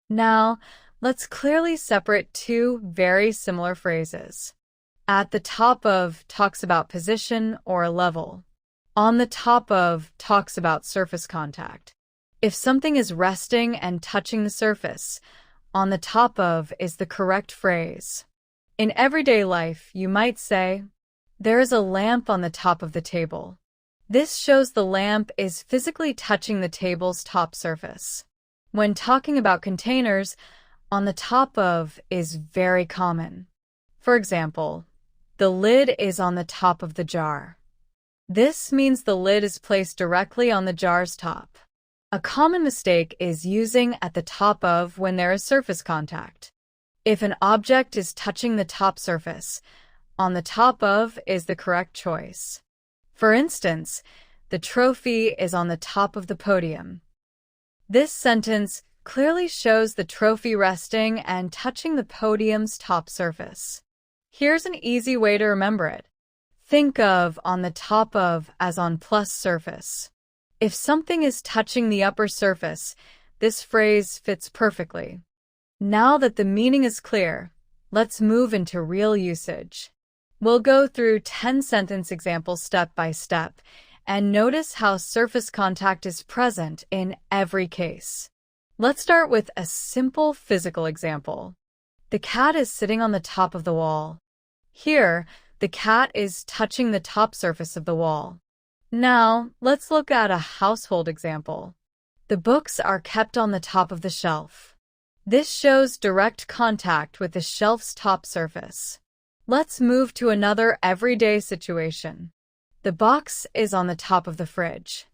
Now, let's clearly separate two very similar phrases. At the top of talks about position or level. On the top of talks about surface contact. If something is resting and touching the surface, on the top of is the correct phrase. In everyday life, you might say, there is a lamp on the top of the table. This shows the lamp is physically touching the table's top surface. When talking about containers, on the top of is very common. For example, the lid is on the top of the jar. This means the lid is placed directly on the jar's top. A common mistake is using at the top of when there is surface contact. If an object is touching the top surface, on the top of is the correct choice. For instance, the trophy is on the top of the podium. This sentence clearly shows the trophy resting and touching the podium's top surface. Here's an easy way to remember it. Think of on the top of as on plus surface. If something is touching the upper surface, this phrase fits perfectly. Now that the meaning is clear, let's move into real usage. We'll go through 10 sentence examples step by step and notice how surface contact is present in every case. Let's start with a simple physical example. The cat is sitting on the top of the wall. Here, the cat is touching the top surface of the wall. Now, let's look at a household example. The books are kept on the top of the shelf. This shows direct contact with the shelf's top surface. Let's move to another everyday situation. The box is on the top of the fridge.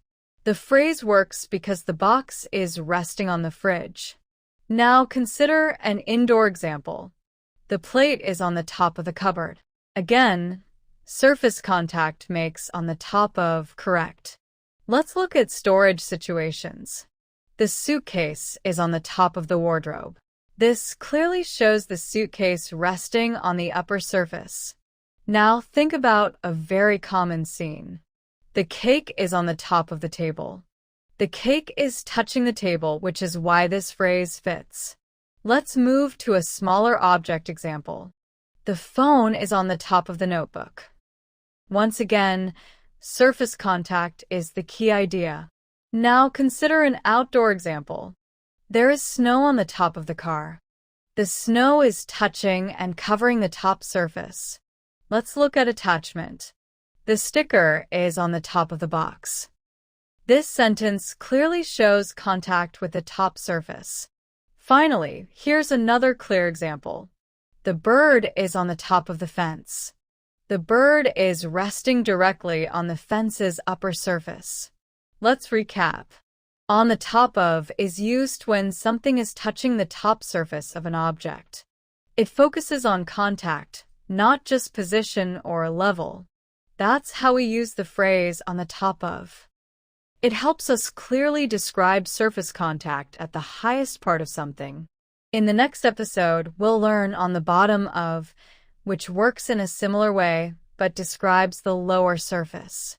The phrase works because the box is resting on the fridge. Now consider an indoor example. The plate is on the top of the cupboard. Again, surface contact makes on the top of correct. Let's look at storage situations. The suitcase is on the top of the wardrobe. This clearly shows the suitcase resting on the upper surface. Now think about a very common scene. The cake is on the top of the table. The cake is touching the table, which is why this phrase fits. Let's move to a smaller object example. The phone is on the top of the notebook. Once again, surface contact is the key idea. Now consider an outdoor example. There is snow on the top of the car. The snow is touching and covering the top surface. Let's look at attachment. The sticker is on the top of the box. This sentence clearly shows contact with the top surface. Finally, here's another clear example. The bird is on the top of the fence. The bird is resting directly on the fence's upper surface. Let's recap. On the top of is used when something is touching the top surface of an object. It focuses on contact, not just position or level. That's how we use the phrase on the top of. It helps us clearly describe surface contact at the highest part of something. In the next episode, we'll learn on the bottom of, which works in a similar way but describes the lower surface.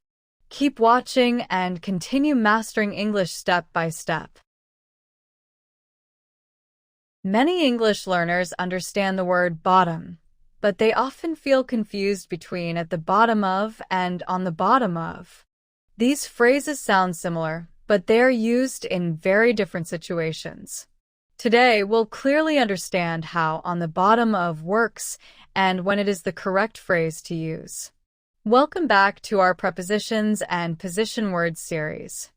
Keep watching and continue mastering English step by step. Many English learners understand the word bottom, but they often feel confused between at the bottom of and on the bottom of. These phrases sound similar, but they are used in very different situations. Today, we'll clearly understand how on the bottom of works and when it is the correct phrase to use. Welcome back to our Prepositions and Position Words series.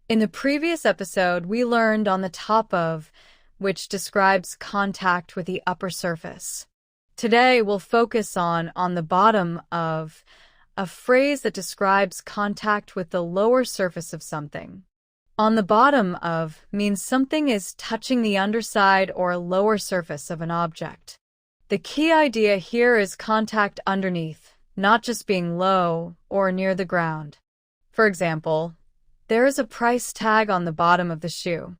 In the previous episode, we learned on the top of, which describes contact with the upper surface. Today, we'll focus on the bottom of, a phrase that describes contact with the lower surface of something. On the bottom of means something is touching the underside or lower surface of an object. The key idea here is contact underneath, not just being low or near the ground. For example, there is a price tag on the bottom of the shoe.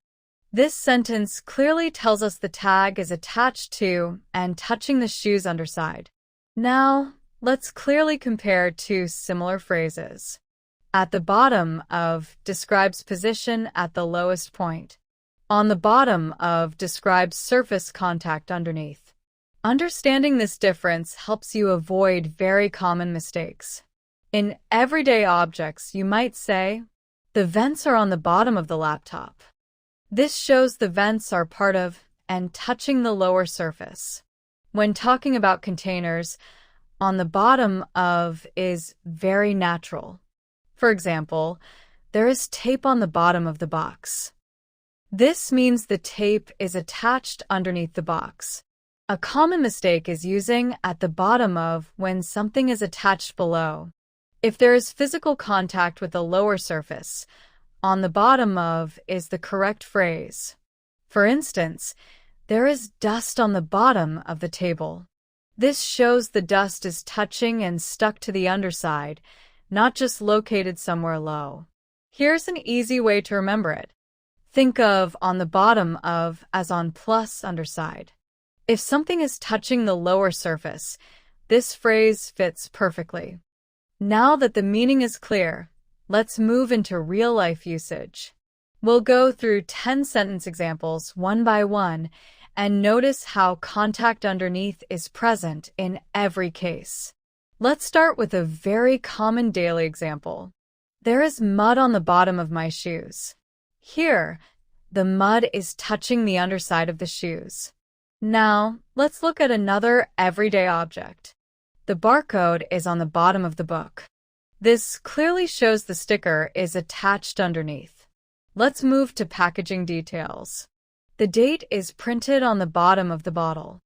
This sentence clearly tells us the tag is attached to and touching the shoe's underside. Now, let's clearly compare two similar phrases. At the bottom of describes position at the lowest point. On the bottom of describes surface contact underneath. Understanding this difference helps you avoid very common mistakes. In everyday objects, you might say, the vents are on the bottom of the laptop. This shows the vents are part of and touching the lower surface. When talking about containers, on the bottom of is very natural. For example, there is tape on the bottom of the box. This means the tape is attached underneath the box. A common mistake is using at the bottom of when something is attached below. If there is physical contact with the lower surface, on the bottom of is the correct phrase. For instance, there is dust on the bottom of the table. This shows the dust is touching and stuck to the underside, not just located somewhere low. Here's an easy way to remember it. Think of on the bottom of as on plus underside. If something is touching the lower surface, this phrase fits perfectly. Now that the meaning is clear, let's move into real-life usage. We'll go through 10 sentence examples one by one and notice how contact underneath is present in every case. Let's start with a very common daily example. There is mud on the bottom of my shoes. Here, the mud is touching the underside of the shoes. Now, let's look at another everyday object. The barcode is on the bottom of the book. This clearly shows the sticker is attached underneath. Let's move to packaging details. The date is printed on the bottom of the bottle.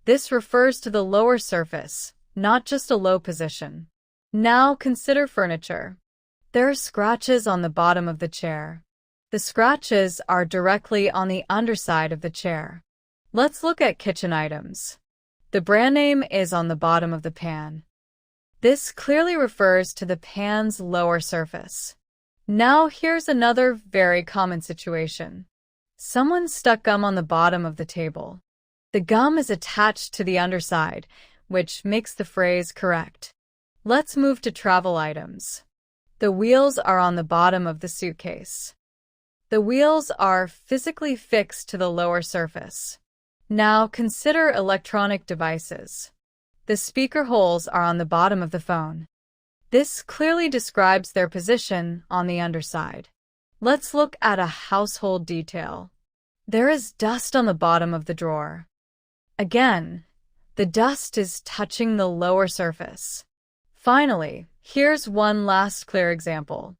This refers to the lower surface, not just a low position. Now consider furniture. There are scratches on the bottom of the chair. The scratches are directly on the underside of the chair. Let's look at kitchen items. The brand name is on the bottom of the pan. This clearly refers to the pan's lower surface. Now here's another very common situation. Someone stuck gum on the bottom of the table. The gum is attached to the underside, which makes the phrase correct. Let's move to travel items. The wheels are on the bottom of the suitcase. The wheels are physically fixed to the lower surface. Now consider electronic devices. The speaker holes are on the bottom of the phone. This clearly describes their position on the underside. Let's look at a household detail. There is dust on the bottom of the drawer. Again, the dust is touching the lower surface. Finally, here's one last clear example.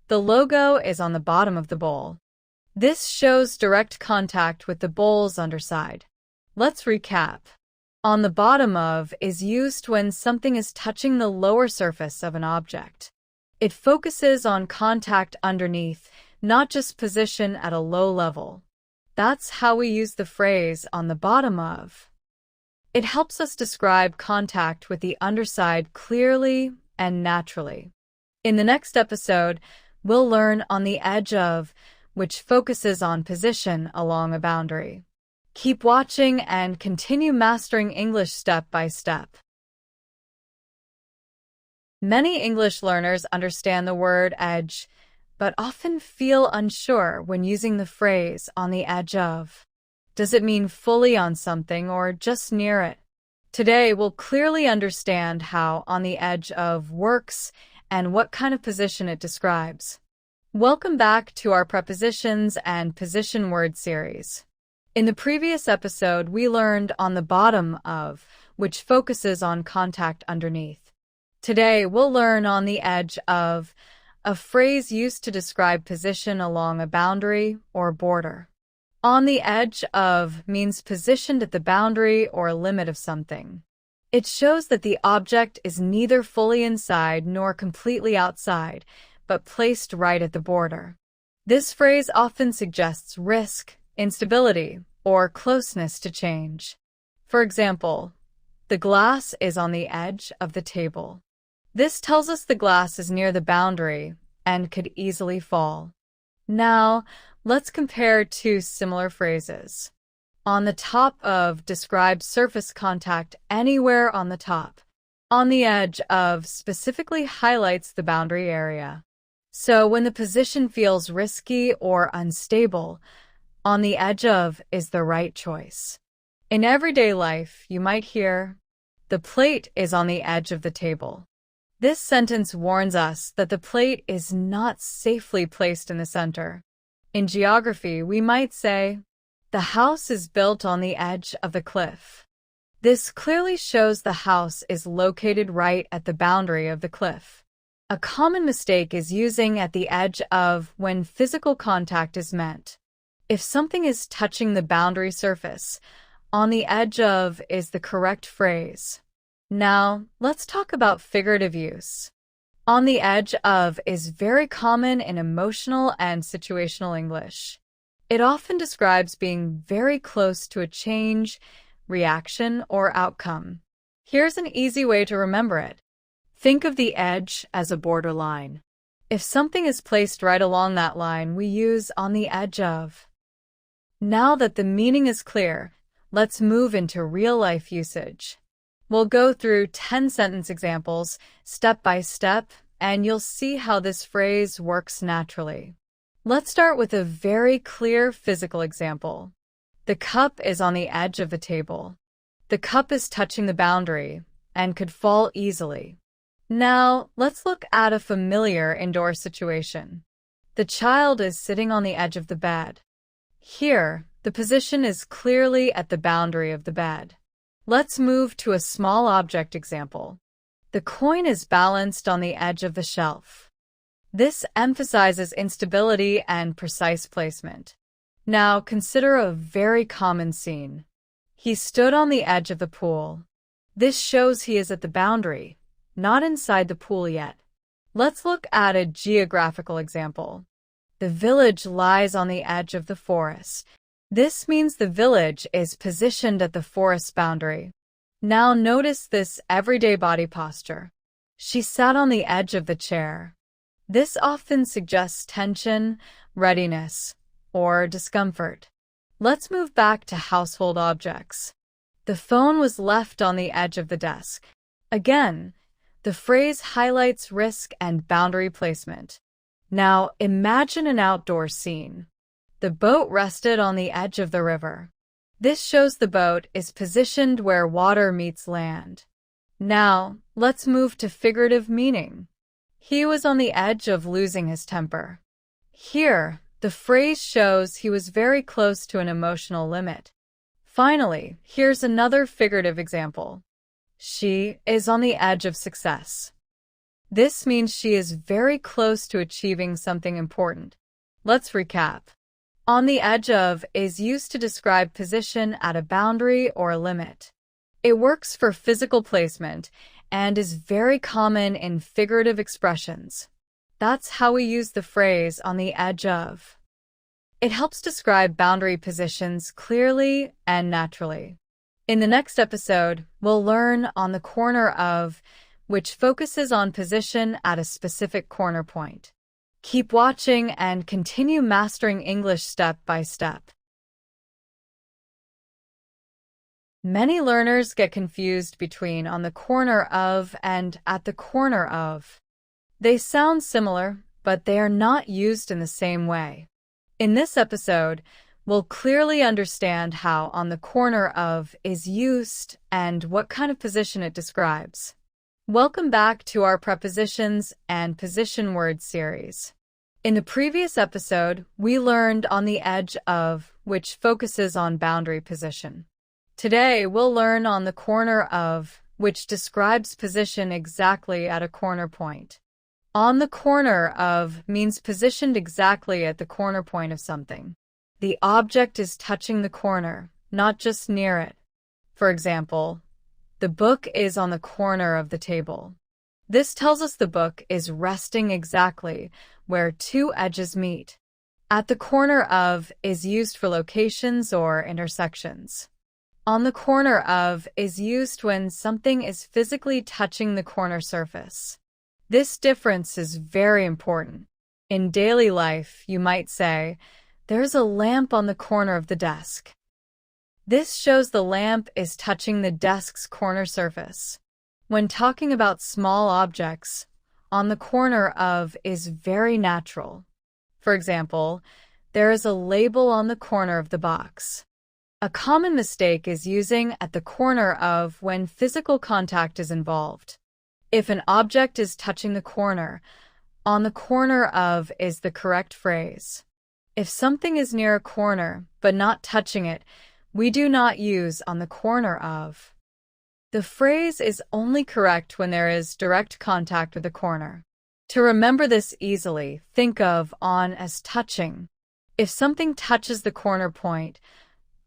The logo is on the bottom of the bowl. This shows direct contact with the bowl's underside. Let's recap. On the bottom of is used when something is touching the lower surface of an object. It focuses on contact underneath, not just position at a low level. That's how we use the phrase on the bottom of. It helps us describe contact with the underside clearly and naturally. In the next episode, we'll learn on the edge of, which focuses on position along a boundary. Keep watching and continue mastering English step by step. Many English learners understand the word edge, but often feel unsure when using the phrase on the edge of. Does it mean fully on something or just near it? Today, we'll clearly understand how on the edge of works and what kind of position it describes. Welcome back to our Prepositions and Position word series. In the previous episode, we learned on the bottom of, which focuses on contact underneath. Today, we'll learn on the edge of, a phrase used to describe position along a boundary or border. On the edge of means positioned at the boundary or limit of something. It shows that the object is neither fully inside nor completely outside, but placed right at the border. This phrase often suggests risk, instability, or closeness to change. For example, the glass is on the edge of the table. This tells us the glass is near the boundary and could easily fall. Now, let's compare two similar phrases. On the top of describes surface contact anywhere on the top. On the edge of specifically highlights the boundary area. So when the position feels risky or unstable, on the edge of is the right choice. In everyday life, you might hear, the plate is on the edge of the table. This sentence warns us that the plate is not safely placed in the center. In geography, we might say, the house is built on the edge of the cliff. This clearly shows the house is located right at the boundary of the cliff. A common mistake is using at the edge of when physical contact is meant. If something is touching the boundary surface, on the edge of is the correct phrase. Now, let's talk about figurative use. On the edge of is very common in emotional and situational English. It often describes being very close to a change, reaction, or outcome. Here's an easy way to remember it. Think of the edge as a borderline. If something is placed right along that line, we use on the edge of. Now that the meaning is clear, let's move into real-life usage. We'll go through 10 sentence examples, step by step, and you'll see how this phrase works naturally. Let's start with a very clear physical example. The cup is on the edge of the table. The cup is touching the boundary and could fall easily. Now, let's look at a familiar indoor situation. The child is sitting on the edge of the bed. Here, the position is clearly at the boundary of the bed. Let's move to a small object example. The coin is balanced on the edge of the shelf. This emphasizes instability and precise placement. Now, consider a very common scene. He stood on the edge of the pool. This shows he is at the boundary, not inside the pool yet. Let's look at a geographical example. The village lies on the edge of the forest. This means the village is positioned at the forest boundary. Now notice this everyday body posture. She sat on the edge of the chair. This often suggests tension, readiness, or discomfort. Let's move back to household objects. The phone was left on the edge of the desk. Again, the phrase highlights risk and boundary placement. Now imagine an outdoor scene. The boat rested on the edge of the river. This shows the boat is positioned where water meets land. Now, let's move to figurative meaning. He was on the edge of losing his temper. Here, the phrase shows he was very close to an emotional limit. Finally, here's another figurative example. She is on the edge of success. This means she is very close to achieving something important. Let's recap. On the edge of is used to describe position at a boundary or a limit. It works for physical placement and is very common in figurative expressions. That's how we use the phrase on the edge of. It helps describe boundary positions clearly and naturally. In the next episode, we'll learn on the corner of, which focuses on position at a specific corner point. Keep watching and continue mastering English step by step. Many learners get confused between on the corner of and at the corner of. They sound similar, but they are not used in the same way. In this episode, we'll clearly understand how on the corner of is used and what kind of position it describes. Welcome back to our Prepositions and Position Word series. In the previous episode, we learned on the edge of, which focuses on boundary position. Today, we'll learn on the corner of, which describes position exactly at a corner point. On the corner of means positioned exactly at the corner point of something. The object is touching the corner, not just near it. For example, the book is on the corner of the table. This tells us the book is resting exactly where two edges meet. At the corner of is used for locations or intersections. On the corner of is used when something is physically touching the corner surface. This difference is very important. In daily life, you might say, "There's a lamp on the corner of the desk." This shows the lamp is touching the desk's corner surface. When talking about small objects, on the corner of is very natural. For example, there is a label on the corner of the box. A common mistake is using at the corner of when physical contact is involved. If an object is touching the corner, on the corner of is the correct phrase. If something is near a corner but not touching it, we do not use on the corner of. The phrase is only correct when there is direct contact with the corner. To remember this easily, think of on as touching. If something touches the corner point,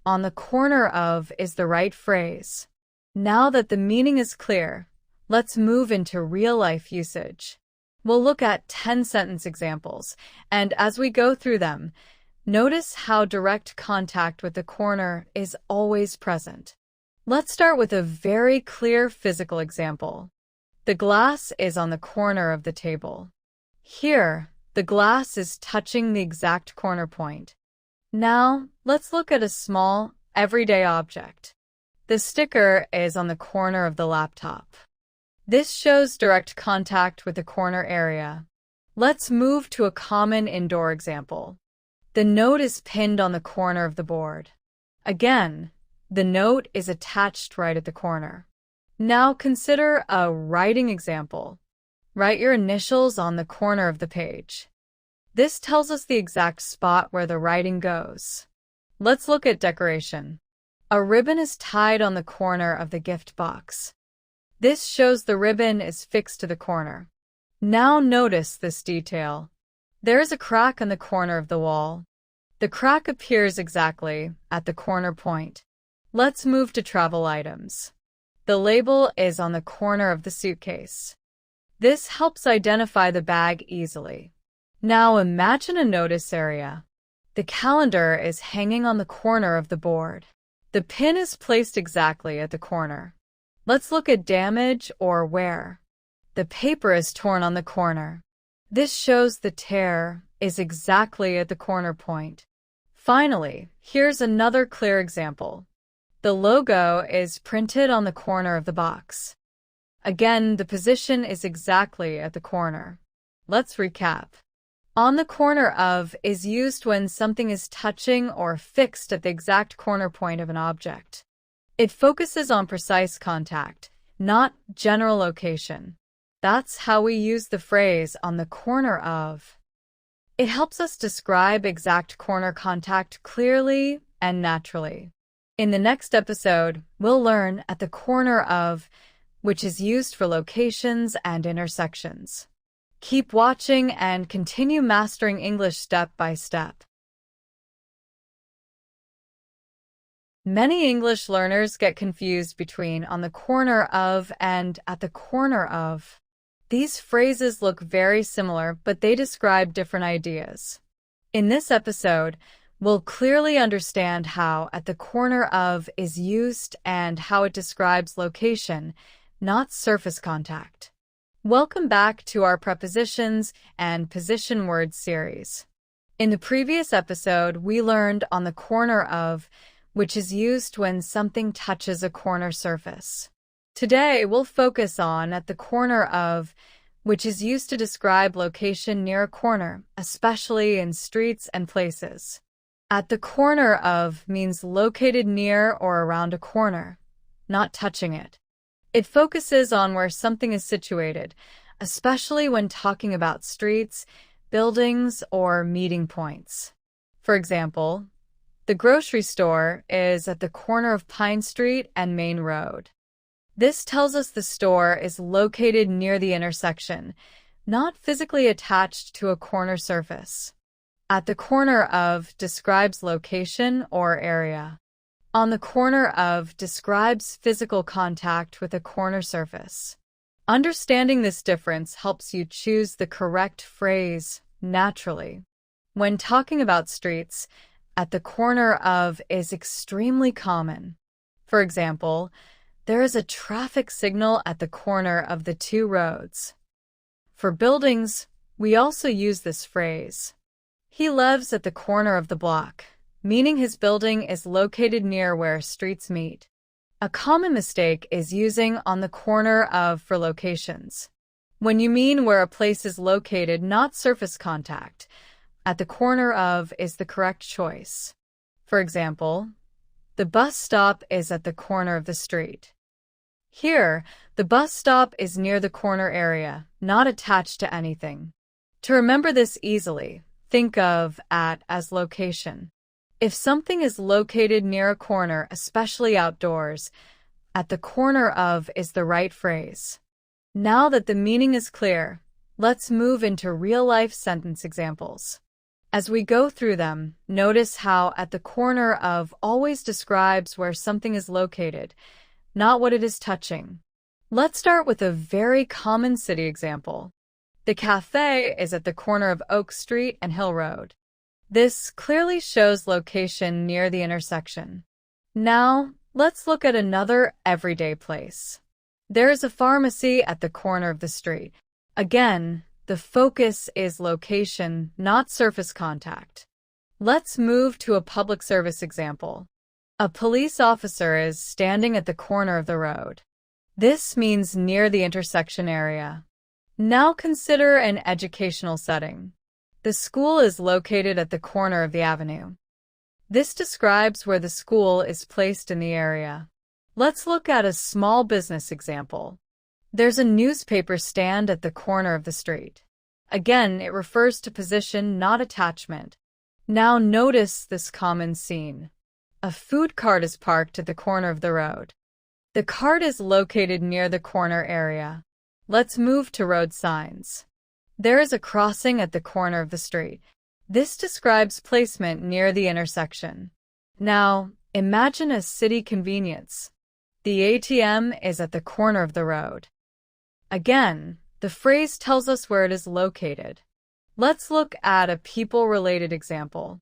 on the corner of is the right phrase. Now that the meaning is clear, let's move into real-life usage. We'll look at 10-sentence examples, and as we go through them, notice how direct contact with the corner is always present. Let's start with a very clear physical example. The glass is on the corner of the table. Here, the glass is touching the exact corner point. Now, let's look at a small, everyday object. The sticker is on the corner of the laptop. This shows direct contact with the corner area. Let's move to a common indoor example. The note is pinned on the corner of the board. Again, the note is attached right at the corner. Now consider a writing example. Write your initials on the corner of the page. This tells us the exact spot where the writing goes. Let's look at decoration. A ribbon is tied on the corner of the gift box. This shows the ribbon is fixed to the corner. Now notice this detail. There is a crack on the corner of the wall. The crack appears exactly at the corner point. Let's move to travel items. The label is on the corner of the suitcase. This helps identify the bag easily. Now imagine a notice area. The calendar is hanging on the corner of the board. The pin is placed exactly at the corner. Let's look at damage or wear. The paper is torn on the corner. This shows the tear is exactly at the corner point. Finally, here's another clear example. The logo is printed on the corner of the box. Again, the position is exactly at the corner. Let's recap. On the corner of is used when something is touching or fixed at the exact corner point of an object. It focuses on precise contact, not general location. That's how we use the phrase on the corner of. It helps us describe exact corner contact clearly and naturally. In the next episode, we'll learn at the corner of, which is used for locations and intersections. Keep watching and continue mastering English step by step. Many English learners get confused between on the corner of and at the corner of. These phrases look very similar, but they describe different ideas. In this episode, we'll clearly understand how at the corner of is used and how it describes location, not surface contact. Welcome back to our Prepositions and Position Word series. In the previous episode, we learned on the corner of, which is used when something touches a corner surface. Today, we'll focus on at the corner of, which is used to describe location near a corner, especially in streets and places. At the corner of means located near or around a corner, not touching it. It focuses on where something is situated, especially when talking about streets, buildings, or meeting points. For example, the grocery store is at the corner of Pine Street and Main Road. This tells us the store is located near the intersection, not physically attached to a corner surface. At the corner of describes location or area. On the corner of describes physical contact with a corner surface. Understanding this difference helps you choose the correct phrase naturally. When talking about streets, at the corner of is extremely common. For example, there is a traffic signal at the corner of the two roads. For buildings, we also use this phrase. He lives at the corner of the block, meaning his building is located near where streets meet. A common mistake is using on the corner of for locations. When you mean where a place is located, not surface contact, at the corner of is the correct choice. For example, the bus stop is at the corner of the street. Here, the bus stop is near the corner area, not attached to anything. To remember this easily, think of at as location. If something is located near a corner, especially outdoors, at the corner of is the right phrase. Now that the meaning is clear, let's move into real-life sentence examples. As we go through them, notice how at the corner of always describes where something is located, not what it is touching. Let's start with a very common city example. The cafe is at the corner of Oak Street and Hill Road. This clearly shows location near the intersection. Now, let's look at another everyday place. There is a pharmacy at the corner of the street. Again, the focus is location, not surface contact. Let's move to a public service example. A police officer is standing at the corner of the road. This means near the intersection area. Now consider an educational setting. The school is located at the corner of the avenue. This describes where the school is placed in the area. Let's look at a small business example. There's a newspaper stand at the corner of the street. Again, it refers to position, not attachment. Now notice this common scene. A food cart is parked at the corner of the road. The cart is located near the corner area. Let's move to road signs. There is a crossing at the corner of the street. This describes placement near the intersection. Now, imagine a city convenience. The ATM is at the corner of the road. Again, the phrase tells us where it is located. Let's look at a people-related example.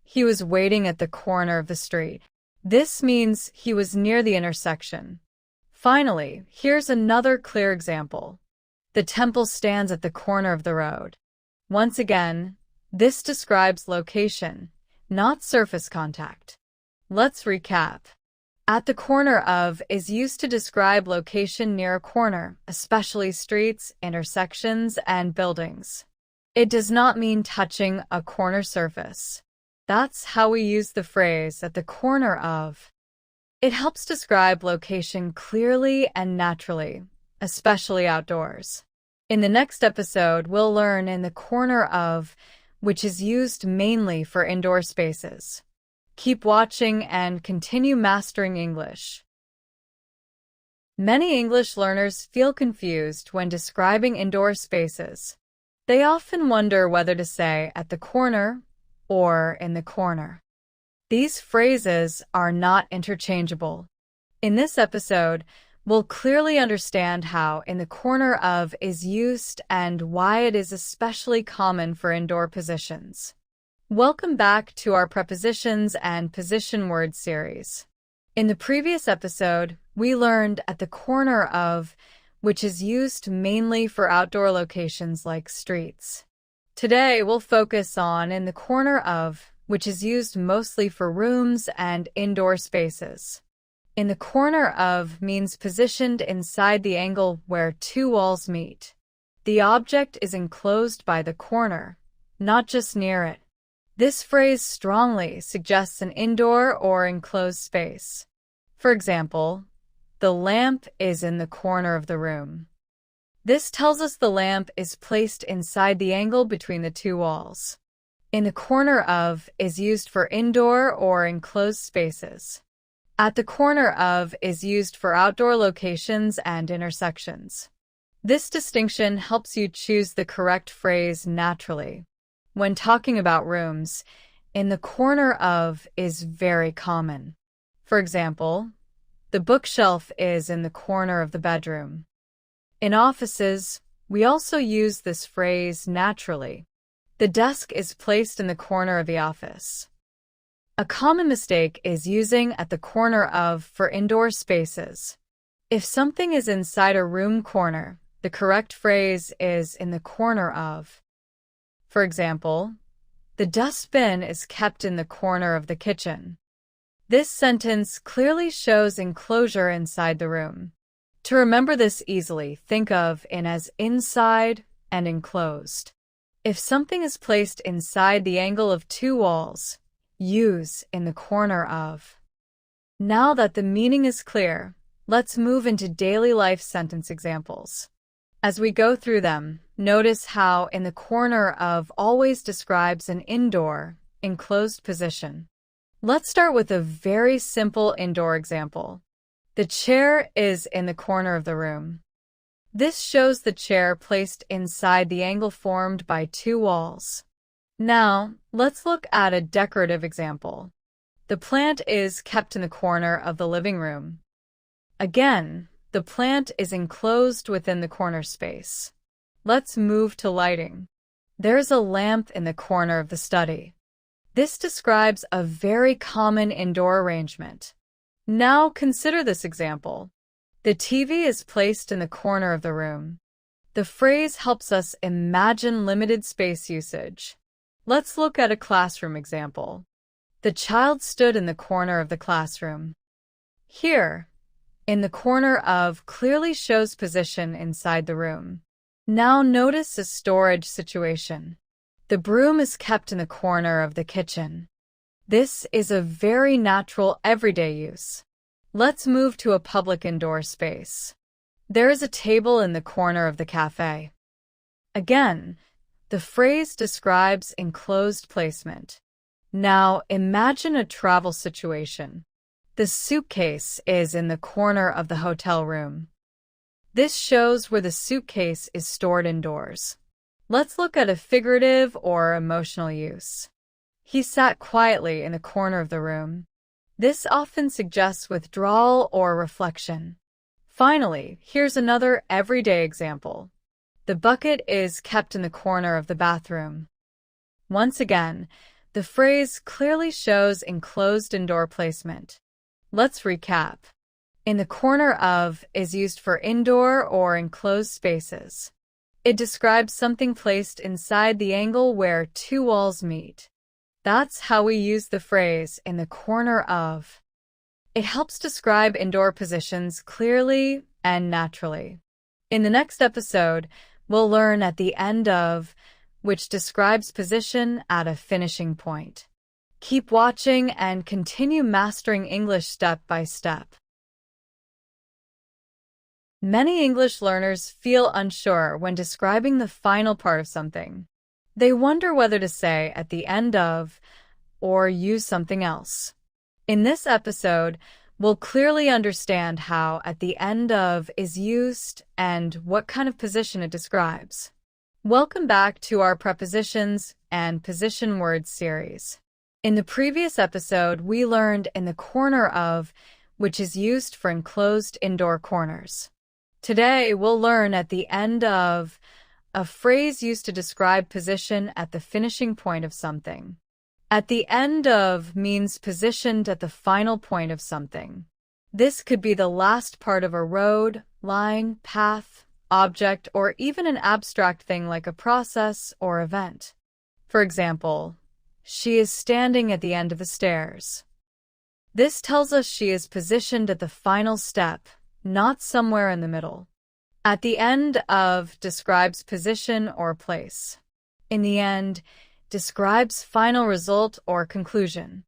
He was waiting at the corner of the street. This means he was near the intersection. Finally, here's another clear example. The temple stands at the corner of the road. Once again, this describes location, not surface contact. Let's recap. At the corner of is used to describe location near a corner, especially streets, intersections, and buildings. It does not mean touching a corner surface. That's how we use the phrase at the corner of. It helps describe location clearly and naturally, especially outdoors. In the next episode, we'll learn in the corner of, which is used mainly for indoor spaces. Keep watching and continue mastering English. Many English learners feel confused when describing indoor spaces. They often wonder whether to say at the corner or in the corner. These phrases are not interchangeable. In this episode, we'll clearly understand how in the corner of is used and why it is especially common for indoor positions. Welcome back to our Prepositions and Position Word series. In the previous episode, we learned at the corner of, which is used mainly for outdoor locations like streets. Today, we'll focus on in the corner of, which is used mostly for rooms and indoor spaces. In the corner of means positioned inside the angle where two walls meet. The object is enclosed by the corner, not just near it. This phrase strongly suggests an indoor or enclosed space. For example, the lamp is in the corner of the room. This tells us the lamp is placed inside the angle between the two walls. In the corner of is used for indoor or enclosed spaces. At the corner of is used for outdoor locations and intersections. This distinction helps you choose the correct phrase naturally. When talking about rooms, in the corner of is very common. For example, the bookshelf is in the corner of the bedroom. In offices, we also use this phrase naturally. The desk is placed in the corner of the office. A common mistake is using at the corner of for indoor spaces. If something is inside a room corner, the correct phrase is in the corner of. For example, the dustbin is kept in the corner of the kitchen. This sentence clearly shows enclosure inside the room. To remember this easily, think of in as inside and enclosed. If something is placed inside the angle of two walls, use in the corner of. Now that the meaning is clear, let's move into daily life sentence examples. As we go through them, notice how in the corner of always describes an indoor, enclosed position. Let's start with a very simple indoor example. The chair is in the corner of the room. This shows the chair placed inside the angle formed by two walls. Now, let's look at a decorative example. The plant is kept in the corner of the living room. Again, the plant is enclosed within the corner space. Let's move to lighting. There's a lamp in the corner of the study. This describes a very common indoor arrangement. Now consider this example. The TV is placed in the corner of the room. The phrase helps us imagine limited space usage. Let's look at a classroom example. The child stood in the corner of the classroom. Here, in the corner of clearly shows position inside the room. Now notice a storage situation. The broom is kept in the corner of the kitchen. This is a very natural everyday use. Let's move to a public indoor space. There is a table in the corner of the cafe. Again, the phrase describes enclosed placement. Now imagine a travel situation. The suitcase is in the corner of the hotel room. This shows where the suitcase is stored indoors. Let's look at a figurative or emotional use. He sat quietly in the corner of the room. This often suggests withdrawal or reflection. Finally, here's another everyday example. The bucket is kept in the corner of the bathroom. Once again, the phrase clearly shows enclosed indoor placement. Let's recap. In the corner of is used for indoor or enclosed spaces. It describes something placed inside the angle where two walls meet. That's how we use the phrase in the corner of. It helps describe indoor positions clearly and naturally. In the next episode, we'll learn at the end of, which describes position at a finishing point. Keep watching and continue mastering English step by step. Many English learners feel unsure when describing the final part of something. They wonder whether to say at the end of or use something else. In this episode, we'll clearly understand how at the end of is used and what kind of position it describes. Welcome back to our Prepositions and Position Words series. In the previous episode, we learned in the corner of, which is used for enclosed indoor corners. Today, we'll learn at the end of, a phrase used to describe position at the finishing point of something. At the end of means positioned at the final point of something. This could be the last part of a road, line, path, object, or even an abstract thing like a process or event. For example, she is standing at the end of the stairs. This tells us she is positioned at the final step, not somewhere in the middle. At the end of describes position or place. In the end describes final result or conclusion.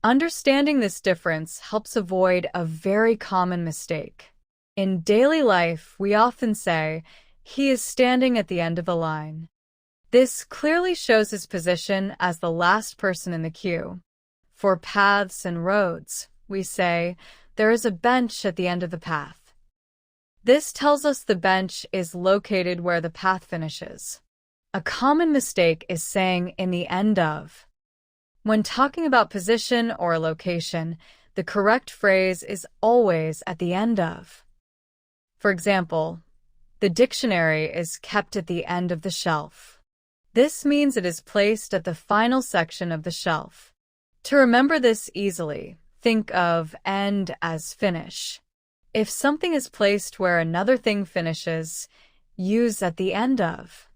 Understanding this difference helps avoid a very common mistake. In daily life, we often say, "He is standing at the end of the line." This clearly shows his position as the last person in the queue. For paths and roads, we say, "There is a bench at the end of the path." This tells us the bench is located where the path finishes. A common mistake is saying "in the end of." When talking about position or location, the correct phrase is always "at the end of." For example, the dictionary is kept at the end of the shelf. This means it is placed at the final section of the shelf. To remember this easily, think of "end" as "finish." If something is placed where another thing finishes, use "at the end of."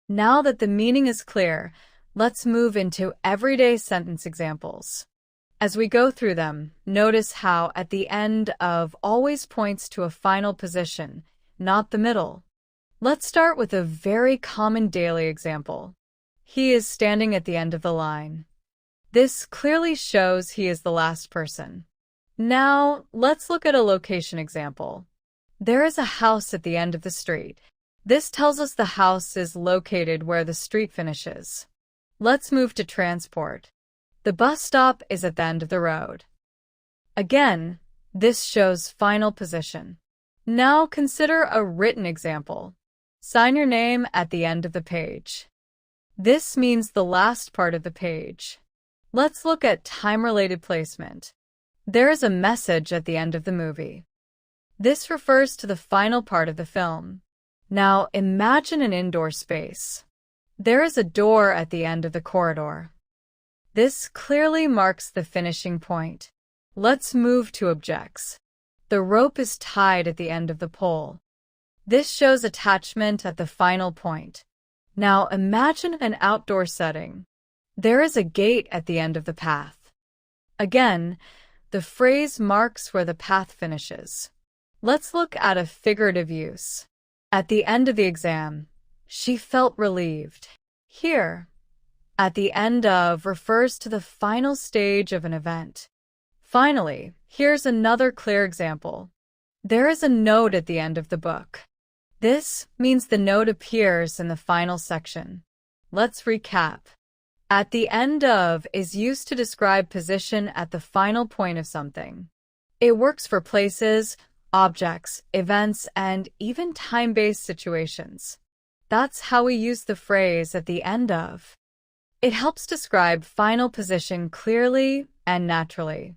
Now that the meaning is clear, let's move into everyday sentence examples. As we go through them, notice how "at the end of" always points to a final position, not the middle. Let's start with a very common daily example. He is standing at the end of the line. This clearly shows he is the last person. Now, let's look at a location example. There is a house at the end of the street. This tells us the house is located where the street finishes. Let's move to transport. The bus stop is at the end of the road. Again, this shows final position. Now consider a written example. Sign your name at the end of the page. This means the last part of the page. Let's look at time-related placement. There is a message at the end of the movie. This refers to the final part of the film. Now imagine an indoor space. There is a door at the end of the corridor. This clearly marks the finishing point. Let's move to objects. The rope is tied at the end of the pole. This shows attachment at the final point. Now imagine an outdoor setting. There is a gate at the end of the path. Again, the phrase marks where the path finishes. Let's look at a figurative use. At the end of the exam, she felt relieved. Here, "at the end of" refers to the final stage of an event. Finally, here's another clear example. There is a note at the end of the book. This means the note appears in the final section. Let's recap. At the end of is used to describe position at the final point of something. It works for places, objects, events, and even time-based situations. That's how we use the phrase "at the end of." It helps describe final position clearly and naturally.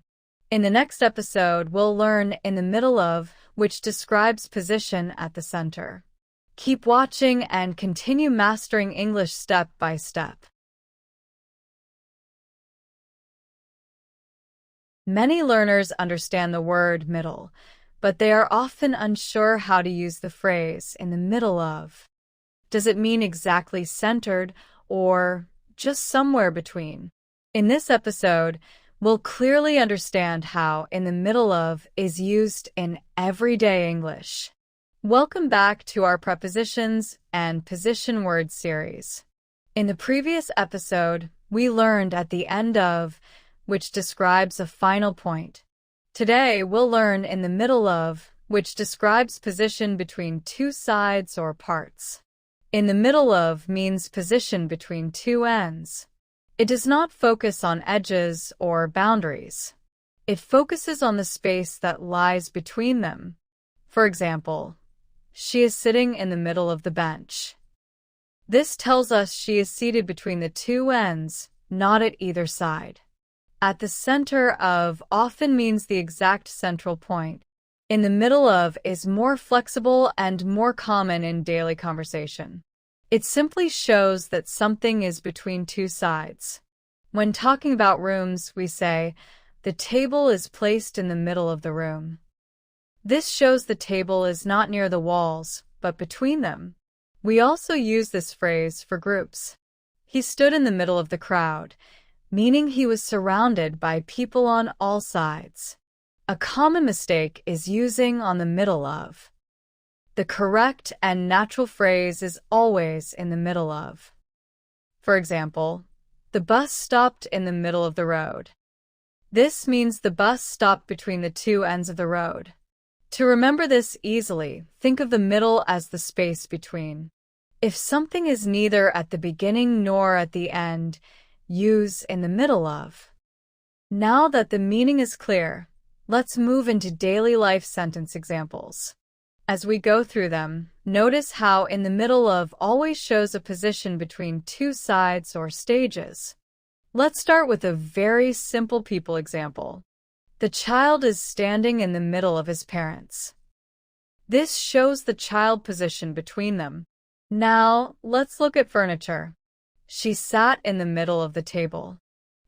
In the next episode, we'll learn "in the middle of," which describes position at the center. Keep watching and continue mastering English step by step. Many learners understand the word "middle," but they are often unsure how to use the phrase "in the middle of." Does it mean exactly centered or just somewhere between? In this episode, we'll clearly understand how "in the middle of" is used in everyday English. Welcome back to our Prepositions and Position Words series. In the previous episode, we learned "at the end of," which describes a final point. Today, we'll learn "in the middle of," which describes position between two sides or parts. "In the middle of" means position between two ends. It does not focus on edges or boundaries. It focuses on the space that lies between them. For example, she is sitting in the middle of the bench. This tells us she is seated between the two ends, not at either side. At the center of often means the exact central point. In the middle of is more flexible and more common in daily conversation. It simply shows that something is between two sides. When talking about rooms, we say, "The table is placed in the middle of the room." This shows the table is not near the walls, but between them. We also use this phrase for groups. He stood in the middle of the crowd, meaning he was surrounded by people on all sides. A common mistake is using "on the middle of." The correct and natural phrase is always "in the middle of." For example, The bus stopped in the middle of the road. This means the bus stopped between the two ends of the road. To remember this easily, think of the middle as the space between. If something is neither at the beginning nor at the end, use in the middle of. Now that the meaning is clear, let's move into daily life sentence examples. As we go through them, notice how in the middle of always shows a position between two sides or stages. Let's start with a very simple people example. The child is standing in the middle of his parents. This shows the child position between them. Now, let's look at furniture. She sat in the middle of the table.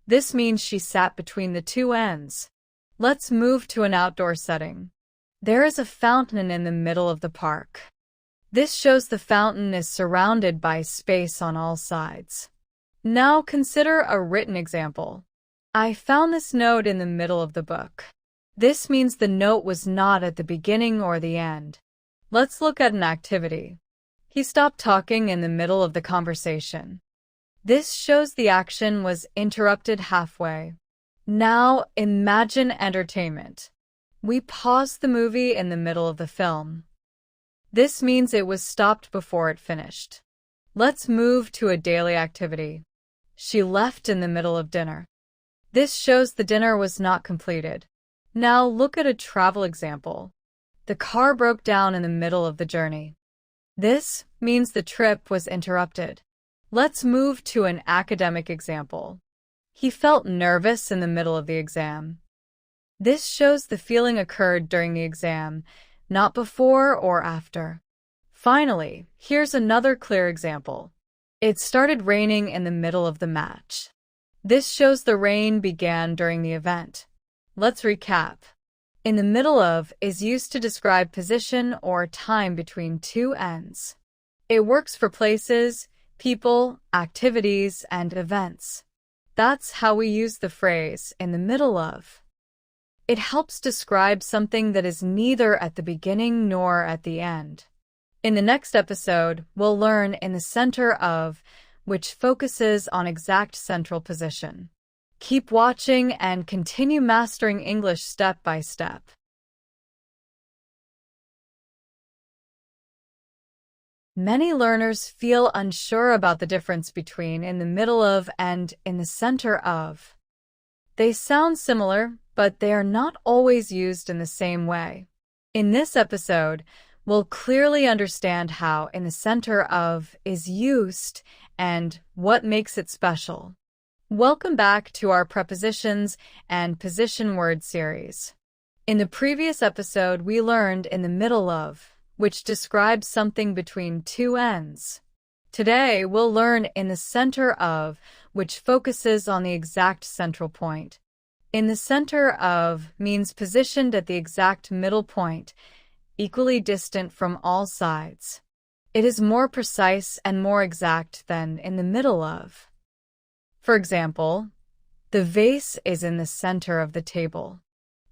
This means she sat between the two ends. Let's move to an outdoor setting. There is a fountain in the middle of the park. This shows the fountain is surrounded by space on all sides. Now consider a written example. I found this note in the middle of the book. This means the note was not at the beginning or the end. Let's look at an activity. He stopped talking in the middle of the conversation. This shows the action was interrupted halfway. Now imagine entertainment. We paused the movie in the middle of the film. This means it was stopped before it finished. Let's move to a daily activity. She left in the middle of dinner. This shows the dinner was not completed. Now look at a travel example. The car broke down in the middle of the journey. This means the trip was interrupted. Let's move to an academic example. He felt nervous in the middle of the exam. This shows the feeling occurred during the exam, not before or after. Finally, here's another clear example. It started raining in the middle of the match. This shows the rain began during the event. Let's recap. In the middle of is used to describe position or time between two ends. It works for places, people, activities, and events. That's how we use the phrase in the middle of. It helps describe something that is neither at the beginning nor at the end. In the next episode, we'll learn in the center of, which focuses on exact central position. Keep watching and continue mastering English step by step. Many learners feel unsure about the difference between in the middle of and in the center of. They sound similar, but they are not always used in the same way. In this episode, we'll clearly understand how in the center of is used and what makes it special. Welcome back to our Prepositions and Position word series. In the previous episode, we learned in the middle of, which describes something between two ends. Today, we'll learn in the center of, which focuses on the exact central point. In the center of means positioned at the exact middle point, equally distant from all sides. It is more precise and more exact than in the middle of. For example, the vase is in the center of the table.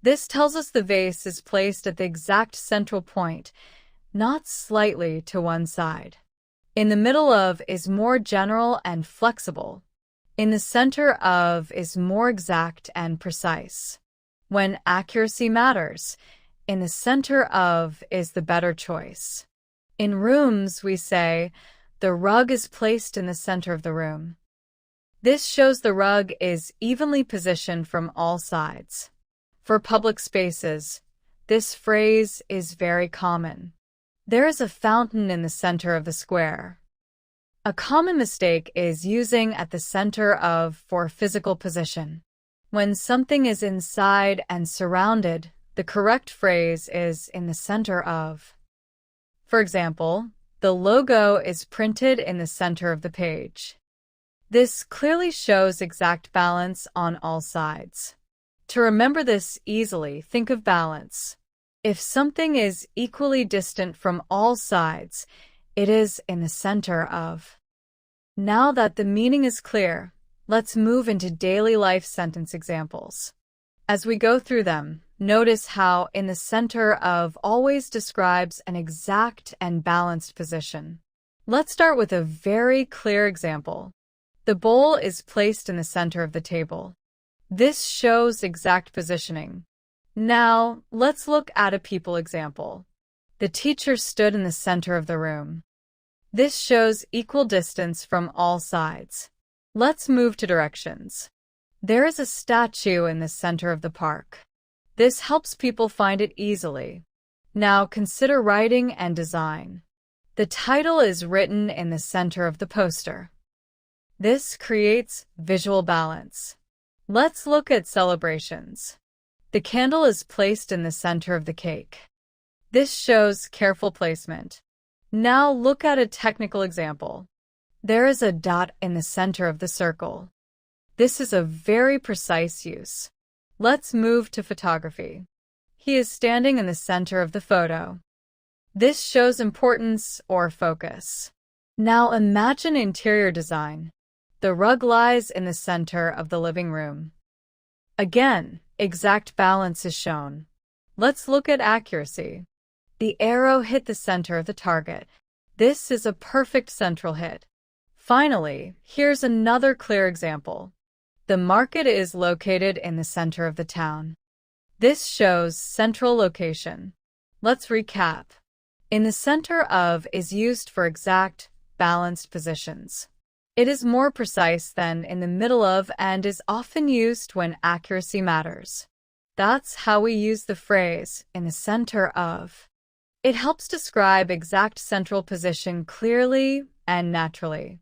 This tells us the vase is placed at the exact central point, not slightly to one side. In the middle of is more general and flexible. In the center of is more exact and precise. When accuracy matters, in the center of is the better choice. In rooms, we say, the rug is placed in the center of the room. This shows the rug is evenly positioned from all sides. For public spaces, this phrase is very common. There is a fountain in the center of the square. A common mistake is using at the center of for physical position. When something is inside and surrounded, the correct phrase is in the center of. For example, the logo is printed in the center of the page. This clearly shows exact balance on all sides. To remember this easily, think of balance. If something is equally distant from all sides, it is in the center of. Now that the meaning is clear, let's move into daily life sentence examples. As we go through them, notice how in the center of always describes an exact and balanced position. Let's start with a very clear example. The bowl is placed in the center of the table. This shows exact positioning. Now, let's look at a people example. The teacher stood in the center of the room. This shows equal distance from all sides. Let's move to directions. There is a statue in the center of the park. This helps people find it easily. Now consider writing and design. The title is written in the center of the poster. This creates visual balance. Let's look at celebrations. The candle is placed in the center of the cake. This shows careful placement. Now look at a technical example. There is a dot in the center of the circle. This is a very precise use. Let's move to photography. He is standing in the center of the photo. This shows importance or focus. Now imagine interior design. The rug lies in the center of the living room. Again, exact balance is shown. Let's look at accuracy. The arrow hit the center of the target. This is a perfect central hit. Finally, here's another clear example. The market is located in the center of the town. This shows central location. Let's recap. In the center of is used for exact, balanced positions. It is more precise than in the middle of and is often used when accuracy matters. That's how we use the phrase in the center of. It helps describe exact central position clearly and naturally.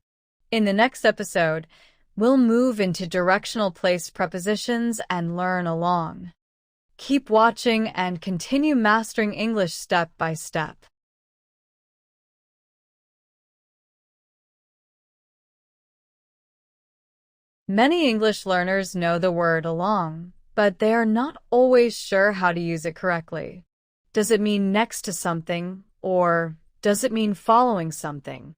In the next episode, we'll move into directional place prepositions and learn along. Keep watching and continue mastering English step by step. Many English learners know the word along, but they are not always sure how to use it correctly. Does it mean next to something, or does it mean following something?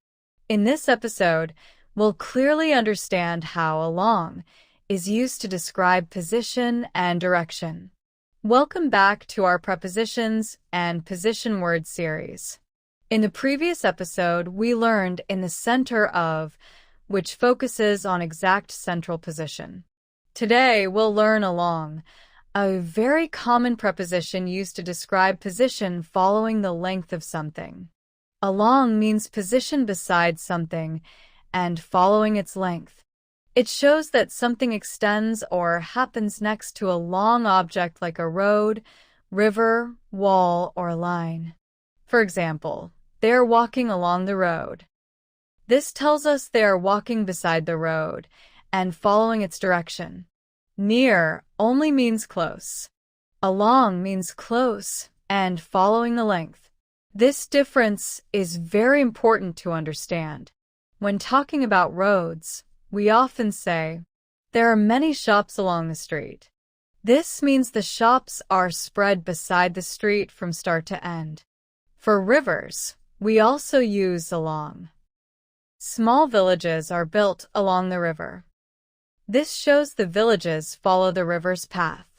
In this episode, we'll clearly understand how along is used to describe position and direction. Welcome back to our Prepositions and Position Word series. In the previous episode, we learned in the center of, which focuses on exact central position. Today, we'll learn along, a very common preposition used to describe position following the length of something. Along means position beside something and following its length. It shows that something extends or happens next to a long object like a road, river, wall, or line. For example, they are walking along the road. This tells us they are walking beside the road and following its direction. Near only means close. Along means close and following the length. This difference is very important to understand. When talking about roads, we often say, there are many shops along the street. This means the shops are spread beside the street from start to end. For rivers, we also use along. Small villages are built along the river. This shows the villages follow the river's path.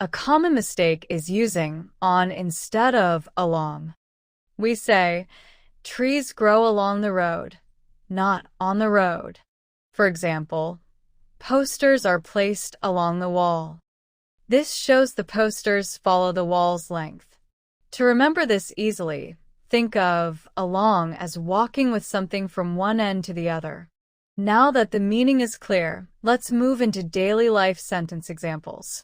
A common mistake is using on instead of along. We say, trees grow along the road, not on the road. For example, posters are placed along the wall. This shows the posters follow the wall's length. To remember this easily, think of along as walking with something from one end to the other. Now that the meaning is clear, let's move into daily life sentence examples.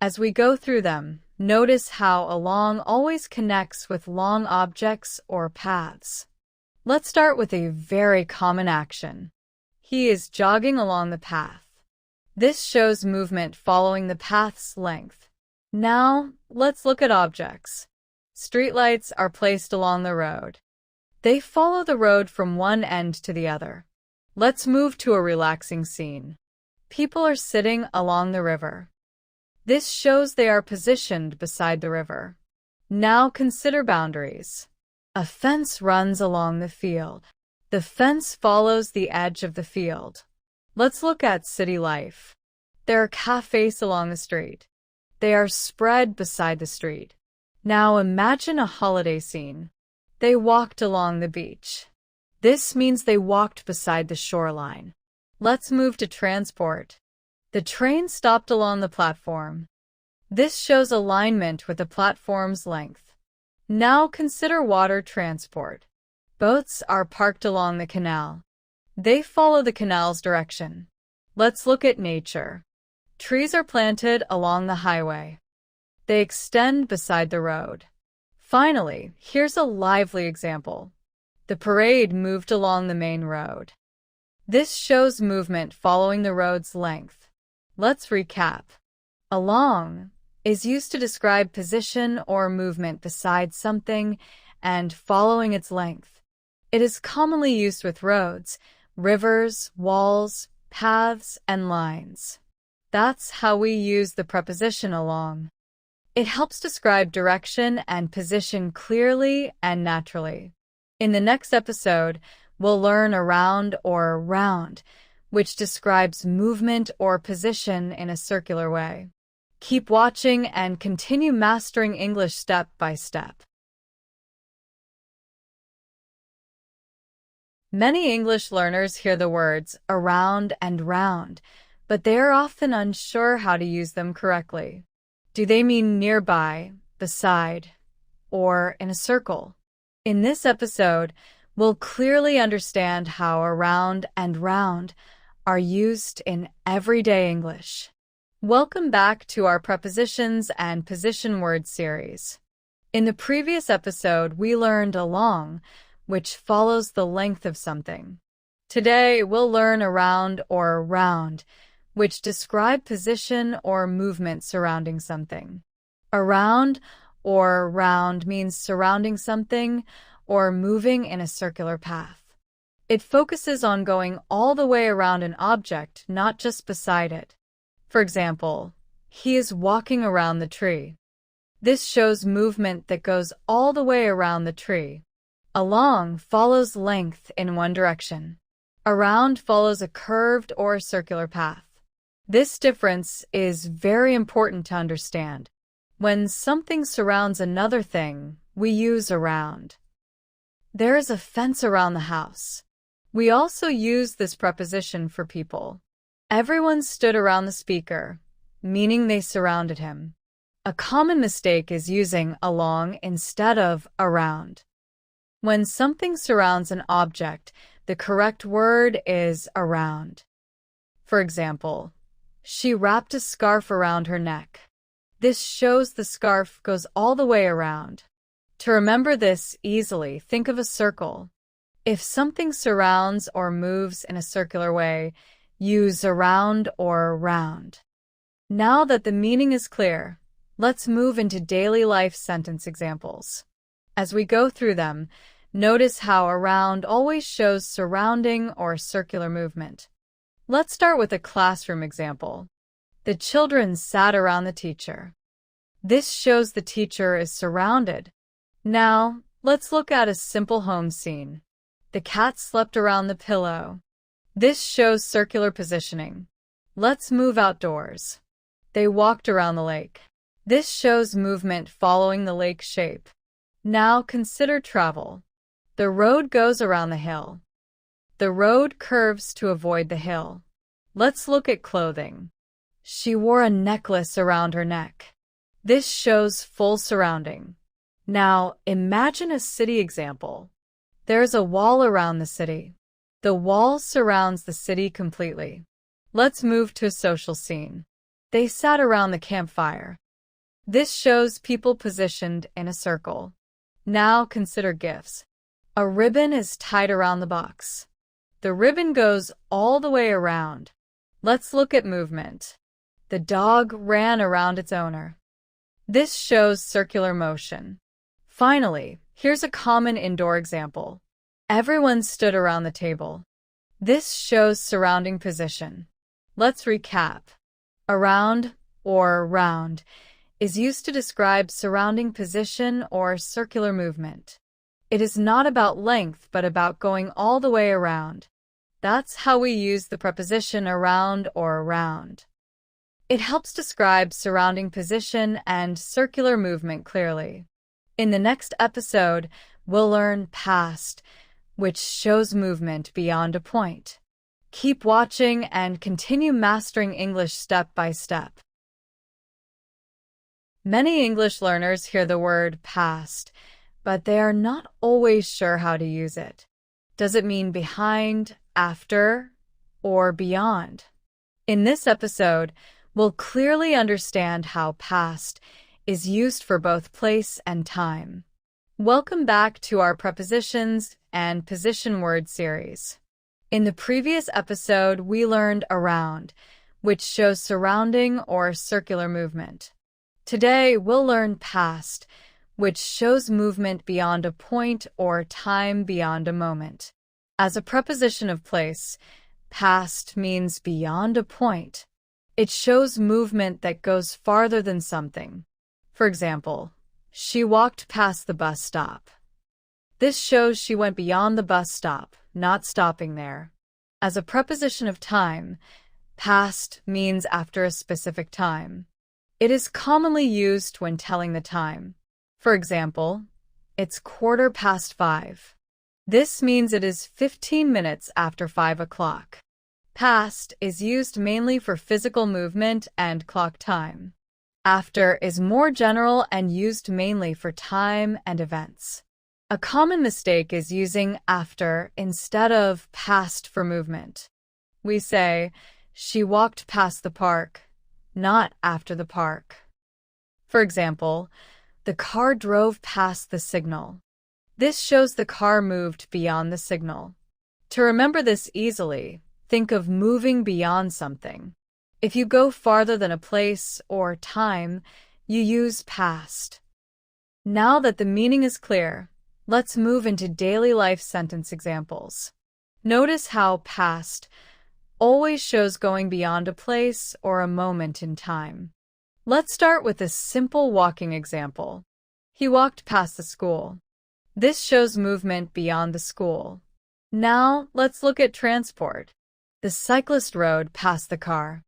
As we go through them, notice how along always connects with long objects or paths. Let's start with a very common action. He is jogging along the path. This shows movement following the path's length. Now, let's look at objects. Streetlights are placed along the road. They follow the road from one end to the other. Let's move to a relaxing scene. People are sitting along the river. This shows they are positioned beside the river. Now consider boundaries. A fence runs along the field. The fence follows the edge of the field. Let's look at city life. There are cafes along the street. They are spread beside the street. Now imagine a holiday scene. They walked along the beach. This means they walked beside the shoreline. Let's move to transport. The train stopped along the platform. This shows alignment with the platform's length. Now consider water transport. Boats are parked along the canal. They follow the canal's direction. Let's look at nature. Trees are planted along the highway. They extend beside the road. Finally, here's a lively example. The parade moved along the main road. This shows movement following the road's length. Let's recap. Along is used to describe position or movement beside something and following its length. It is commonly used with roads, rivers, walls, paths, and lines. That's how we use the preposition along. It helps describe direction and position clearly and naturally. In the next episode, we'll learn around or round, which describes movement or position in a circular way. Keep watching and continue mastering English step by step. Many English learners hear the words around and round, but they are often unsure how to use them correctly. Do they mean nearby, beside, or in a circle? In this episode, we'll clearly understand how around and round are used in everyday English. Welcome back to our Prepositions and Position Word series. In the previous episode, we learned along, which follows the length of something. Today, we'll learn around or round, which describe position or movement surrounding something. Around or round means surrounding something or moving in a circular path. It focuses on going all the way around an object, not just beside it. For example, he is walking around the tree. This shows movement that goes all the way around the tree. Along follows length in one direction. Around follows a curved or circular path. This difference is very important to understand. When something surrounds another thing, we use around. There is a fence around the house. We also use this preposition for people. Everyone stood around the speaker, meaning they surrounded him. A common mistake is using along instead of around. When something surrounds an object, the correct word is around. For example, she wrapped a scarf around her neck. This shows the scarf goes all the way around. To remember this easily, think of a circle. If something surrounds or moves in a circular way, use around or round. Now that the meaning is clear, let's move into daily life sentence examples. As we go through them, notice how around always shows surrounding or circular movement. Let's start with a classroom example. The children sat around the teacher. This shows the teacher is surrounded. Now, let's look at a simple home scene. The cat slept around the pillow. This shows circular positioning. Let's move outdoors. They walked around the lake. This shows movement following the lake shape. Now consider travel. The road goes around the hill. The road curves to avoid the hill. Let's look at clothing. She wore a necklace around her neck. This shows full surrounding. Now imagine a city example. There's a wall around the city. The wall surrounds the city completely. Let's move to a social scene. They sat around the campfire. This shows people positioned in a circle. Now consider gifts. A ribbon is tied around the box. The ribbon goes all the way around. Let's look at movement. The dog ran around its owner. This shows circular motion. Finally, here's a common indoor example. Everyone stood around the table. This shows surrounding position. Let's recap. Around or round is used to describe surrounding position or circular movement. It is not about length, but about going all the way around. That's how we use the preposition around or round. It helps describe surrounding position and circular movement clearly. In the next episode, we'll learn past, which shows movement beyond a point. Keep watching and continue mastering English step by step. Many English learners hear the word past, but they are not always sure how to use it. Does it mean behind, after, or beyond? In this episode, we'll clearly understand how past is used for both place and time. Welcome back to our Prepositions and Position word series. In the previous episode, we learned around, which shows surrounding or circular movement. Today, we'll learn past, which shows movement beyond a point or time beyond a moment. As a preposition of place, past means beyond a point. It shows movement that goes farther than something. For example, she walked past the bus stop. This shows she went beyond the bus stop, not stopping there. As a preposition of time, past means after a specific time. It is commonly used when telling the time. For example, it's 5:15. This means it is 15 minutes after 5 o'clock. Past is used mainly for physical movement and clock time. After is more general and used mainly for time and events. A common mistake is using after instead of past for movement. We say, she walked past the park, not after the park. For example, the car drove past the signal. This shows the car moved beyond the signal. To remember this easily, think of moving beyond something. If you go farther than a place or time, you use past. Now that the meaning is clear, let's move into daily life sentence examples. Notice how past always shows going beyond a place or a moment in time. Let's start with a simple walking example. He walked past the school. This shows movement beyond the school. Now, let's look at transport. The cyclist rode past the car.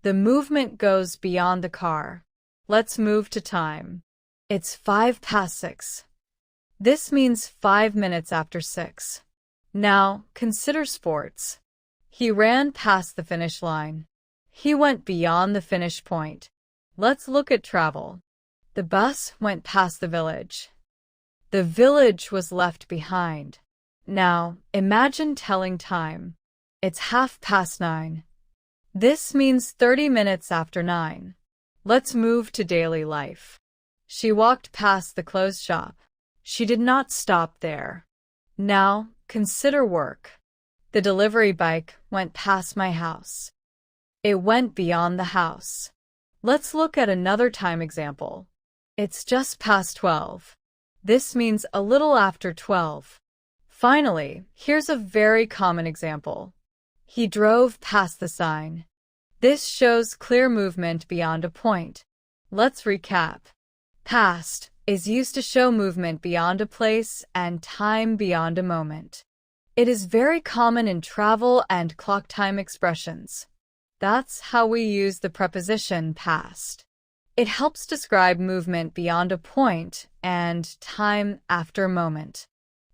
The movement goes beyond the car. Let's move to time. It's 6:05. This means 5 minutes after 6. Now, consider sports. He ran past the finish line. He went beyond the finish point. Let's look at travel. The bus went past the village. The village was left behind. Now, imagine telling time. It's 9:30. This means 30 minutes after 9. Let's move to daily life. She walked past the clothes shop. She did not stop there. Now, consider work. The delivery bike went past my house. It went beyond the house. Let's look at another time example. It's just past 12. This means a little after 12. Finally, here's a very common example. He drove past the sign. This shows clear movement beyond a point. Let's recap. Past is used to show movement beyond a place and time beyond a moment. It is very common in travel and clock time expressions. That's how we use the preposition past. It helps describe movement beyond a point and time after a moment.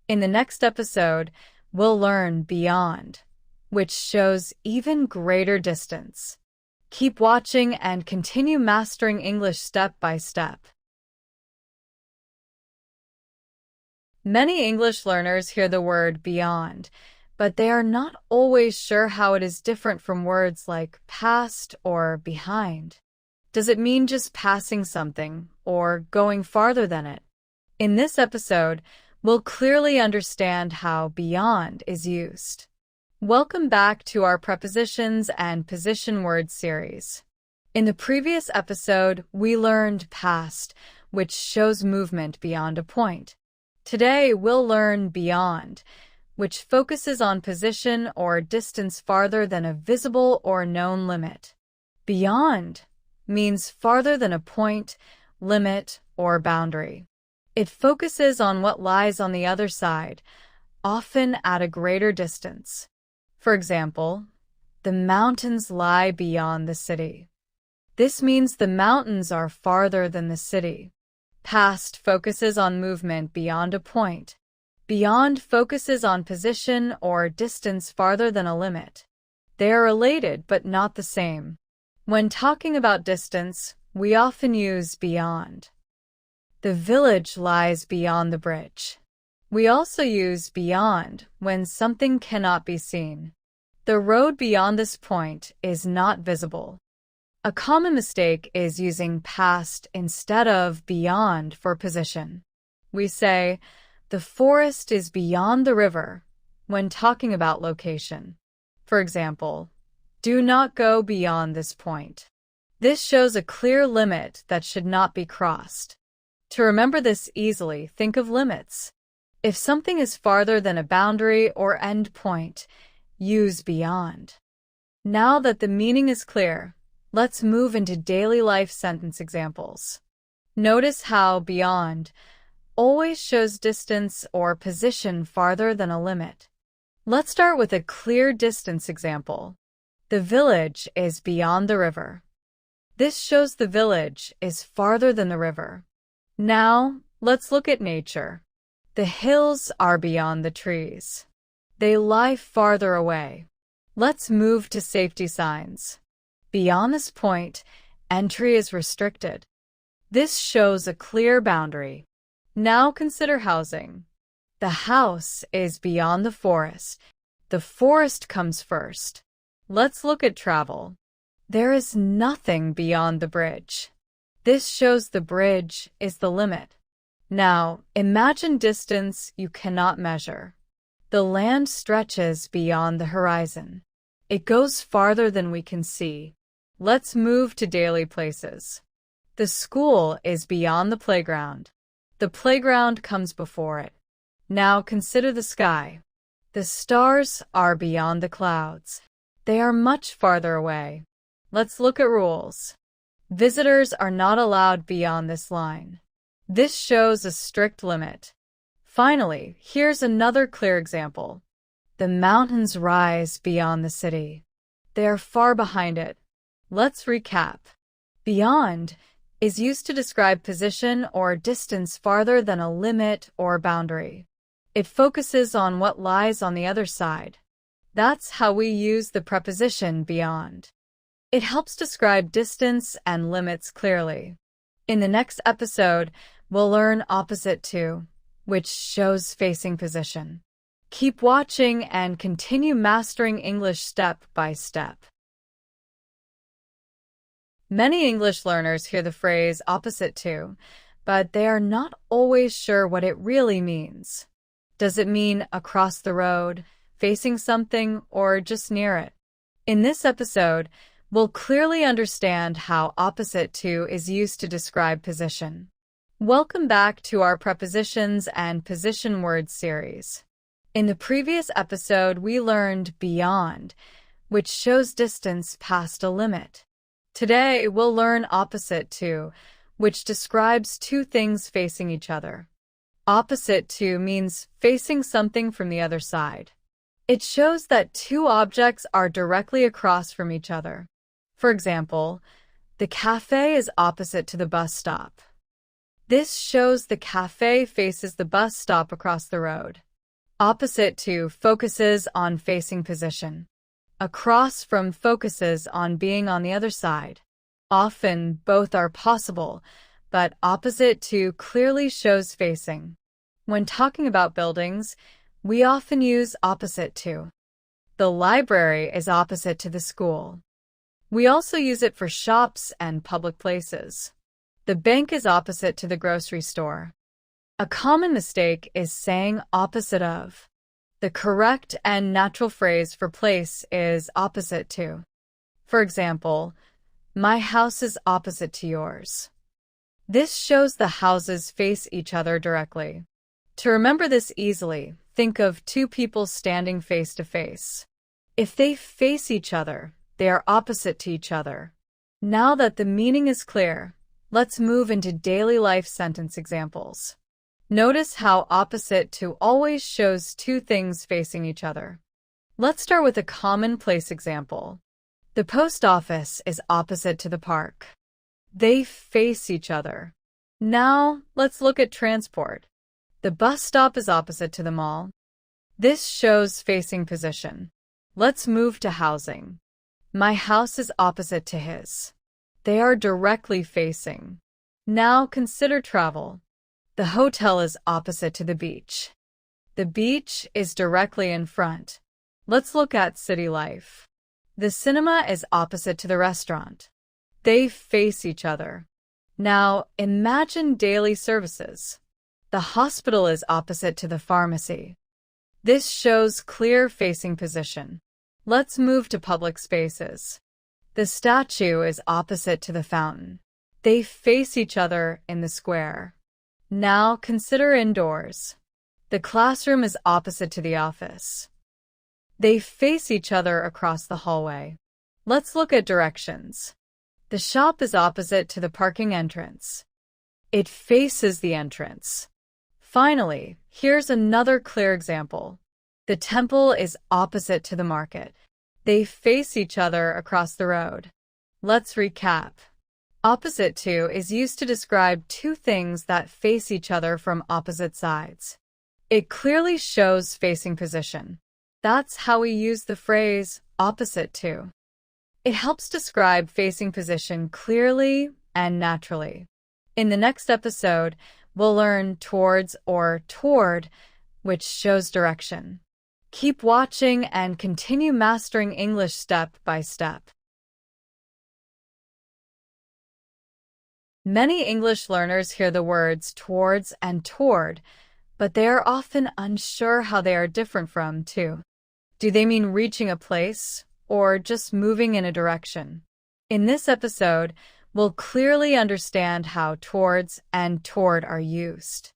In the next episode, we'll learn beyond, which shows even greater distance. Keep watching and continue mastering English step by step. Many English learners hear the word beyond, but they are not always sure how it is different from words like past or behind. Does it mean just passing something or going farther than it? In this episode, we'll clearly understand how beyond is used. Welcome back to our Prepositions and Position word series. In the previous episode, we learned past, which shows movement beyond a point. Today, we'll learn beyond, which focuses on position or distance farther than a visible or known limit. Beyond means farther than a point, limit, or boundary. It focuses on what lies on the other side, often at a greater distance. For example, the mountains lie beyond the city. This means the mountains are farther than the city. Past focuses on movement beyond a point. Beyond focuses on position or distance farther than a limit. They are related but not the same. When talking about distance, we often use beyond. The village lies beyond the bridge. We also use beyond when something cannot be seen. The road beyond this point is not visible. A common mistake is using past instead of beyond for position. We say, the forest is beyond the river when talking about location. For example, do not go beyond this point. This shows a clear limit that should not be crossed. To remember this easily, think of limits. If something is farther than a boundary or end point, use beyond. Now that the meaning is clear, let's move into daily life sentence examples. Notice how beyond always shows distance or position farther than a limit. Let's start with a clear distance example. The village is beyond the river. This shows the village is farther than the river. Now, let's look at nature. The hills are beyond the trees. They lie farther away. Let's move to safety signs. Beyond this point, entry is restricted. This shows a clear boundary. Now consider housing. The house is beyond the forest. The forest comes first. Let's look at travel. There is nothing beyond the bridge. This shows the bridge is the limit. Now, imagine distance you cannot measure. The land stretches beyond the horizon. It goes farther than we can see. Let's move to daily places. The school is beyond the playground. The playground comes before it. Now consider the sky. The stars are beyond the clouds. They are much farther away. Let's look at rules. Visitors are not allowed beyond this line. This shows a strict limit. Finally, here's another clear example. The mountains rise beyond the city. They are far behind it. Let's recap. Beyond is used to describe position or distance farther than a limit or boundary. It focuses on what lies on the other side. That's how we use the preposition beyond. It helps describe distance and limits clearly. In the next episode, we'll learn opposite to, which shows facing position. Keep watching and continue mastering English step by step. Many English learners hear the phrase opposite to, but they are not always sure what it really means. Does it mean across the road, facing something, or just near it? In this episode, we'll clearly understand how opposite to is used to describe position. Welcome back to our Prepositions and Position Words series. In the previous episode, we learned beyond, which shows distance past a limit. Today, we'll learn opposite to, which describes two things facing each other. Opposite to means facing something from the other side. It shows that two objects are directly across from each other. For example, the cafe is opposite to the bus stop. This shows the cafe faces the bus stop across the road. Opposite to focuses on facing position. Across from focuses on being on the other side. Often, both are possible, but opposite to clearly shows facing. When talking about buildings, we often use opposite to. The library is opposite to the school. We also use it for shops and public places. The bank is opposite to the grocery store. A common mistake is saying opposite of. The correct and natural phrase for place is opposite to. For example, my house is opposite to yours. This shows the houses face each other directly. To remember this easily, think of two people standing face to face. If they face each other, they are opposite to each other. Now that the meaning is clear, let's move into daily life sentence examples. Notice how opposite to always shows two things facing each other. Let's start with a common place example. The post office is opposite to the park. They face each other. Now, let's look at transport. The bus stop is opposite to the mall. This shows facing position. Let's move to housing. My house is opposite to his. They are directly facing. Now consider travel. The hotel is opposite to the beach. The beach is directly in front. Let's look at city life. The cinema is opposite to the restaurant. They face each other. Now imagine daily services. The hospital is opposite to the pharmacy. This shows clear facing position. Let's move to public spaces. The statue is opposite to the fountain. They face each other in the square. Now consider indoors. The classroom is opposite to the office. They face each other across the hallway. Let's look at directions. The shop is opposite to the parking entrance. It faces the entrance. Finally, here's another clear example. The temple is opposite to the market. They face each other across the road. Let's recap. Opposite to is used to describe two things that face each other from opposite sides. It clearly shows facing position. That's how we use the phrase opposite to. It helps describe facing position clearly and naturally. In the next episode, we'll learn towards or toward, which shows direction. Keep watching and continue mastering English step by step. Many English learners hear the words towards and toward, but they are often unsure how they are different from to. Do they mean reaching a place or just moving in a direction? In this episode, we'll clearly understand how towards and toward are used.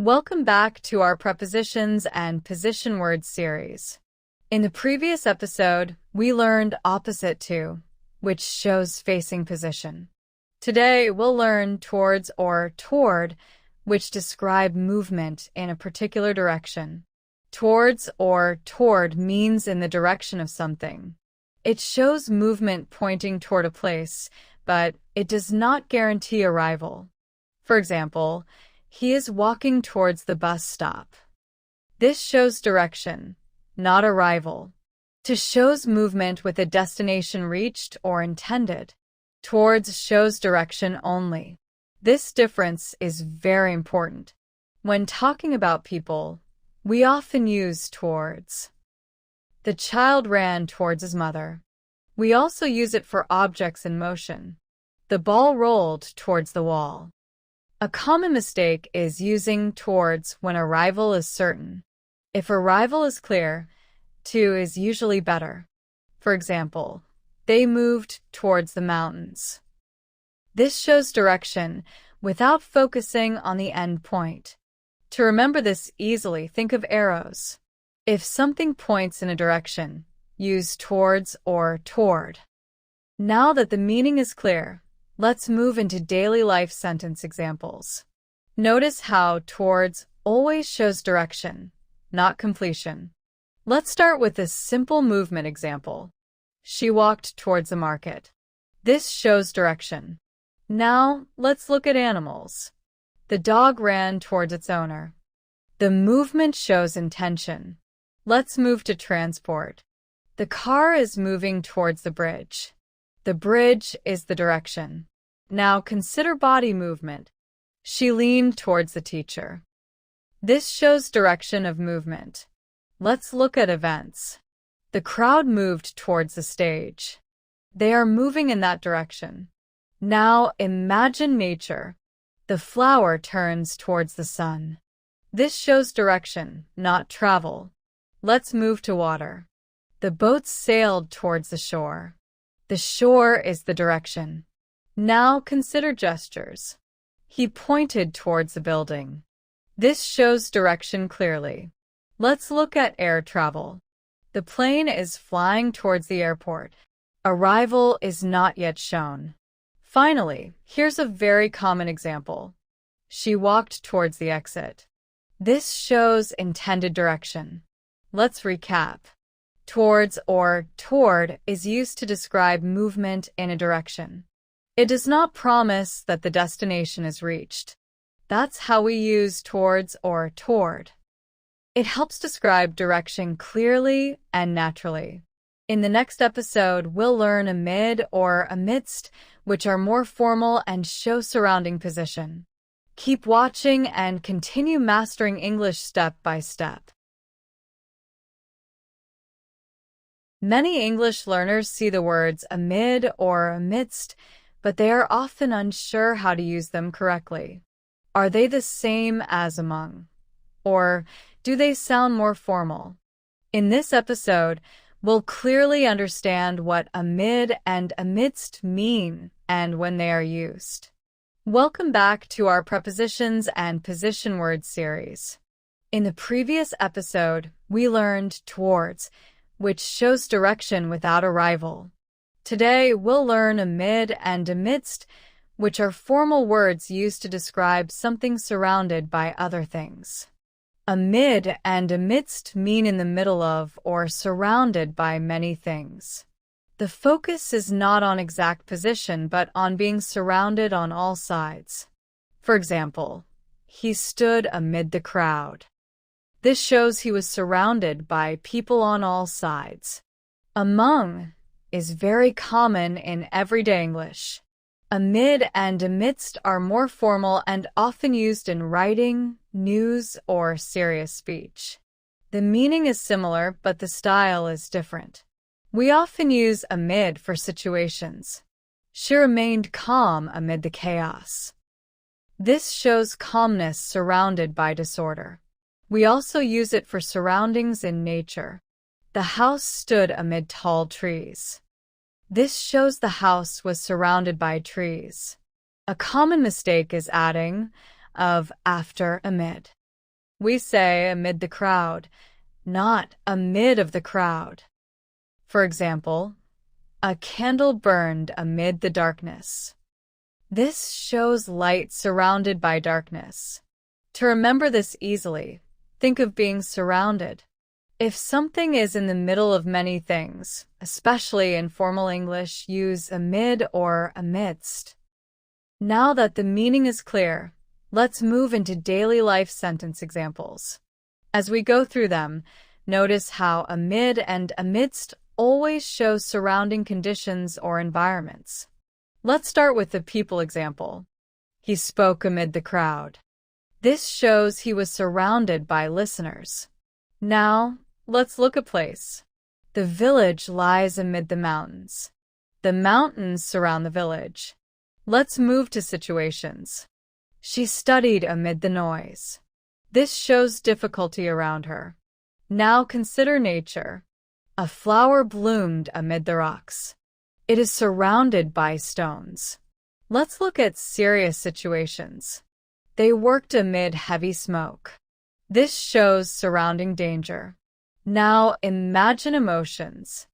Welcome back to our Prepositions and Position Words series. In the previous episode, we learned opposite to, which shows facing position. Today, we'll learn towards or toward, which describe movement in a particular direction. Towards or toward means in the direction of something. It shows movement pointing toward a place, but it does not guarantee arrival. For example, he is walking towards the bus stop. This shows direction, not arrival. To shows movement with a destination reached or intended. Towards shows direction only. This difference is very important. When talking about people, we often use towards. The child ran towards his mother. We also use it for objects in motion. The ball rolled towards the wall. A common mistake is using towards when arrival is certain. If arrival is clear, to is usually better. For example, they moved towards the mountains. This shows direction without focusing on the end point. To remember this easily, think of arrows. If something points in a direction, use towards or toward. Now that the meaning is clear, let's move into daily life sentence examples. Notice how towards always shows direction, not completion. Let's start with this simple movement example. She walked towards the market. This shows direction. Now, let's look at animals. The dog ran towards its owner. The movement shows intention. Let's move to transport. The car is moving towards the bridge. The bridge is the direction. Now consider body movement. She leaned towards the teacher. This shows direction of movement. Let's look at events. The crowd moved towards the stage. They are moving in that direction. Now imagine nature. The flower turns towards the sun. This shows direction, not travel. Let's move to water. The boat sailed towards the shore. The shore is the direction. Now consider gestures. He pointed towards the building. This shows direction clearly. Let's look at air travel. The plane is flying towards the airport. Arrival is not yet shown. Finally, here's a very common example. She walked towards the exit. This shows intended direction. Let's recap. Towards or toward is used to describe movement in a direction. It does not promise that the destination is reached. That's how we use towards or toward. It helps describe direction clearly and naturally. In the next episode, we'll learn amid or amidst, which are more formal and show surrounding position. Keep watching and continue mastering English step by step. Many English learners see the words amid or amidst, but they are often unsure how to use them correctly. Are they the same as among? Or do they sound more formal? In this episode, we'll clearly understand what amid and amidst mean and when they are used. Welcome back to our Prepositions and Position Words series. In the previous episode, we learned towards, which shows direction without a rival. Today, we'll learn amid and amidst, which are formal words used to describe something surrounded by other things. Amid and amidst mean in the middle of or surrounded by many things. The focus is not on exact position, but on being surrounded on all sides. For example, he stood amid the crowd. This shows he was surrounded by people on all sides. Among is very common in everyday English. Amid and amidst are more formal and often used in writing, news, or serious speech. The meaning is similar, but the style is different. We often use amid for situations. She remained calm amid the chaos. This shows calmness surrounded by disorder. We also use it for surroundings in nature. The house stood amid tall trees. This shows the house was surrounded by trees. A common mistake is adding of after amid. We say amid the crowd, not amid of the crowd. For example, a candle burned amid the darkness. This shows light surrounded by darkness. To remember this easily, think of being surrounded. If something is in the middle of many things, especially in formal English, use amid or amidst. Now that the meaning is clear, let's move into daily life sentence examples. As we go through them, notice how amid and amidst always show surrounding conditions or environments. Let's start with the people example. He spoke amid the crowd. This shows he was surrounded by listeners. Now, let's look at place. The village lies amid the mountains. The mountains surround the village. Let's move to situations. She studied amid the noise. This shows difficulty around her. Now consider nature. A flower bloomed amid the rocks. It is surrounded by stones. Let's look at serious situations. They worked amid heavy smoke. This shows surrounding danger. Now imagine emotions.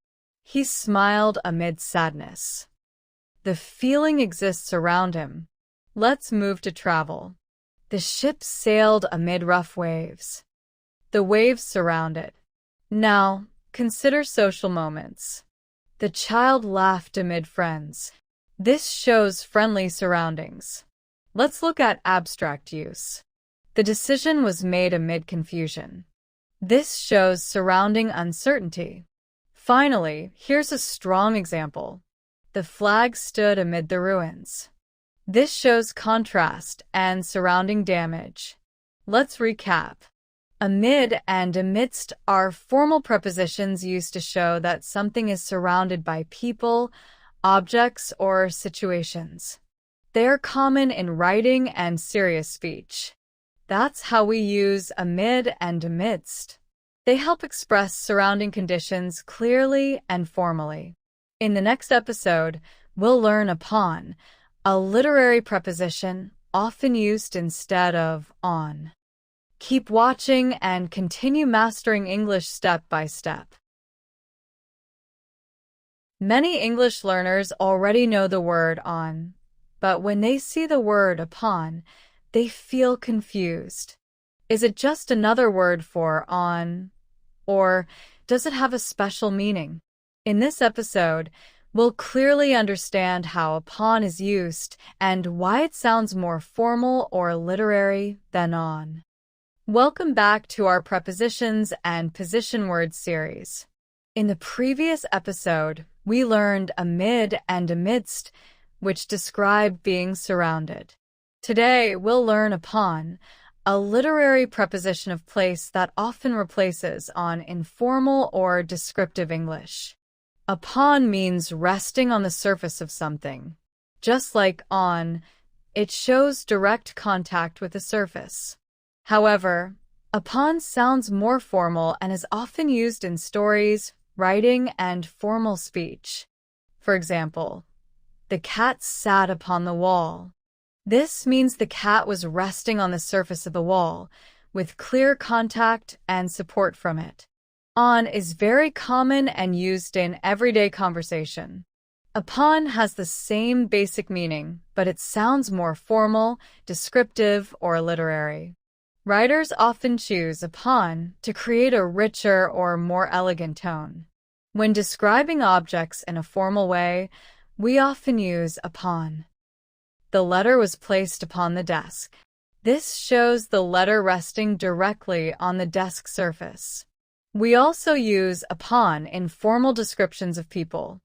He smiled amid sadness. The feeling exists around him. Let's move to travel. The ship sailed amid rough waves. The waves surround it. Now, consider social moments. The child laughed amid friends. This shows friendly surroundings. Let's look at abstract use. The decision was made amid confusion. This shows surrounding uncertainty. Finally, here's a strong example. The flag stood amid the ruins. This shows contrast and surrounding damage. Let's recap. Amid and amidst are formal prepositions used to show that something is surrounded by people, objects, or situations. They are common in writing and serious speech. That's how we use amid and amidst. They help express surrounding conditions clearly and formally. In the next episode, we'll learn upon, a literary preposition often used instead of on. Keep watching and continue mastering English step by step. Many English learners already know the word on, but when they see the word upon, they feel confused. Is it just another word for on, or does it have a special meaning? In this episode, we'll clearly understand how upon is used and why it sounds more formal or literary than on. Welcome back to our Prepositions and Position Words series. In the previous episode, we learned amid and amidst, which describe being surrounded. Today, we'll learn upon, a literary preposition of place that often replaces on informal or descriptive English. Upon means resting on the surface of something. Just like on, it shows direct contact with the surface. However, upon sounds more formal and is often used in stories, writing, and formal speech. For example, the cat sat upon the wall. This means the cat was resting on the surface of the wall, with clear contact and support from it. On is very common and used in everyday conversation. Upon has the same basic meaning, but it sounds more formal, descriptive, or literary. Writers often choose upon to create a richer or more elegant tone. When describing objects in a formal way, we often use upon. The letter was placed upon the desk. This shows the letter resting directly on the desk surface. We also use upon in formal descriptions of people.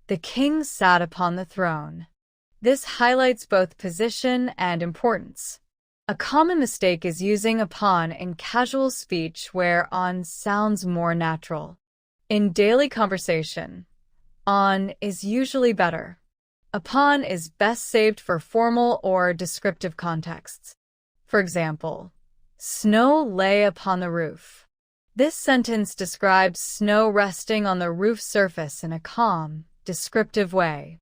The king sat upon the throne. This highlights both position and importance. A common mistake is using upon in casual speech where on sounds more natural. In daily conversation, on is usually better. Upon is best saved for formal or descriptive contexts. For example, snow lay upon the roof. This sentence describes snow resting on the roof surface in a calm, descriptive way.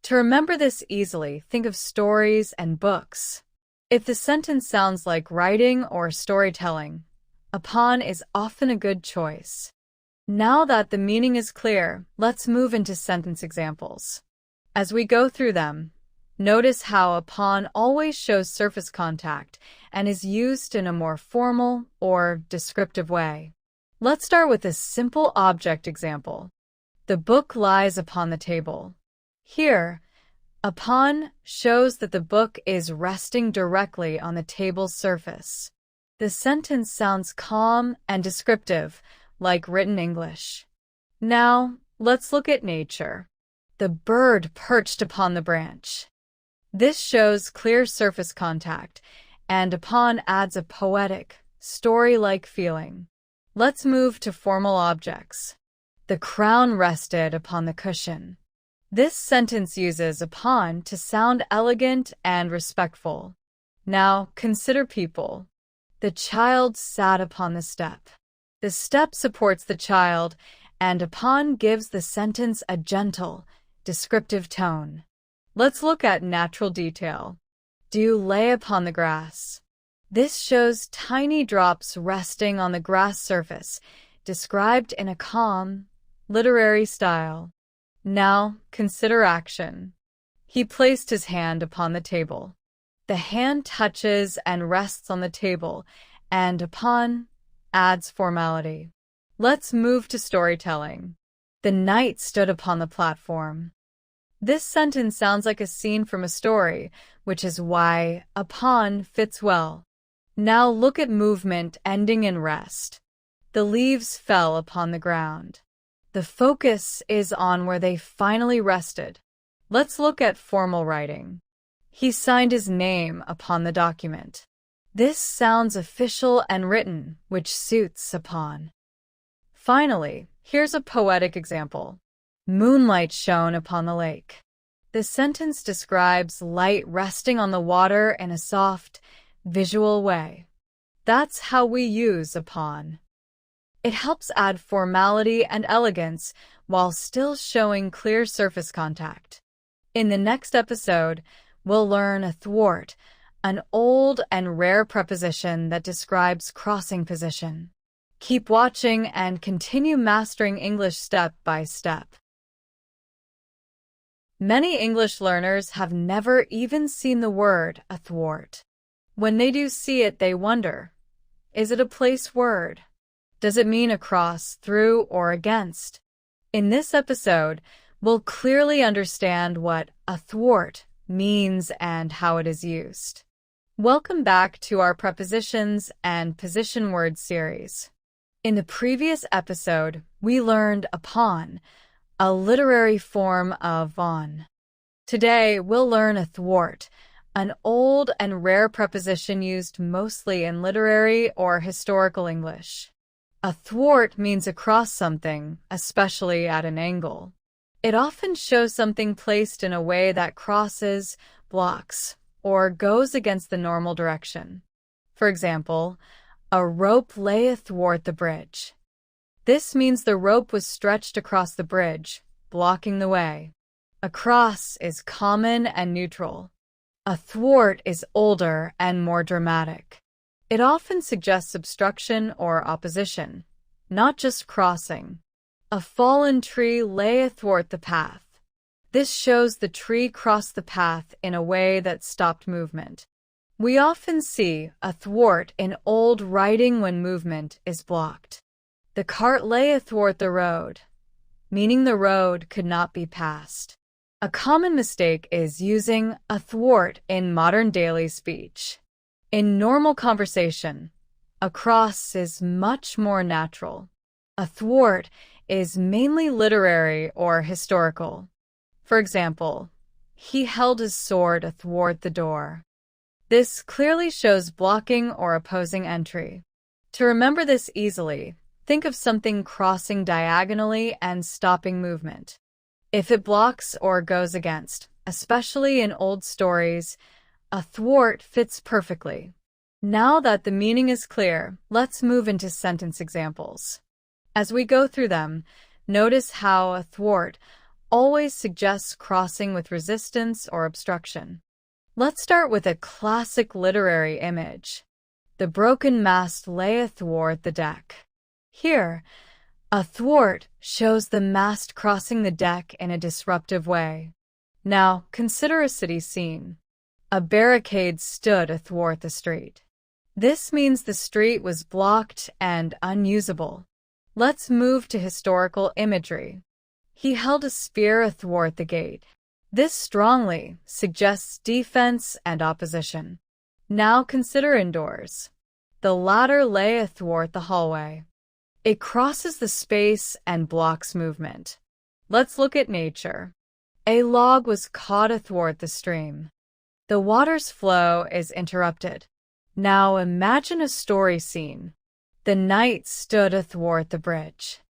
To remember this easily, think of stories and books. If the sentence sounds like writing or storytelling, upon is often a good choice. Now that the meaning is clear, let's move into sentence examples. As we go through them, notice how upon always shows surface contact and is used in a more formal or descriptive way. Let's start with a simple object example. The book lies upon the table. Here, upon shows that the book is resting directly on the table's surface. The sentence sounds calm and descriptive, like written English. Now, let's look at nature. The bird perched upon the branch. This shows clear surface contact, and upon adds a poetic, story-like feeling. Let's move to formal objects. The crown rested upon the cushion. This sentence uses upon to sound elegant and respectful. Now, consider people. The child sat upon the step. The step supports the child, and upon gives the sentence a gentle, descriptive tone. Let's look at natural detail. Dew lay upon the grass. This shows tiny drops resting on the grass surface, described in a calm, literary style. Now, consider action. He placed his hand upon the table. The hand touches and rests on the table, and upon adds formality. Let's move to storytelling. The knight stood upon the platform. This sentence sounds like a scene from a story, which is why upon fits well. Now look at movement ending in rest. The leaves fell upon the ground. The focus is on where they finally rested. Let's look at formal writing. He signed his name upon the document. This sounds official and written, which suits upon. Finally, here's a poetic example. Moonlight shone upon the lake. The sentence describes light resting on the water in a soft, visual way. That's how we use upon. It helps add formality and elegance while still showing clear surface contact. In the next episode, we'll learn athwart, an old and rare preposition that describes crossing position. Keep watching and continue mastering English step by step. Many English learners have never even seen the word athwart. When they do see it, they wonder, is it a place word? Does it mean across, through, or against? In this episode, we'll clearly understand what athwart means and how it is used. Welcome back to our Prepositions and Position Words series. In the previous episode, we learned upon, a literary form of on. Today, we'll learn athwart, an old and rare preposition used mostly in literary or historical English. Athwart means across something, especially at an angle. It often shows something placed in a way that crosses, blocks, or goes against the normal direction. For example, a rope lay athwart the bridge. This means the rope was stretched across the bridge, blocking the way. Across is common and neutral. Athwart is older and more dramatic. It often suggests obstruction or opposition, not just crossing. A fallen tree lay athwart the path. This shows the tree crossed the path in a way that stopped movement. We often see athwart in old writing when movement is blocked. The cart lay athwart the road, meaning the road could not be passed. A common mistake is using athwart in modern daily speech. In normal conversation, across is much more natural. Athwart is mainly literary or historical. For example, he held his sword athwart the door. This clearly shows blocking or opposing entry. To remember this easily, think of something crossing diagonally and stopping movement. If it blocks or goes against, especially in old stories, athwart fits perfectly. Now that the meaning is clear, let's move into sentence examples. As we go through them, notice how athwart always suggests crossing with resistance or obstruction. Let's start with a classic literary image. The broken mast lay athwart the deck. Here, athwart shows the mast crossing the deck in a disruptive way. Now, consider a city scene. A barricade stood athwart the street. This means the street was blocked and unusable. Let's move to historical imagery. He held a spear athwart the gate. This strongly suggests defense and opposition. Now consider indoors. The ladder lay athwart the hallway. It crosses the space and blocks movement. Let's look at nature. A log was caught athwart the stream. The water's flow is interrupted. Now imagine a story scene. The knight stood athwart the bridge.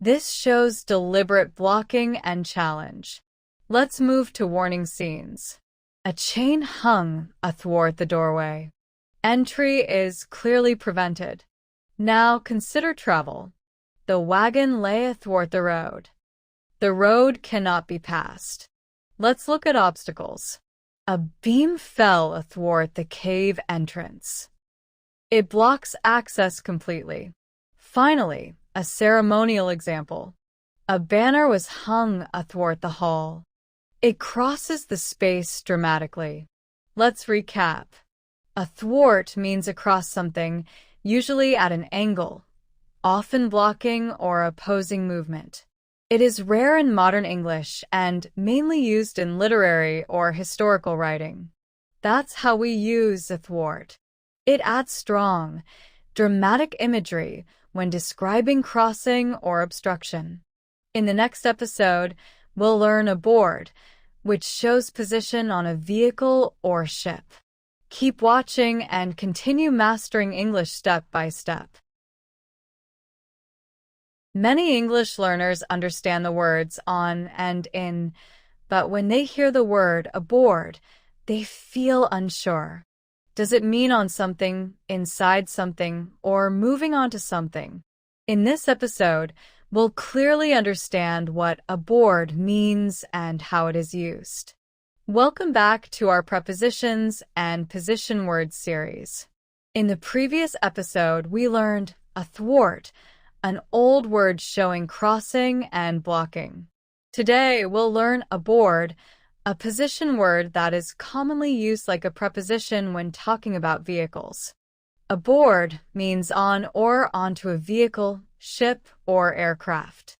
This shows deliberate blocking and challenge. Let's move to warning scenes. A chain hung athwart the doorway. Entry is clearly prevented. Now consider travel. The wagon lay athwart the road. The road cannot be passed. Let's look at obstacles. A beam fell athwart the cave entrance. It blocks access completely. Finally, a ceremonial example. A banner was hung athwart the hall. It crosses the space dramatically. Let's recap. Athwart means across something, usually at an angle, often blocking or opposing movement. It is rare in modern English and mainly used in literary or historical writing. That's how we use athwart. It adds strong, dramatic imagery when describing crossing or obstruction. In the next episode, we'll learn aboard, which shows position on a vehicle or ship. Keep watching and continue mastering English step by step. Many English learners understand the words on and in, but when they hear the word aboard, they feel unsure. Does it mean on something, inside something, or moving on to something? In this episode, we'll clearly understand what aboard means and how it is used. Welcome back to our Prepositions and Position Words series. In the previous episode, we learned athwart, an old word showing crossing and blocking. Today, we'll learn aboard, a position word that is commonly used like a preposition when talking about vehicles. Aboard means on or onto a vehicle, ship, or aircraft.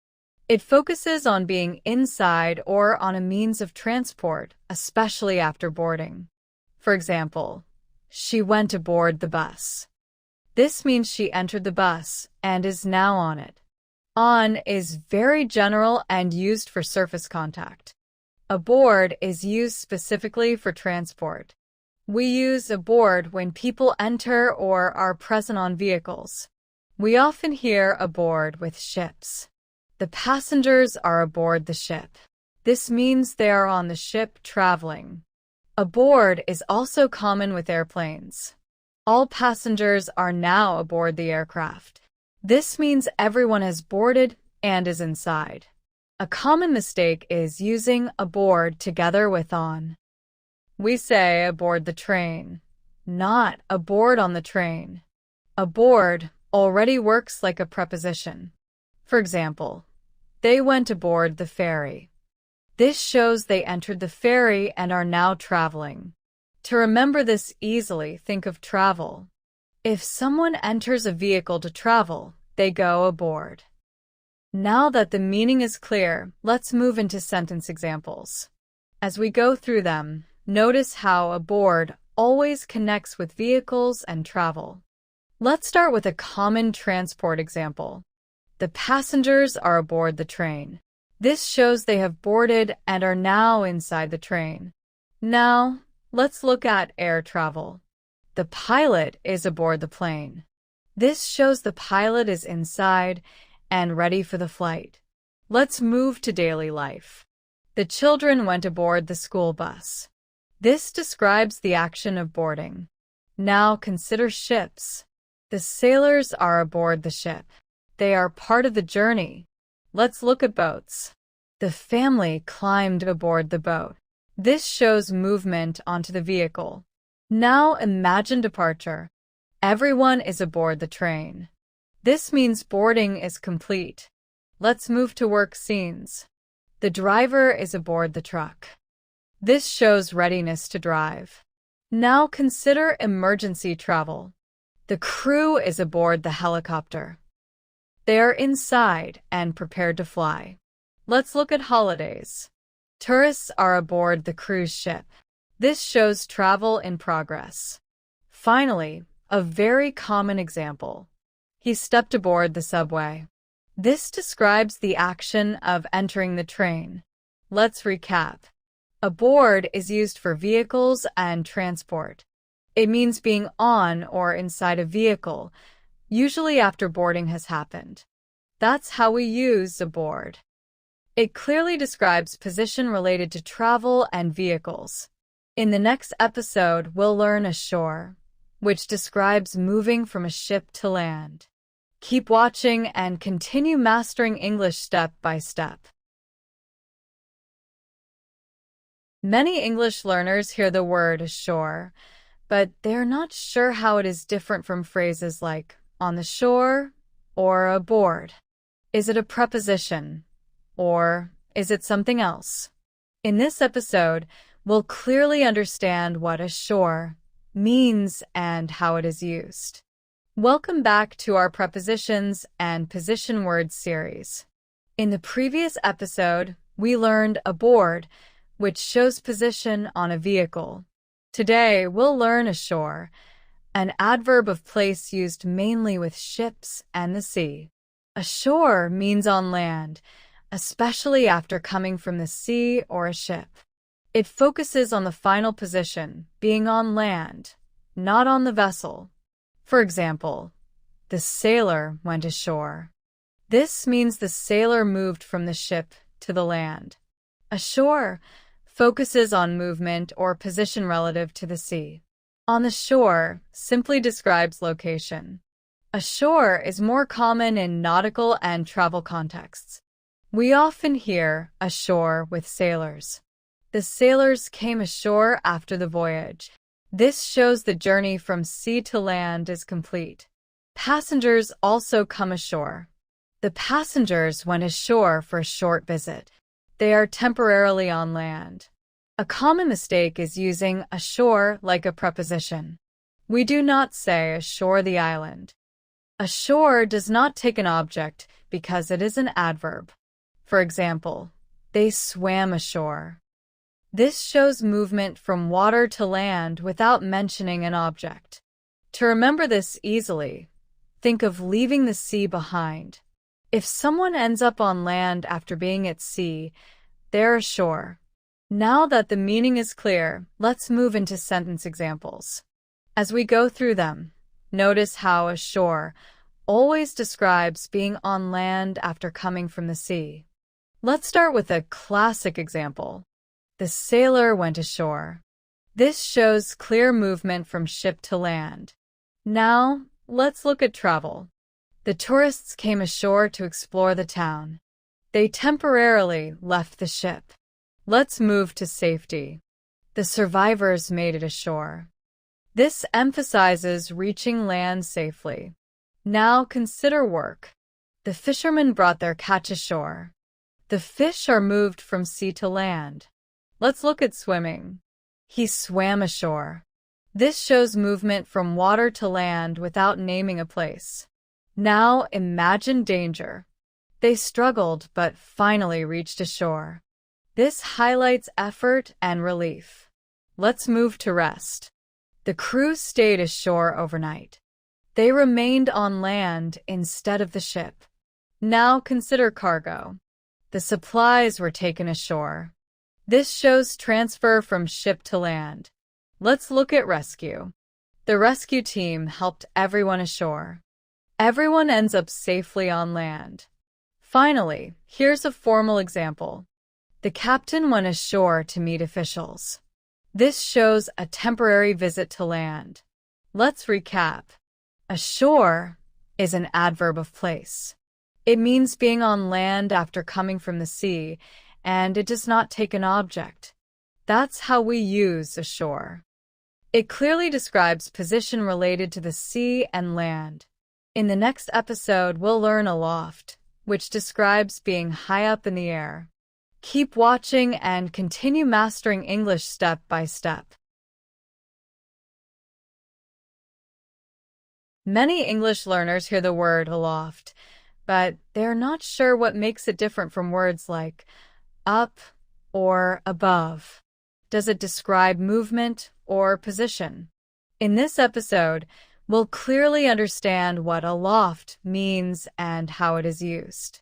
It focuses on being inside or on a means of transport, especially after boarding. For example, she went aboard the bus. This means she entered the bus and is now on it. On is very general and used for surface contact. Aboard is used specifically for transport. We use aboard when people enter or are present on vehicles. We often hear aboard with ships. The passengers are aboard the ship. This means they are on the ship traveling. Aboard is also common with airplanes. All passengers are now aboard the aircraft. This means everyone has boarded and is inside. A common mistake is using aboard together with on. We say aboard the train, not aboard on the train. Aboard already works like a preposition. For example, they went aboard the ferry. This shows they entered the ferry and are now traveling. To remember this easily, think of travel. If someone enters a vehicle to travel, they go aboard. Now that the meaning is clear, let's move into sentence examples. As we go through them, notice how aboard always connects with vehicles and travel. Let's start with a common transport example. The passengers are aboard the train. This shows they have boarded and are now inside the train. Now, let's look at air travel. The pilot is aboard the plane. This shows the pilot is inside and ready for the flight. Let's move to daily life. The children went aboard the school bus. This describes the action of boarding. Now consider ships. The sailors are aboard the ship. They are part of the journey. Let's look at boats. The family climbed aboard the boat. This shows movement onto the vehicle. Now imagine departure. Everyone is aboard the train. This means boarding is complete. Let's move to work scenes. The driver is aboard the truck. This shows readiness to drive. Now consider emergency travel. The crew is aboard the helicopter. They are inside and prepared to fly. Let's look at holidays. Tourists are aboard the cruise ship. This shows travel in progress. Finally, a very common example. He stepped aboard the subway. This describes the action of entering the train. Let's recap. Aboard is used for vehicles and transport. It means being on or inside a vehicle, usually after boarding has happened. That's how we use aboard. It clearly describes position related to travel and vehicles. In the next episode, we'll learn ashore, which describes moving from a ship to land. Keep watching and continue mastering English step by step. Many English learners hear the word ashore, but they're not sure how it is different from phrases like on the shore or aboard. Is it a preposition, or is it something else? In this episode, we'll clearly understand what ashore means and how it is used. Welcome back to our Prepositions and Position Words series. In the previous episode, we learned aboard, which shows position on a vehicle. Today, we'll learn ashore, an adverb of place used mainly with ships and the sea. Ashore means on land, especially after coming from the sea or a ship. It focuses on the final position, being on land, not on the vessel. For example, the sailor went ashore. This means the sailor moved from the ship to the land. Ashore focuses on movement or position relative to the sea. On the shore simply describes location. Ashore is more common in nautical and travel contexts. We often hear ashore with sailors. The sailors came ashore after the voyage. This shows the journey from sea to land is complete. Passengers also come ashore. The passengers went ashore for a short visit. They are temporarily on land. A common mistake is using ashore like a preposition. We do not say ashore the island. Ashore does not take an object because it is an adverb. For example, they swam ashore. This shows movement from water to land without mentioning an object. To remember this easily, think of leaving the sea behind. If someone ends up on land after being at sea, they're ashore. Now that the meaning is clear, let's move into sentence examples. As we go through them, notice how ashore always describes being on land after coming from the sea. Let's start with a classic example. The sailor went ashore. This shows clear movement from ship to land. Now, let's look at travel. The tourists came ashore to explore the town. They temporarily left the ship. Let's move to safety. The survivors made it ashore. This emphasizes reaching land safely. Now consider work. The fishermen brought their catch ashore. The fish are moved from sea to land. Let's look at swimming. He swam ashore. This shows movement from water to land without naming a place. Now imagine danger. They struggled but finally reached ashore. This highlights effort and relief. Let's move to rest. The crew stayed ashore overnight. They remained on land instead of the ship. Now consider cargo. The supplies were taken ashore. This shows transfer from ship to land. Let's look at rescue. The rescue team helped everyone ashore. Everyone ends up safely on land. Finally, here's a formal example. The captain went ashore to meet officials. This shows a temporary visit to land. Let's recap. Ashore is an adverb of place. It means being on land after coming from the sea, and it does not take an object. That's how we use ashore. It clearly describes position related to the sea and land. In the next episode, we'll learn aloft, which describes being high up in the air. Keep watching and continue mastering English step by step. Many English learners hear the word aloft, but they're not sure what makes it different from words like up or above. Does it describe movement or position? In this episode, we'll clearly understand what aloft means and how it is used.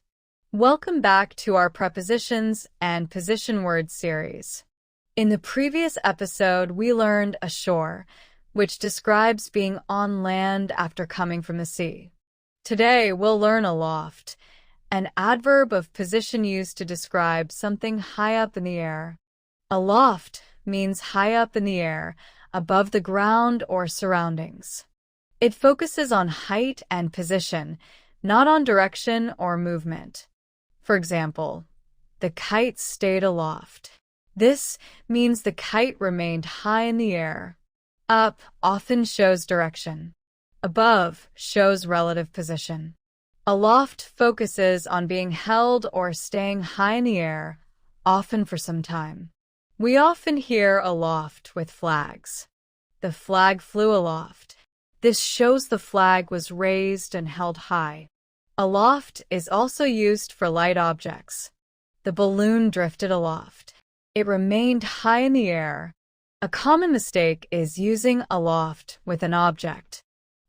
Welcome back to our Prepositions and Position Words series. In the previous episode, we learned ashore, which describes being on land after coming from the sea. Today, we'll learn aloft, an adverb of position used to describe something high up in the air. Aloft means high up in the air, above the ground or surroundings. It focuses on height and position, not on direction or movement. For example, the kite stayed aloft. This means the kite remained high in the air. Up often shows direction. Above shows relative position. Aloft focuses on being held or staying high in the air, often for some time. We often hear aloft with flags. The flag flew aloft. This shows the flag was raised and held high. Aloft is also used for light objects. The balloon drifted aloft. It remained high in the air. A common mistake is using aloft with an object.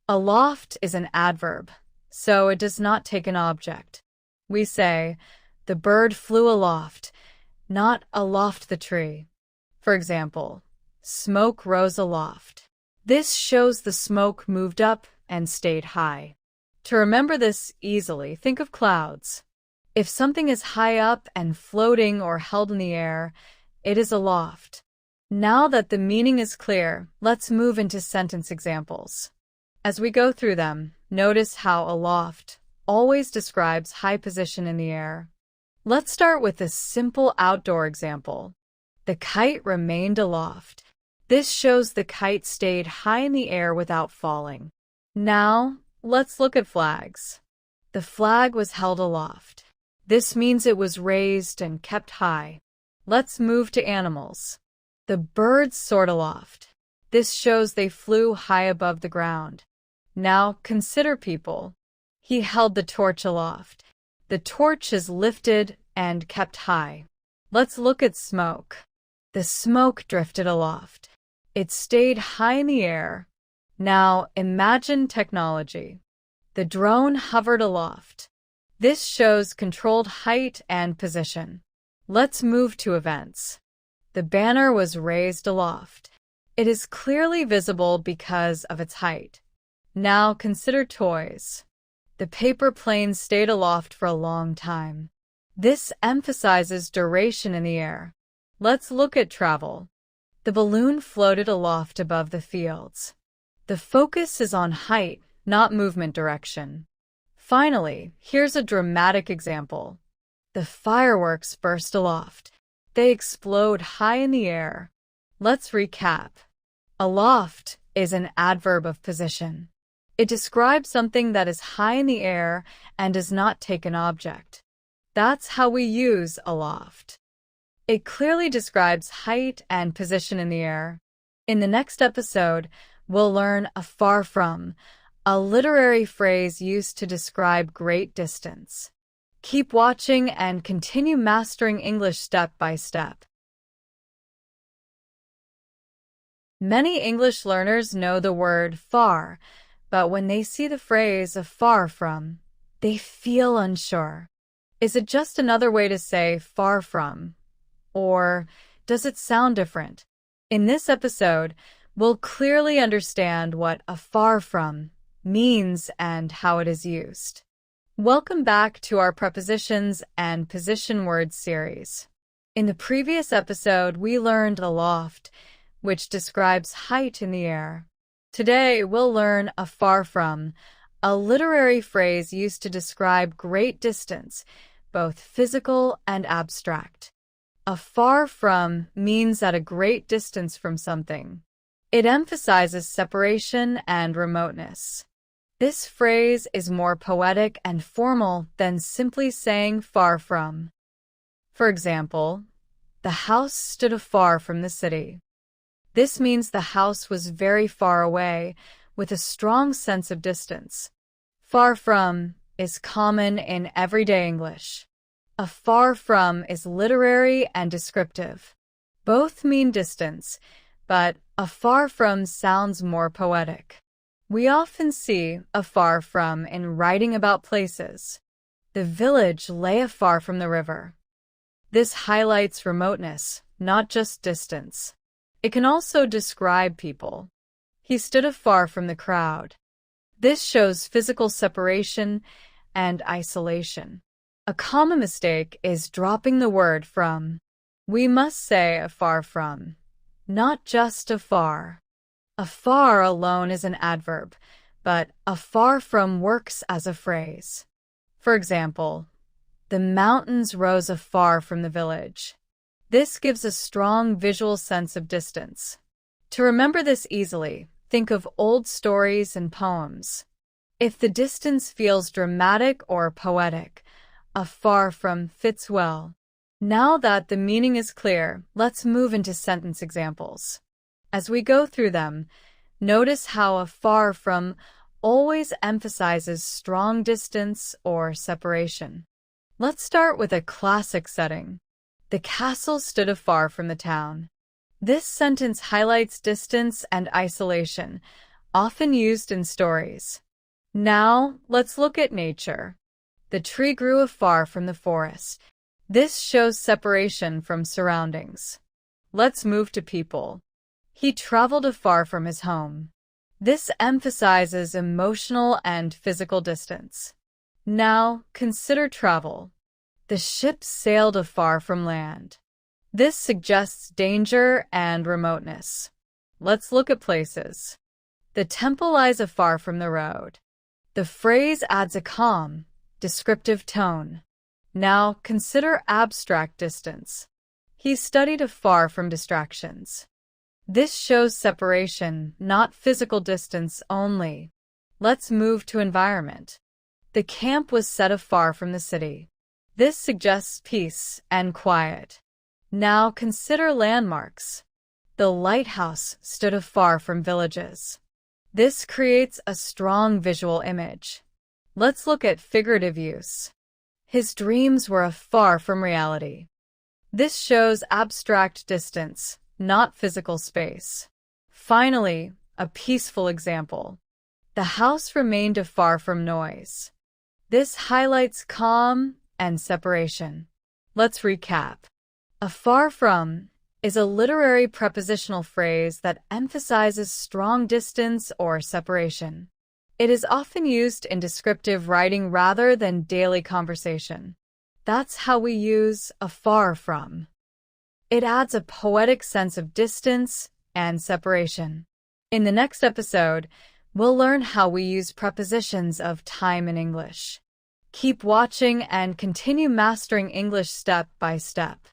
Aloft is an adverb, so it does not take an object. We say, the bird flew aloft, not aloft the tree. For example, smoke rose aloft. This shows the smoke moved up and stayed high. To remember this easily, think of clouds. If something is high up and floating or held in the air, it is aloft. Now that the meaning is clear, let's move into sentence examples. As we go through them, notice how aloft always describes high position in the air. Let's start with a simple outdoor example. The kite remained aloft. This shows the kite stayed high in the air without falling. Now, let's look at flags. The flag was held aloft. This means it was raised and kept high. Let's move to animals. The birds soared aloft. This shows they flew high above the ground. Now consider people. He held the torch aloft. The torch is lifted and kept high. Let's look at smoke. The smoke drifted aloft. It stayed high in the air. Now, imagine technology. The drone hovered aloft. This shows controlled height and position. Let's move to events. The banner was raised aloft. It is clearly visible because of its height. Now consider toys. The paper plane stayed aloft for a long time. This emphasizes duration in the air. Let's look at travel. The balloon floated aloft above the fields. The focus is on height, not movement direction. Finally, here's a dramatic example. The fireworks burst aloft. They explode high in the air. Let's recap. Aloft is an adverb of position. It describes something that is high in the air and does not take an object. That's how we use aloft. It clearly describes height and position in the air. In the next episode, we'll learn afar from, a literary phrase used to describe great distance. Keep watching and continue mastering English step by step. Many English learners know the word far, but when they see the phrase afar from, they feel unsure. Is it just another way to say far from? Or does it sound different? In this episode, we'll clearly understand what afar from means and how it is used. Welcome back to our Prepositions and Position Words series. In the previous episode, we learned aloft, which describes height in the air. Today, we'll learn afar from, a literary phrase used to describe great distance, both physical and abstract. Afar from means at a great distance from something. It emphasizes separation and remoteness. This phrase is more poetic and formal than simply saying far from. For example, the house stood afar from the city. This means the house was very far away, with a strong sense of distance. Far from is common in everyday English. Afar from is literary and descriptive. Both mean distance, but afar from sounds more poetic. We often see afar from in writing about places. The village lay afar from the river. This highlights remoteness, not just distance. It can also describe people. He stood afar from the crowd. This shows physical separation and isolation. A common mistake is dropping the word from. We must say afar from, not just afar. Afar alone is an adverb, but afar from works as a phrase. For example, the mountains rose afar from the village. This gives a strong visual sense of distance. To remember this easily, think of old stories and poems. If the distance feels dramatic or poetic, afar from fits well. Now that the meaning is clear, let's move into sentence examples. As we go through them, notice how afar from always emphasizes strong distance or separation. Let's start with a classic setting. The castle stood afar from the town. This sentence highlights distance and isolation, often used in stories. Now, let's look at nature. The tree grew afar from the forest. This shows separation from surroundings. Let's move to people. He traveled afar from his home. This emphasizes emotional and physical distance. Now, consider travel. The ship sailed afar from land. This suggests danger and remoteness. Let's look at places. The temple lies afar from the road. The phrase adds a calm, descriptive tone. Now, consider abstract distance. He studied afar from distractions. This shows separation, not physical distance only. Let's move to environment. The camp was set afar from the city. This suggests peace and quiet. Now consider landmarks. The lighthouse stood afar from villages. This creates a strong visual image. Let's look at figurative use. His dreams were afar from reality. This shows abstract distance, not physical space. Finally, A peaceful example. The house remained afar from noise. This highlights calm and separation. Let's recap. Afar from is a literary prepositional phrase that emphasizes strong distance or separation. It is often used in descriptive writing rather than daily conversation. That's how we use afar from. It adds a poetic sense of distance and separation. In the next episode, we'll learn how we use prepositions of time in English. Keep watching and continue mastering English step by step.